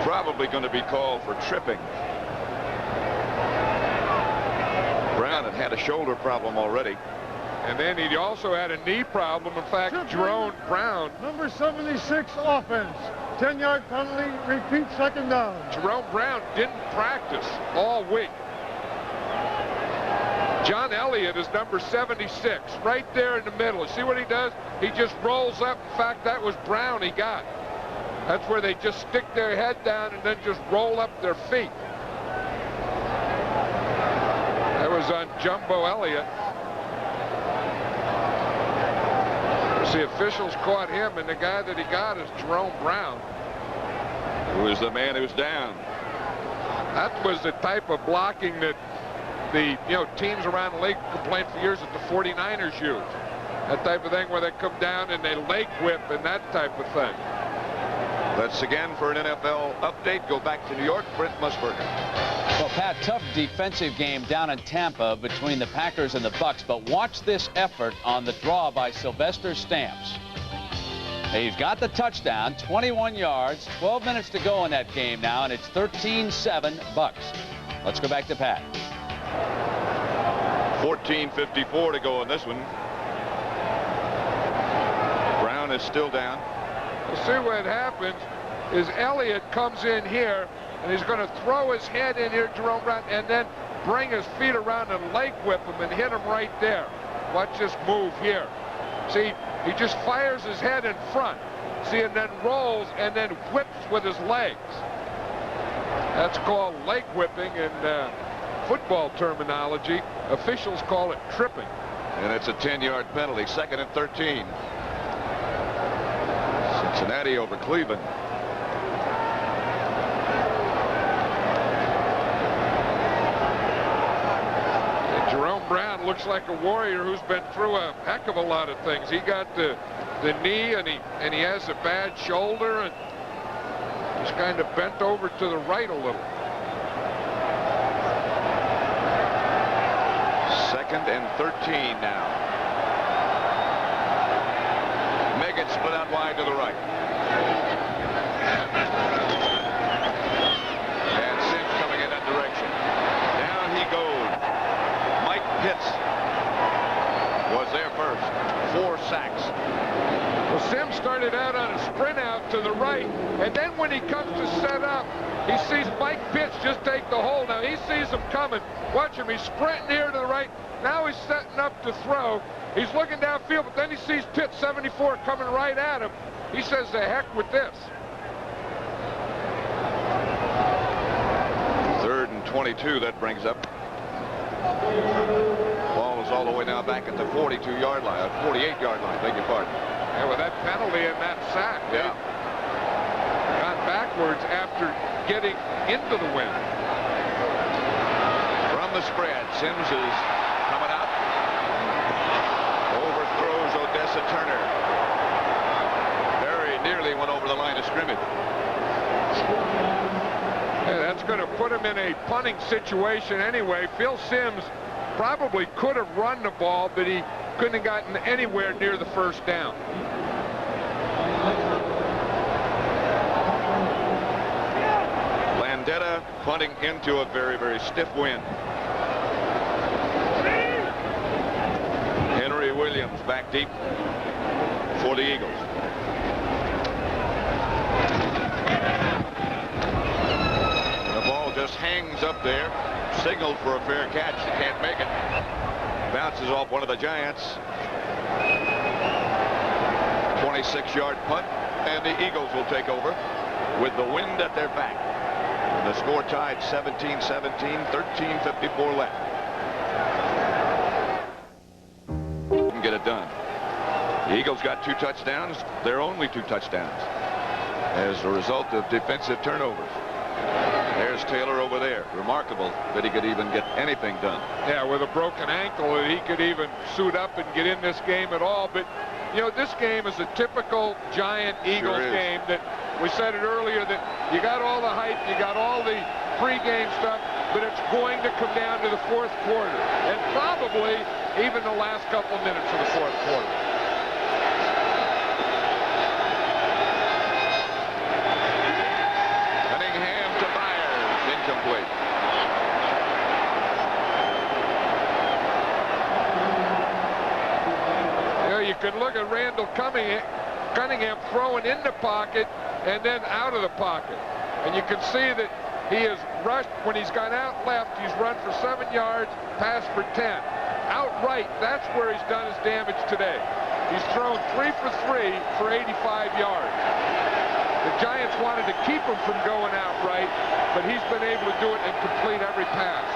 Probably going to be called for tripping. Brown had a shoulder problem already. And then he also had a knee problem. In fact, Jerome Brown. Number 76 offense. 10-yard penalty. Repeat, 2nd down. Jerome Brown didn't practice all week. John Elliott is number 76, right there in the middle. See what he does? He just rolls up. In fact, that was Brown he got. That's where they just stick their head down and then just roll up their feet. That was on Jumbo Elliott. The officials caught him, and the guy that he got is Jerome Brown. Who is the man who's down? That was the type of blocking that the teams around the league complained for years that the 49ers use. That type of thing where they come down and they leg whip and that type of thing. Let's again for an NFL update go back to New York. Brent Musburger. Well, Pat, tough defensive game down in Tampa between the Packers and the Bucs, but watch this effort on the draw by Sylvester Stamps. He's got the touchdown, 21 yards, 12 minutes to go in that game now, and it's 13-7 Bucs. Let's go back to Pat. 14:54 to go in this one. Brown is still down. We'll see what happens is Elliott comes in here, and he's going to throw his head in here, Jerome Brown, and then bring his feet around and leg whip him and hit him right there. Watch this move here. See, he just fires his head in front. See, and then rolls and then whips with his legs. That's called leg whipping in football terminology. Officials call it tripping. And it's a 10-yard penalty. 2nd and 13. Cincinnati over Cleveland. And Jerome Brown looks like a warrior who's been through a heck of a lot of things. He got the knee, and he has a bad shoulder, and he's kind of bent over to the right a little. 2nd and 13 now. Meggett split out wide to the right. And Sims coming in that direction. Down he goes. Mike Pitts was there first. 4 sacks. Well, Sims started out on a sprint out to the right, and then when he comes to set up, he sees Mike Pitts just take the hole. Now he sees him coming. Watch him. He's sprinting here to the right. Now he's setting up to throw. He's looking downfield, but then he sees Pitts 74 coming right at him. He says, "The heck with this." 3rd and 22, that brings up. Ball is all the way now back at the 42-yard line, 48-yard line, beg your pardon. And with that penalty and that sack, yeah, gone backwards after getting into the wind. From the spread, Sims is coming out. Overthrows Odessa Turner. Very nearly went over the line of scrimmage. Yeah, that's going to put him in a punting situation anyway. Phil Sims probably could have run the ball, but he couldn't have gotten anywhere near the first down. Landeta punting into a very, very stiff wind. Henry Williams back deep for the Eagles. The ball just hangs up there. Signaled for a fair catch. Can't make it. Bounces off one of the Giants. 26-yard punt, and the Eagles will take over with the wind at their back. The score tied 17-17, 13:54 left. Didn't get it done. The Eagles got 2 touchdowns, their only 2 touchdowns, as a result of defensive turnovers. There's Taylor over there. Remarkable that he could even get anything done. Yeah, with a broken ankle, that he could even suit up and get in this game at all. But, you know, this game is a typical Giant-Eagles game that we said it earlier, that you got all the hype, you got all the pregame stuff, but it's going to come down to the 4th quarter, and probably even the last couple minutes of the 4th quarter. Incomplete. You know, you could look at Randall Cunningham throwing in the pocket and then out of the pocket. And you can see that he has rushed. When he's gone out left, he's run for 7 yards, passed for 10. Out right, that's where he's done his damage today. He's thrown 3 for 3 for 85 yards. The Giants wanted to keep him from going out right, but he's been able to do it and complete every pass.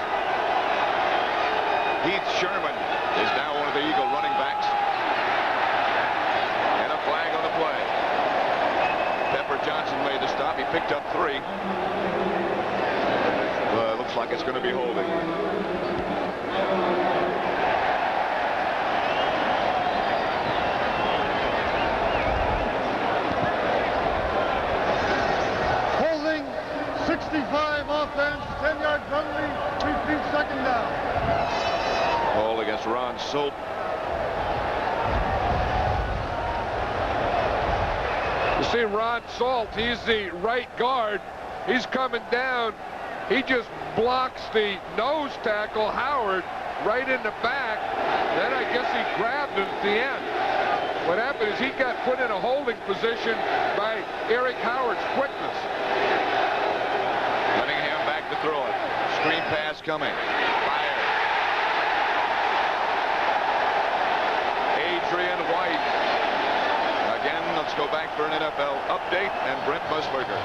Heath Sherman is now one of the Eagle running backs. And a flag on the play. Pepper Johnson made the stop. He picked up 3. Looks like it's going to be holding. Holding, 65 offense, 10-yard penalty, repeat 2nd down. Ball against Ron Soap. You see Ron Salt, he's the right guard. He's coming down. He just blocks the nose tackle, Howard, right in the back. Then I guess he grabbed him at the end. What happened is he got put in a holding position by Eric Howard's quickness. Cunningham back to throw it. Screen pass coming. Fire. Adrian White. Again, let's go back for an NFL update and Brent Musburger.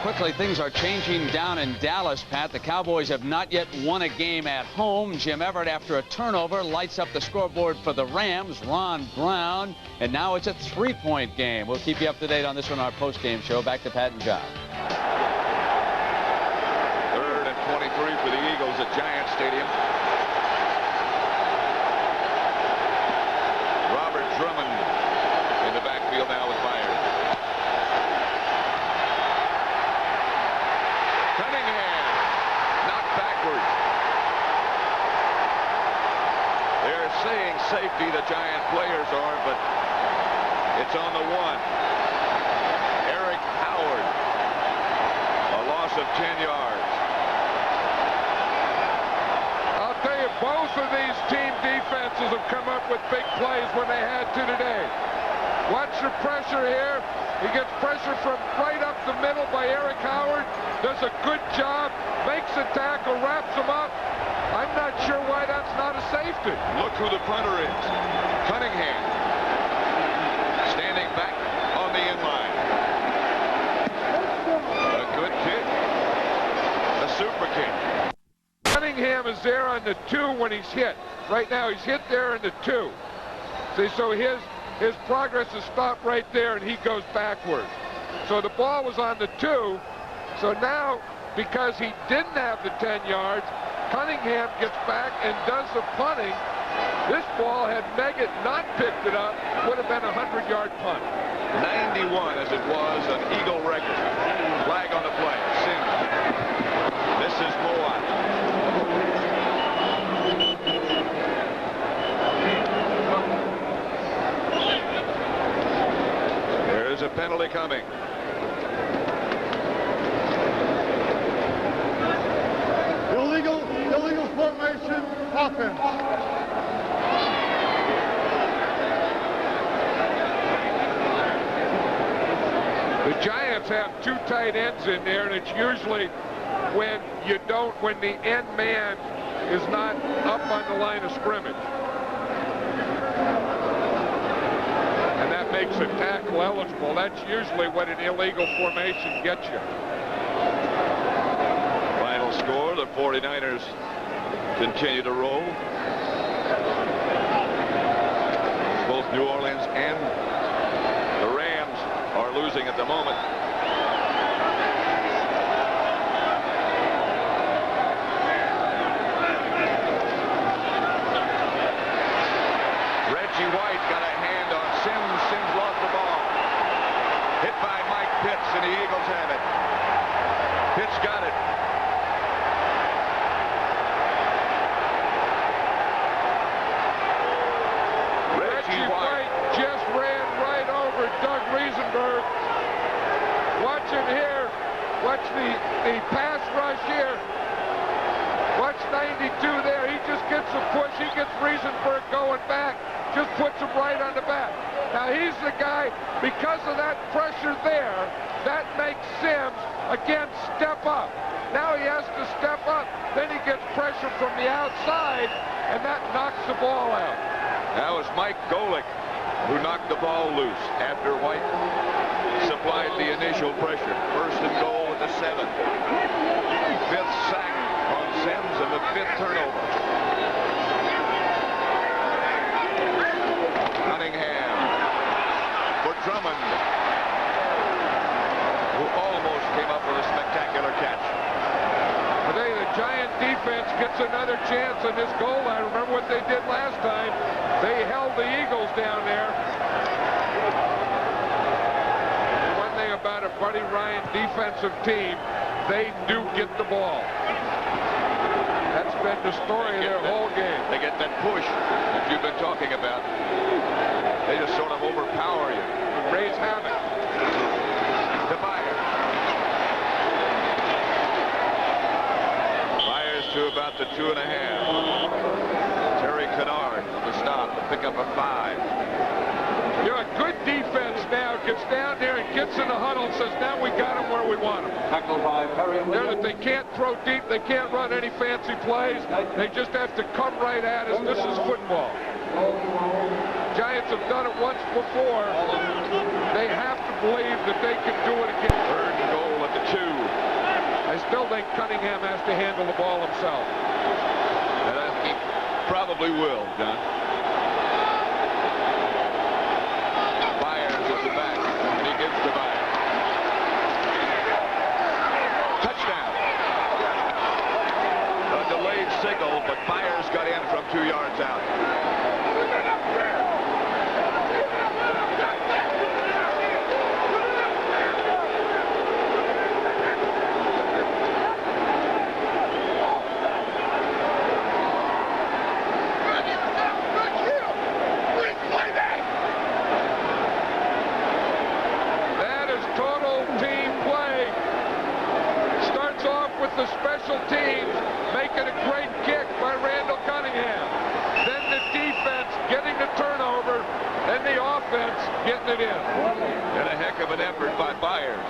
Quickly, things are changing down in Dallas, Pat. The Cowboys have not yet won a game at home. Jim Everett, after a turnover, lights up the scoreboard for the Rams. Ron Brown, and now it's a 3-point game. We'll keep you up to date on this one, our post-game show. Back to Pat and John. 3rd and 23 for the Eagles at Giant Stadium. Robert Drummond in the backfield now with Byers. Cunningham knocked backwards. loss of 10 yards. I'll tell you, both of these team defenses have come up with big plays when they had to today. Watch the pressure here. He gets pressure from right up the middle by Eric Howard. Does a good job. Makes a tackle, wraps him up. I'm not sure why that's not a safety. Look who the punter is. Cunningham. Standing back on the inline. A good kick. A super kick. Cunningham is there on the 2 when he's hit. Right now he's hit there in the 2. See, so his progress is stopped right there, and he goes backwards. So the ball was on the 2. So now, because he didn't have the 10 yards, Cunningham gets back and does the punting. This ball, had Meggett not picked it up, would have been a 100-yard punt. 91 as it was an Eagle record. Flag on the play. Sims. This is Moat. There's a penalty coming. Illegal formation offense. The Giants have 2 tight ends in there, and it's usually when the end man is not up on the line of scrimmage. And that makes a tackle eligible. That's usually what an illegal formation gets you. Final score, the 49ers continue to roll. Both New Orleans and the Rams are losing at the moment. Reggie White got a hand on Sims. Sims lost the ball. Hit by Mike Pitts, and the Eagles have it. Pitts got it. Reggie White just ran right over Doug Riesenberg. Watch him here. Watch the pass rush here. Watch 92 there. He just gets a push. He gets Riesenberg going back. Just puts him right on the back. Now he's the guy, because of that pressure there, that makes Sims, again, step up. Now he has to step up. Then he gets pressure from the outside, and that knocks the ball out. That was Mike Golick who knocked the ball loose after White supplied the initial pressure. First and goal at the 7. 5th sack on Sims and the 5th turnover. Cunningham for Drummond, who almost came up with a spectacular catch. Today the Giant defense gets another chance on this goal line. Remember what they did last time? They held the Eagles down there. One thing about a Buddy Ryan defensive team, they do get the ball. That's been the story of their whole game. They get that push that you've been talking about. They just sort of overpower you. Raise havoc. To Byers. Byers to about the 2.5. Terry Kennard the stop to pick up a 5. You know, a good defense now gets down there and gets in the huddle and says, now we got them where we want them. Tackled by Perry Williams. They can't throw deep. They can't run any fancy plays. They just have to come right at us. This is football. Giants have done it once before. They have to believe that they can do it again. 3rd and goal at the 2. I still think Cunningham has to handle the ball himself. And he probably will, John. Byers at the back, and he gives to Byers. Touchdown. A delayed signal, but Byers got in from 2 yards out. the special teams making a great kick by Randall Cunningham. Then the defense getting the turnover, and the offense getting it in. And a heck of an effort by Byers.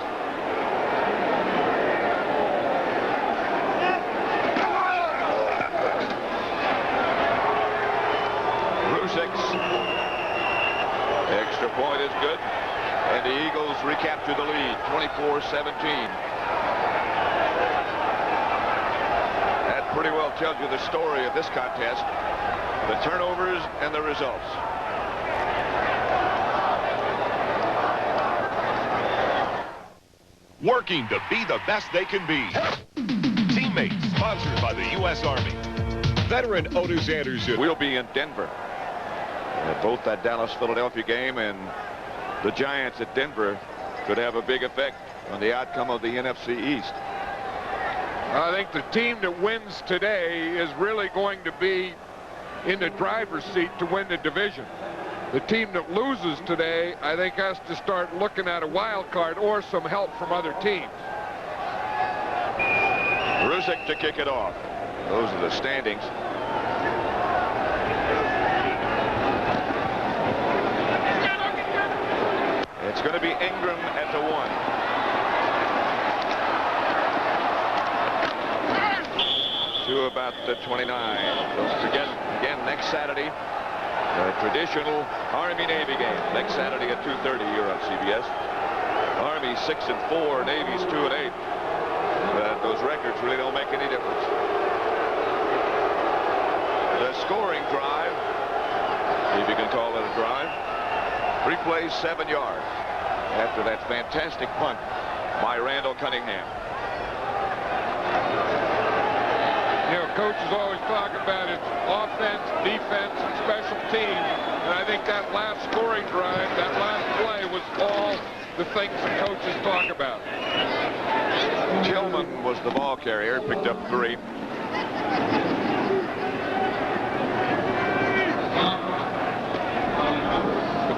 Extra point is good, and the Eagles recapture the lead, 24-17. That pretty well tells you the story of this contest, the turnovers and the results. Working to be the best they can be. Teammates, sponsored by the U.S. Army. Veteran Otis Anderson. We'll be in Denver. Both that Dallas-Philadelphia game and the Giants at Denver could have a big effect on the outcome of the NFC East. I think the team that wins today is really going to be in the driver's seat to win the division. The team that loses today, I think, has to start looking at a wild card or some help from other teams. Ruzick to kick it off. Those are the standings. It's going to be Ingram at the 1. To about the 29. Don't forget, again, next Saturday, a traditional Army-Navy game. Next Saturday at 2:30 here on CBS. Army 6-4, Navy's 2-8. But those records really don't make any difference. The scoring drive, if you can call it a drive, 3 plays, 7 yards. After that fantastic punt by Randall Cunningham. You know, coaches always talk about it, offense, defense, and special teams. And I think that last scoring drive, that last play, was all the things the coaches talk about. Tillman was the ball carrier, picked up 3.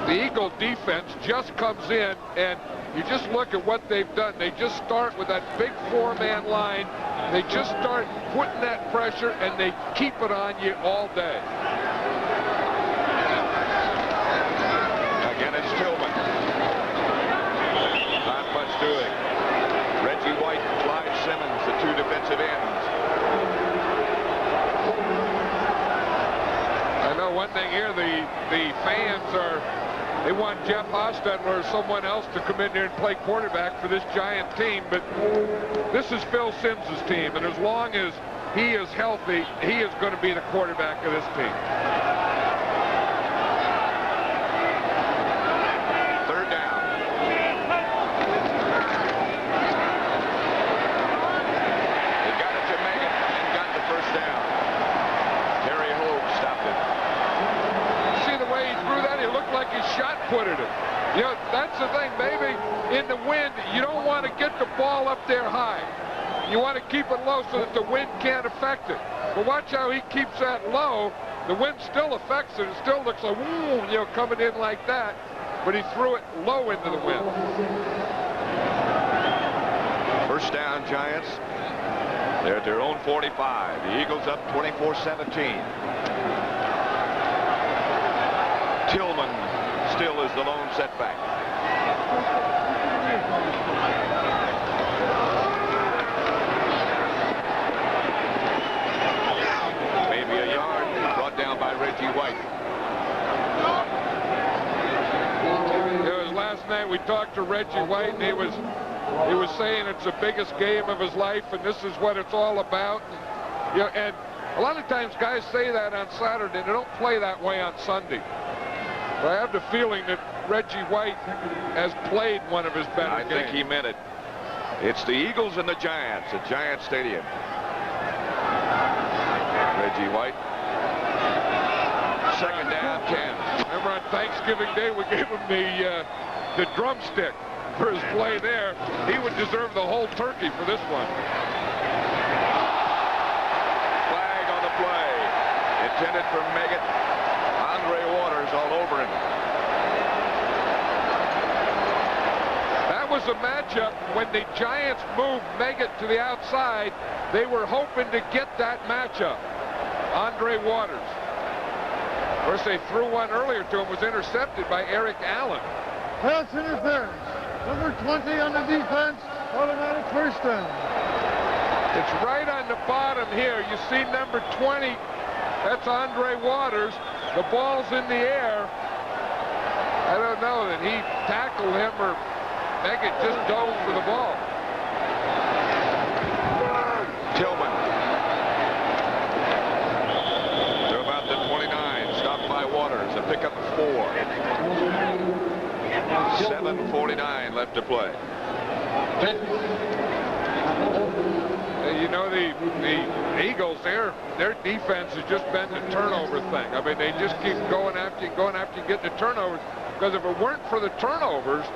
The Eagle defense just comes in, and you just look at what they've done. They just start with that big 4-man line. They just start putting that pressure, and they keep it on you all day. Again, it's Tillman. Not much doing. Reggie White and Clyde Simmons, the 2 defensive ends. I know one thing here, the fans are, they want Jeff Hostetler or someone else to come in there and play quarterback for this Giant team, but this is Phil Simms' team, and as long as he is healthy, he is going to be the quarterback of this team. 3rd down. They got it to Megan and got the 1st down. Terry Hogue stopped it. See the way he threw that? He looked like he shot-putted it. You know, that's the thing, maybe in the wind, you don't want to get the ball up there high. You want to keep it low so that the wind can't affect it. But watch how he keeps that low. The wind still affects it. It still looks like, woo, you know, coming in like that. But he threw it low into the wind. 1st down, Giants. They're at their own 45. The Eagles up 24-17. Tillman still is the lone setback. Maybe a yard brought down by Reggie White. It was last night we talked to Reggie White, and he was saying it's the biggest game of his life, and this is what it's all about. You know, and a lot of times guys say that on Saturday, and they don't play that way on Sunday. But I have the feeling that Reggie White has played one of his better games. I think he meant it. It's the Eagles and the Giants at Giant Stadium. Reggie White. 2nd down, 10. Remember on Thanksgiving Day we gave him the drumstick for his play there. He would deserve the whole turkey for this one. Flag on the play. Intended for Meggett. Andre Waters all over him. That was was a matchup when the Giants moved Meggett to the outside. They were hoping to get that matchup. Andre Waters. Of course, they threw one earlier to him, was intercepted by Eric Allen. Pass interference. Number 20 on the defense. Automatic first down. It's right on the bottom here. You see number 20. That's Andre Waters. The ball's in the air. I don't know that he tackled him or Meggett just dove for the ball. Tillman. They're about the 29. Stopped by Waters. A pickup of 4. 7:49 left to play. You know, the Eagles, their defense has just been the turnover thing. I mean, they just keep going after you, getting the turnovers. Because if it weren't for the turnovers,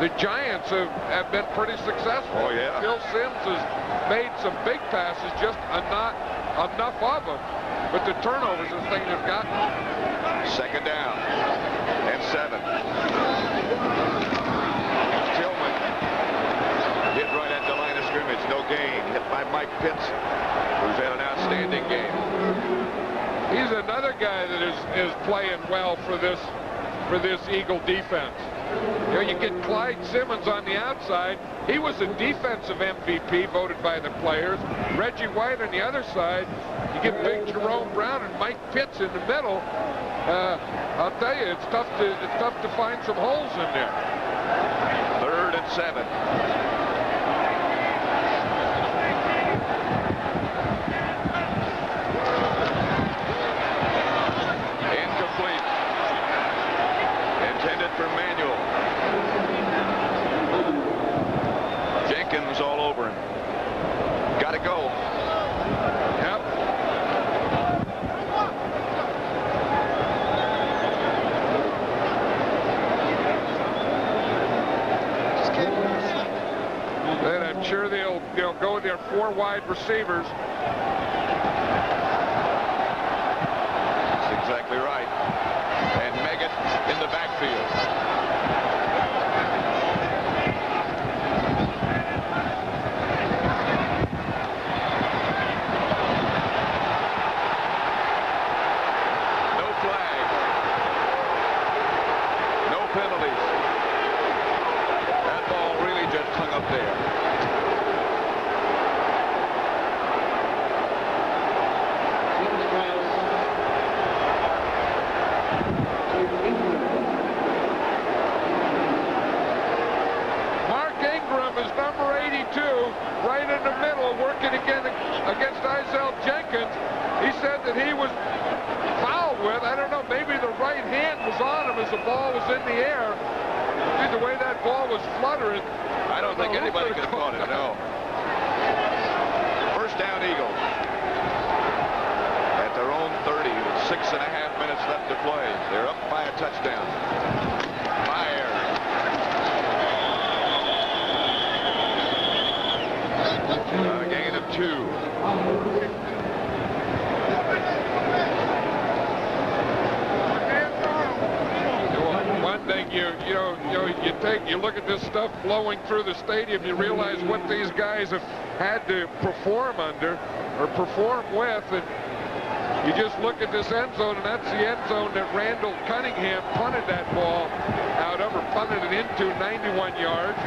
the Giants have been pretty successful. Oh, yeah. Phil Simms has made some big passes, just not enough of them. But the turnovers is the thing they've gotten. Second down and 7. Tillman hit right at the line of scrimmage. No gain. Hit by Mike Pitts, who's had an outstanding game. He's another guy that is playing well for this Eagle defense. You know, you get Clyde Simmons on the outside. He was a defensive MVP voted by the players. Reggie White on the other side. You get big Jerome Brown and Mike Pitts in the middle. I'll tell you, it's tough to find some holes in there. 3rd and 7. Incomplete. Intended for Manuel. Jenkins all over him. Got to go. Yep. And I'm sure they'll go with their 4 wide receivers. That's exactly right. And Meggett in the backfield. No flag. No penalties. That ball really just hung up there. Mark Ingram is number 82, right in the middle, working again against Isaiah Jenkins. He said that he was fouled with, I don't know, maybe the right hand was on him as the ball was in the air. See the way that ball was fluttering. I don't think anybody could have caught it, no. First down, Eagles. At their own 30 with 6.5 minutes left to play. They're up by a touchdown. Fire. A gain of 2. One thing you look at this stuff blowing through the stadium, you realize what these guys have had to perform under or perform with, and you just look at this end zone, and that's the end zone that Randall Cunningham punted that ball out of, or punted it into 91 yards.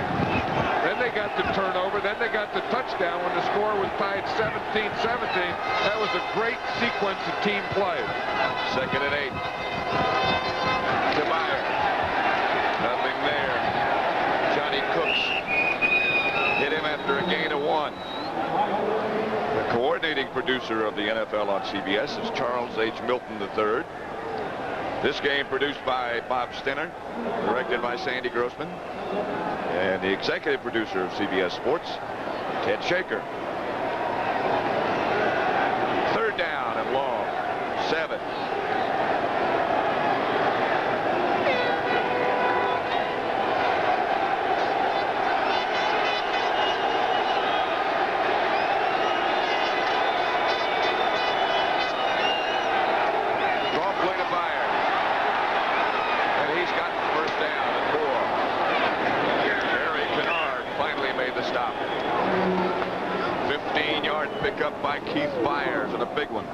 Then they got the turnover. Then they got the touchdown when the score was tied 17-17. That was a great sequence of team play. 2nd and 8. Tobias. Nothing there. Johnny Cooks hit him after a gain of 1. The coordinating producer of the NFL on CBS is Charles H. Milton III. This game produced by Bob Stinner, directed by Sandy Grossman, and the executive producer of CBS Sports, Ted Shaker. 3rd down and long. 7. Harry Canard up by Keith Byers and a big one.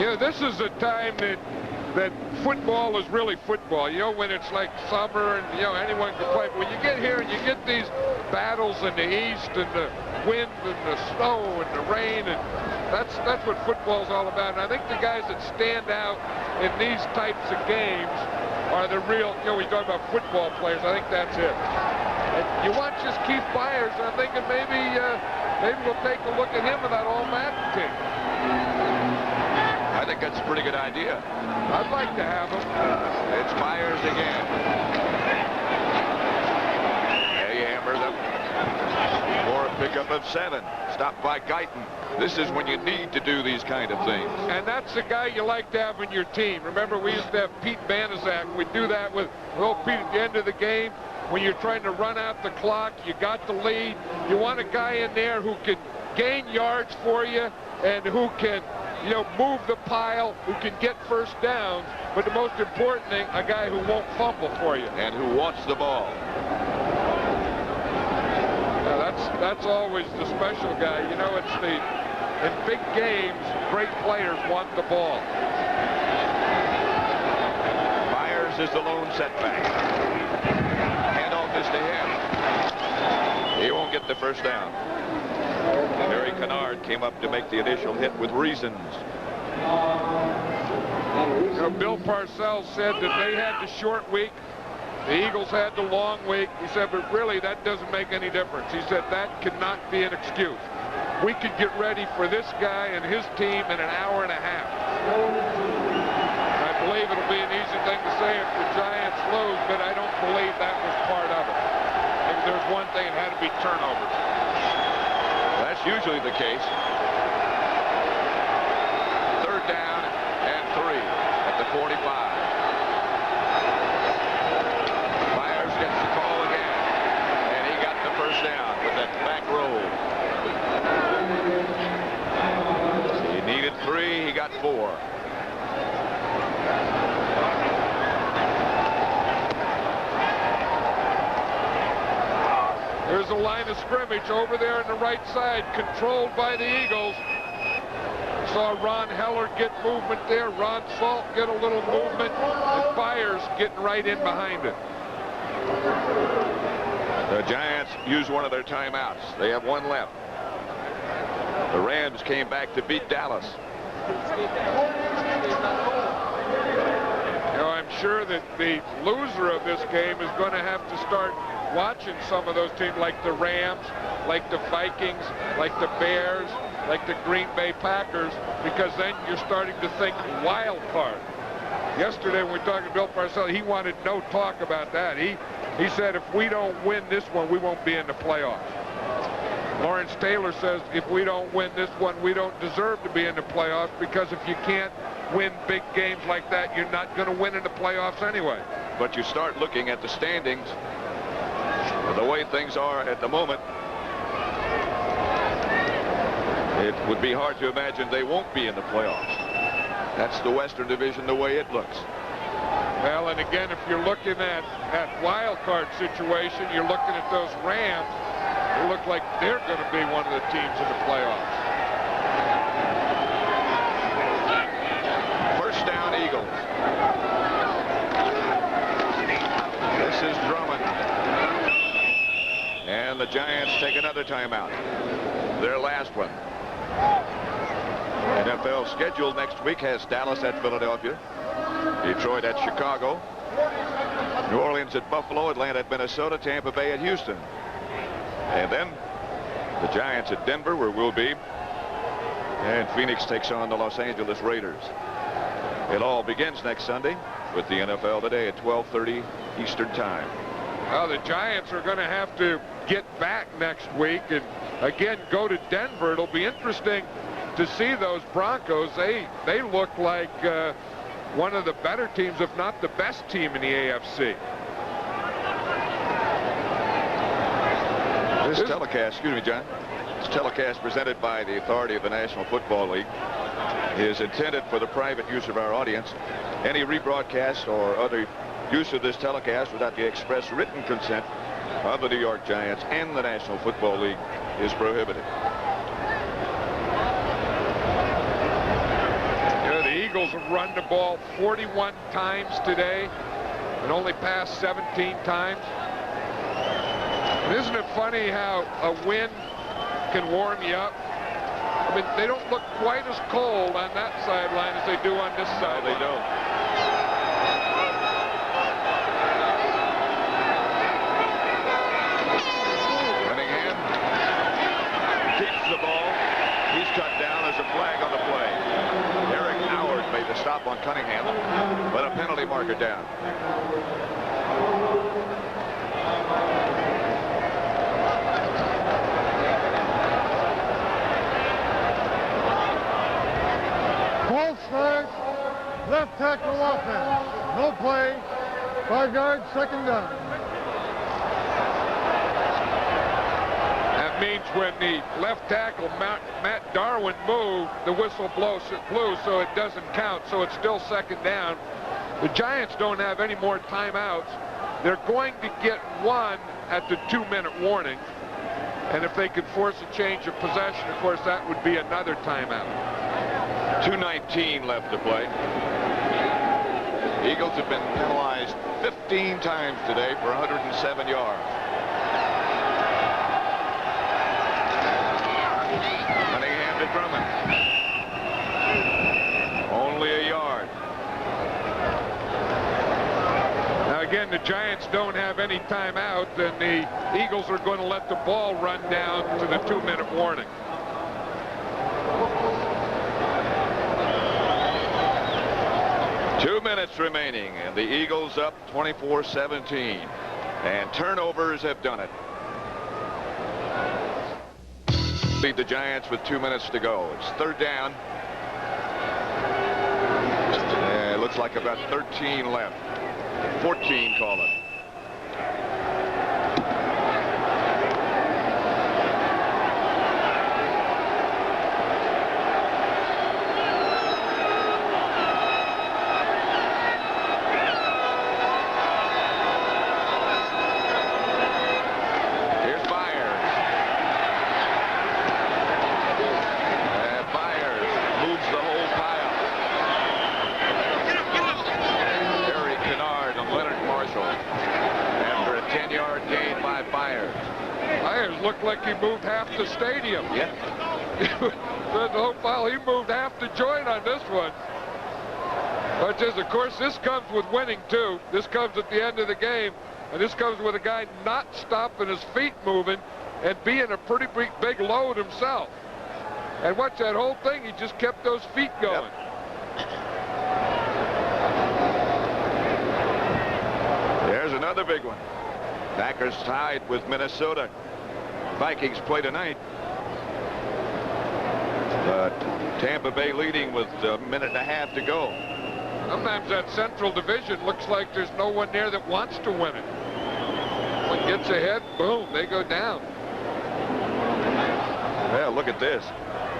Yeah, this is a time that football is really football. You know, when it's like summer and, you know, anyone can play. But when you get here and you get these battles in the east and the wind and the snow and the rain, and that's what football's all about. And I think the guys that stand out in these types of games are the real, you know, we talk about football players. I think that's it. And you watch this Keith Byers, and I'm thinking maybe we'll take a look at him in that all-Madden team. I think that's a pretty good idea. I'd like to have him. It's Byers again. Yeah, he hammers up for a pickup of 7. Stopped by Guyton. This is when you need to do these kind of things. And that's the guy you like to have in your team. Remember, we used to have Pete Banaszak. We'd do that with Pete at the end of the game. When you're trying to run out the clock, you got the lead. You want a guy in there who can gain yards for you and who can, you know, move the pile, who can get first downs, but the most important thing, a guy who won't fumble for you. And who wants the ball. Now that's always the special guy. You know, it's in big games, great players want the ball. Byers is the lone setback. Handoff is to him. He won't get the first down. Barry Kennard came up to make the initial hit with reasons. You know, Bill Parcells said that they had the short week. The Eagles had the long week. He said, but really, that doesn't make any difference. He said, that cannot be an excuse. We could get ready for this guy and his team in an hour and a half. I believe it'll be an easy thing to say if the Giants lose, but I don't believe that was part of it. If there's one thing, it had to be turnovers. That's usually the case. 3rd down and 3 at the 45. Byers gets the call again, and he got the first down with that back roll. He needed 3, he got 4. There's a line of scrimmage over there on the right side, controlled by the Eagles. Saw Ron Heller get movement there. Ron Salt get a little movement. And Byers getting right in behind it. The Giants use one of their timeouts. They have 1 left. The Rams came back to beat Dallas. You know, I'm sure that the loser of this game is going to have to start watching some of those teams like the Rams, like the Vikings, like the Bears, like the Green Bay Packers, because then you're starting to think wild card. Yesterday when we talked to Bill Parcells, he wanted no talk about that. He said if we don't win this one, we won't be in the playoffs. Lawrence Taylor says if we don't win this one, we don't deserve to be in the playoffs, because if you can't win big games like that, you're not going to win in the playoffs anyway. But you start looking at the standings, the way things are at the moment, it would be hard to imagine they won't be in the playoffs. That's the Western Division the way it looks. Well, and again, if you're looking at wild card situation, you're looking at those Rams. They look like they're going to be one of the teams in the playoffs. First down, Eagles. This is Drummond. And the Giants take another timeout. Their last one. NFL schedule next week has Dallas at Philadelphia, Detroit at Chicago, New Orleans at Buffalo, Atlanta at Minnesota, Tampa Bay at Houston. And then the Giants at Denver, where we'll be. And Phoenix takes on the Los Angeles Raiders. It all begins next Sunday with the NFL Today at 12:30 Eastern Time. Well, the Giants are going to have to get back next week and again go to Denver. It'll be interesting to see those Broncos. They look like one of the better teams, if not the best team in the AFC. This telecast, excuse me, John, this telecast presented by the authority of the National Football League is intended for the private use of our audience. Any rebroadcast or other use of this telecast without the express written consent of the New York Giants and the National Football League is prohibited. run the ball 41 times today and only passed 17 times. And isn't it funny how a wind can warm you up? I mean, they don't look quite as cold on that sideline as they do on this side. No, they don't. Cunningham keeps the ball. He's cut down as a flag on the play. Eric Howard made the stop on Cunningham, but a penalty marker down. Ball starts, left tackle offense. No play, 5 yards, second down. That means when the left tackle, Matt Darwin, moved, the whistle blew, so it doesn't count, so it's still second down. The Giants don't have any more timeouts. They're going to get one at the 2-minute warning, and if they could force a change of possession, of course, that would be another timeout. 2:19 left to play. Eagles have been penalized 15 times today for 107 yards. Cunningham to Drummond. Only a yard. Now again, the Giants don't have any timeout, and the Eagles are going to let the ball run down to the 2-minute warning. Two minutes remaining, and the Eagles up 24-17. And turnovers have done it. Lead the Giants with 2 minutes to go. It's third down. It looks like about 13 left. 14, call it. Looked like he moved half the stadium. Yeah. He moved half the joint on this one. But just, of course, this comes with winning, too. This comes at the end of the game, and this comes with a guy not stopping his feet moving and being a pretty big load himself. And watch that whole thing. He just kept those feet going. Yep. There's another big one. Packers tied with Minnesota. Vikings play tonight. But Tampa Bay leading with a minute and a half to go. Sometimes that Central Division looks like there's no one there that wants to win it. One gets ahead, boom, they go down. Well, look at this.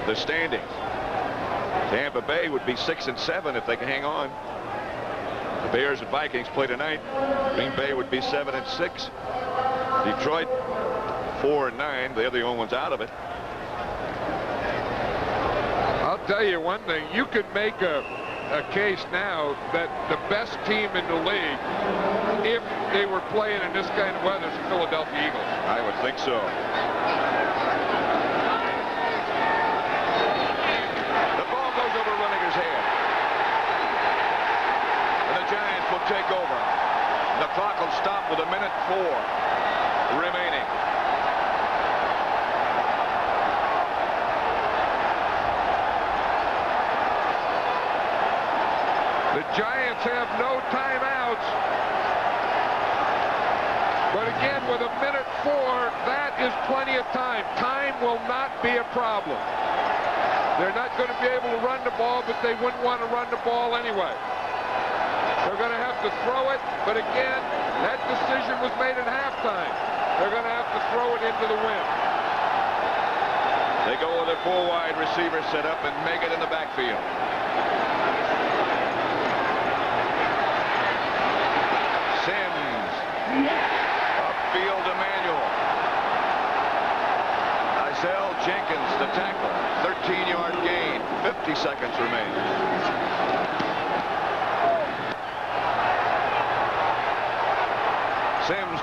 The standings. Tampa Bay would be 6 and 7 if they can hang on. The Bears and Vikings play tonight. Green Bay would be 7 and 6. Detroit 4 and 9. They're the only ones out of it. I'll tell you one thing. You could make a case now that the best team in the league, if they were playing in this kind of weather, is the Philadelphia Eagles. I would think so. The ball goes over Runninger's head. And the Giants will take over. The clock will stop with 1:04 remaining. The Giants have no timeouts. But again, with 1:04, that is plenty of time. Time will not be a problem. They're not going to be able to run the ball, but they wouldn't want to run the ball anyway. They're going to have to throw it, but again, that decision was made at halftime. They're going to have to throw it into the wind. They go with their 4 wide receiver set up and make it in the backfield. Sims. Upfield to Manuel. Isaiah Jenkins, the tackle. 13-yard gain. 50 seconds remain.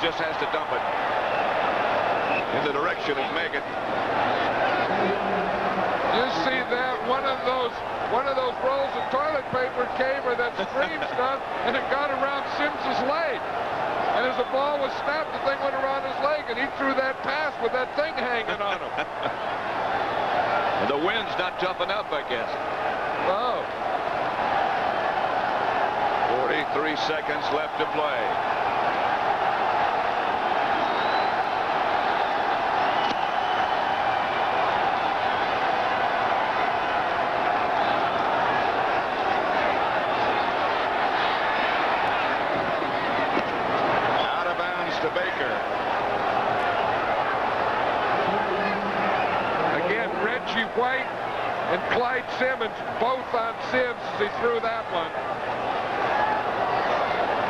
just has to dump it in the direction of Megan. You see that? One of those rolls of toilet paper came or that stream stuff, and it got around Sims's leg. And as the ball was snapped, the thing went around his leg, and he threw that pass with that thing hanging on him. And the wind's not tough enough, I guess. Oh. 43 seconds left to play. Out of bounds to Baker. Again, Reggie White and Clyde Simmons both on Sims as he threw that one.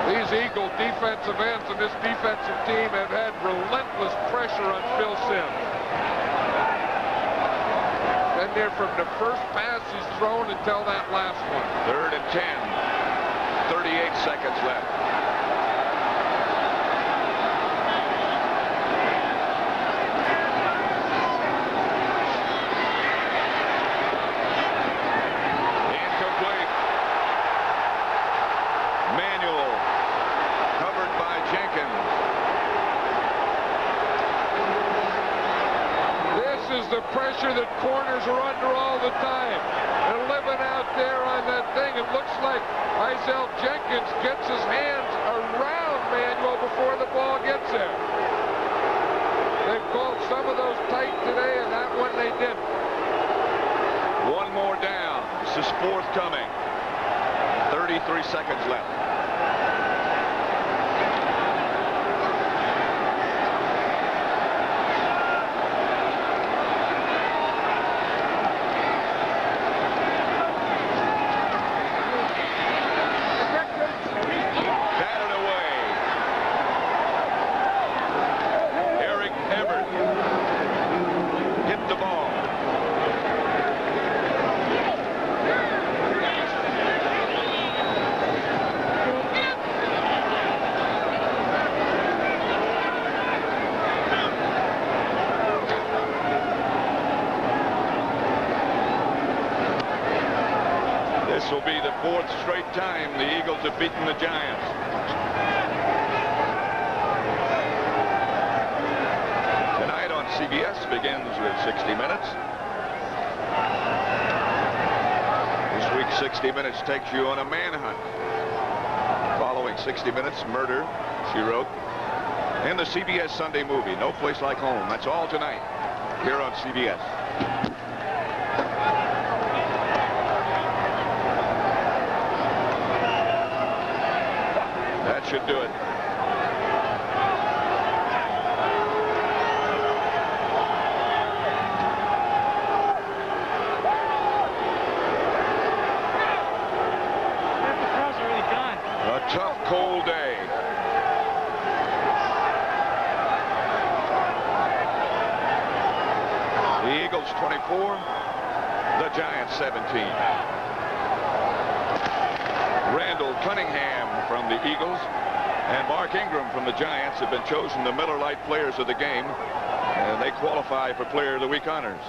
These Eagle defensive ends and this defensive team have had relentless pressure on Phil Simms. Been there from the first pass he's thrown until that last one. 3rd and 10. 38 seconds left. Incomplete. Manuel. Covered by Jenkins. This is the pressure that corners are under all the time. They're living out there on that thing. It looks like Isel Jenkins gets his hands around Manuel before the ball gets there. They've called some of those tight today, and that one they didn't. One more down. This is 4th coming. 33 seconds left. This will be the 4th straight time the Eagles have beaten the Giants. Tonight on CBS begins with 60 Minutes. This week 60 Minutes takes you on a manhunt. Following 60 Minutes, Murder, She Wrote, and the CBS Sunday movie, No Place Like Home. That's all tonight here on CBS. That should do it. A tough, cold day. The Eagles 24, the Giants 17. Randall Cunningham from the Eagles and Mark Ingram from the Giants have been chosen the Miller Lite players of the game, and they qualify for Player of the Week honors.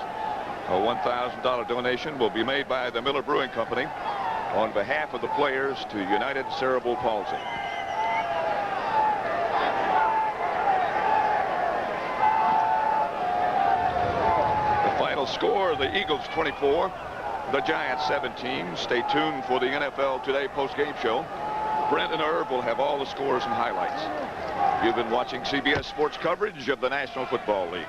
A $1,000 donation will be made by the Miller Brewing Company on behalf of the players to United Cerebral Palsy. The final score, the Eagles 24, the Giants 17. Stay tuned for the NFL Today post-game show. Brent and Herb will have all the scores and highlights. You've been watching CBS Sports coverage of the National Football League.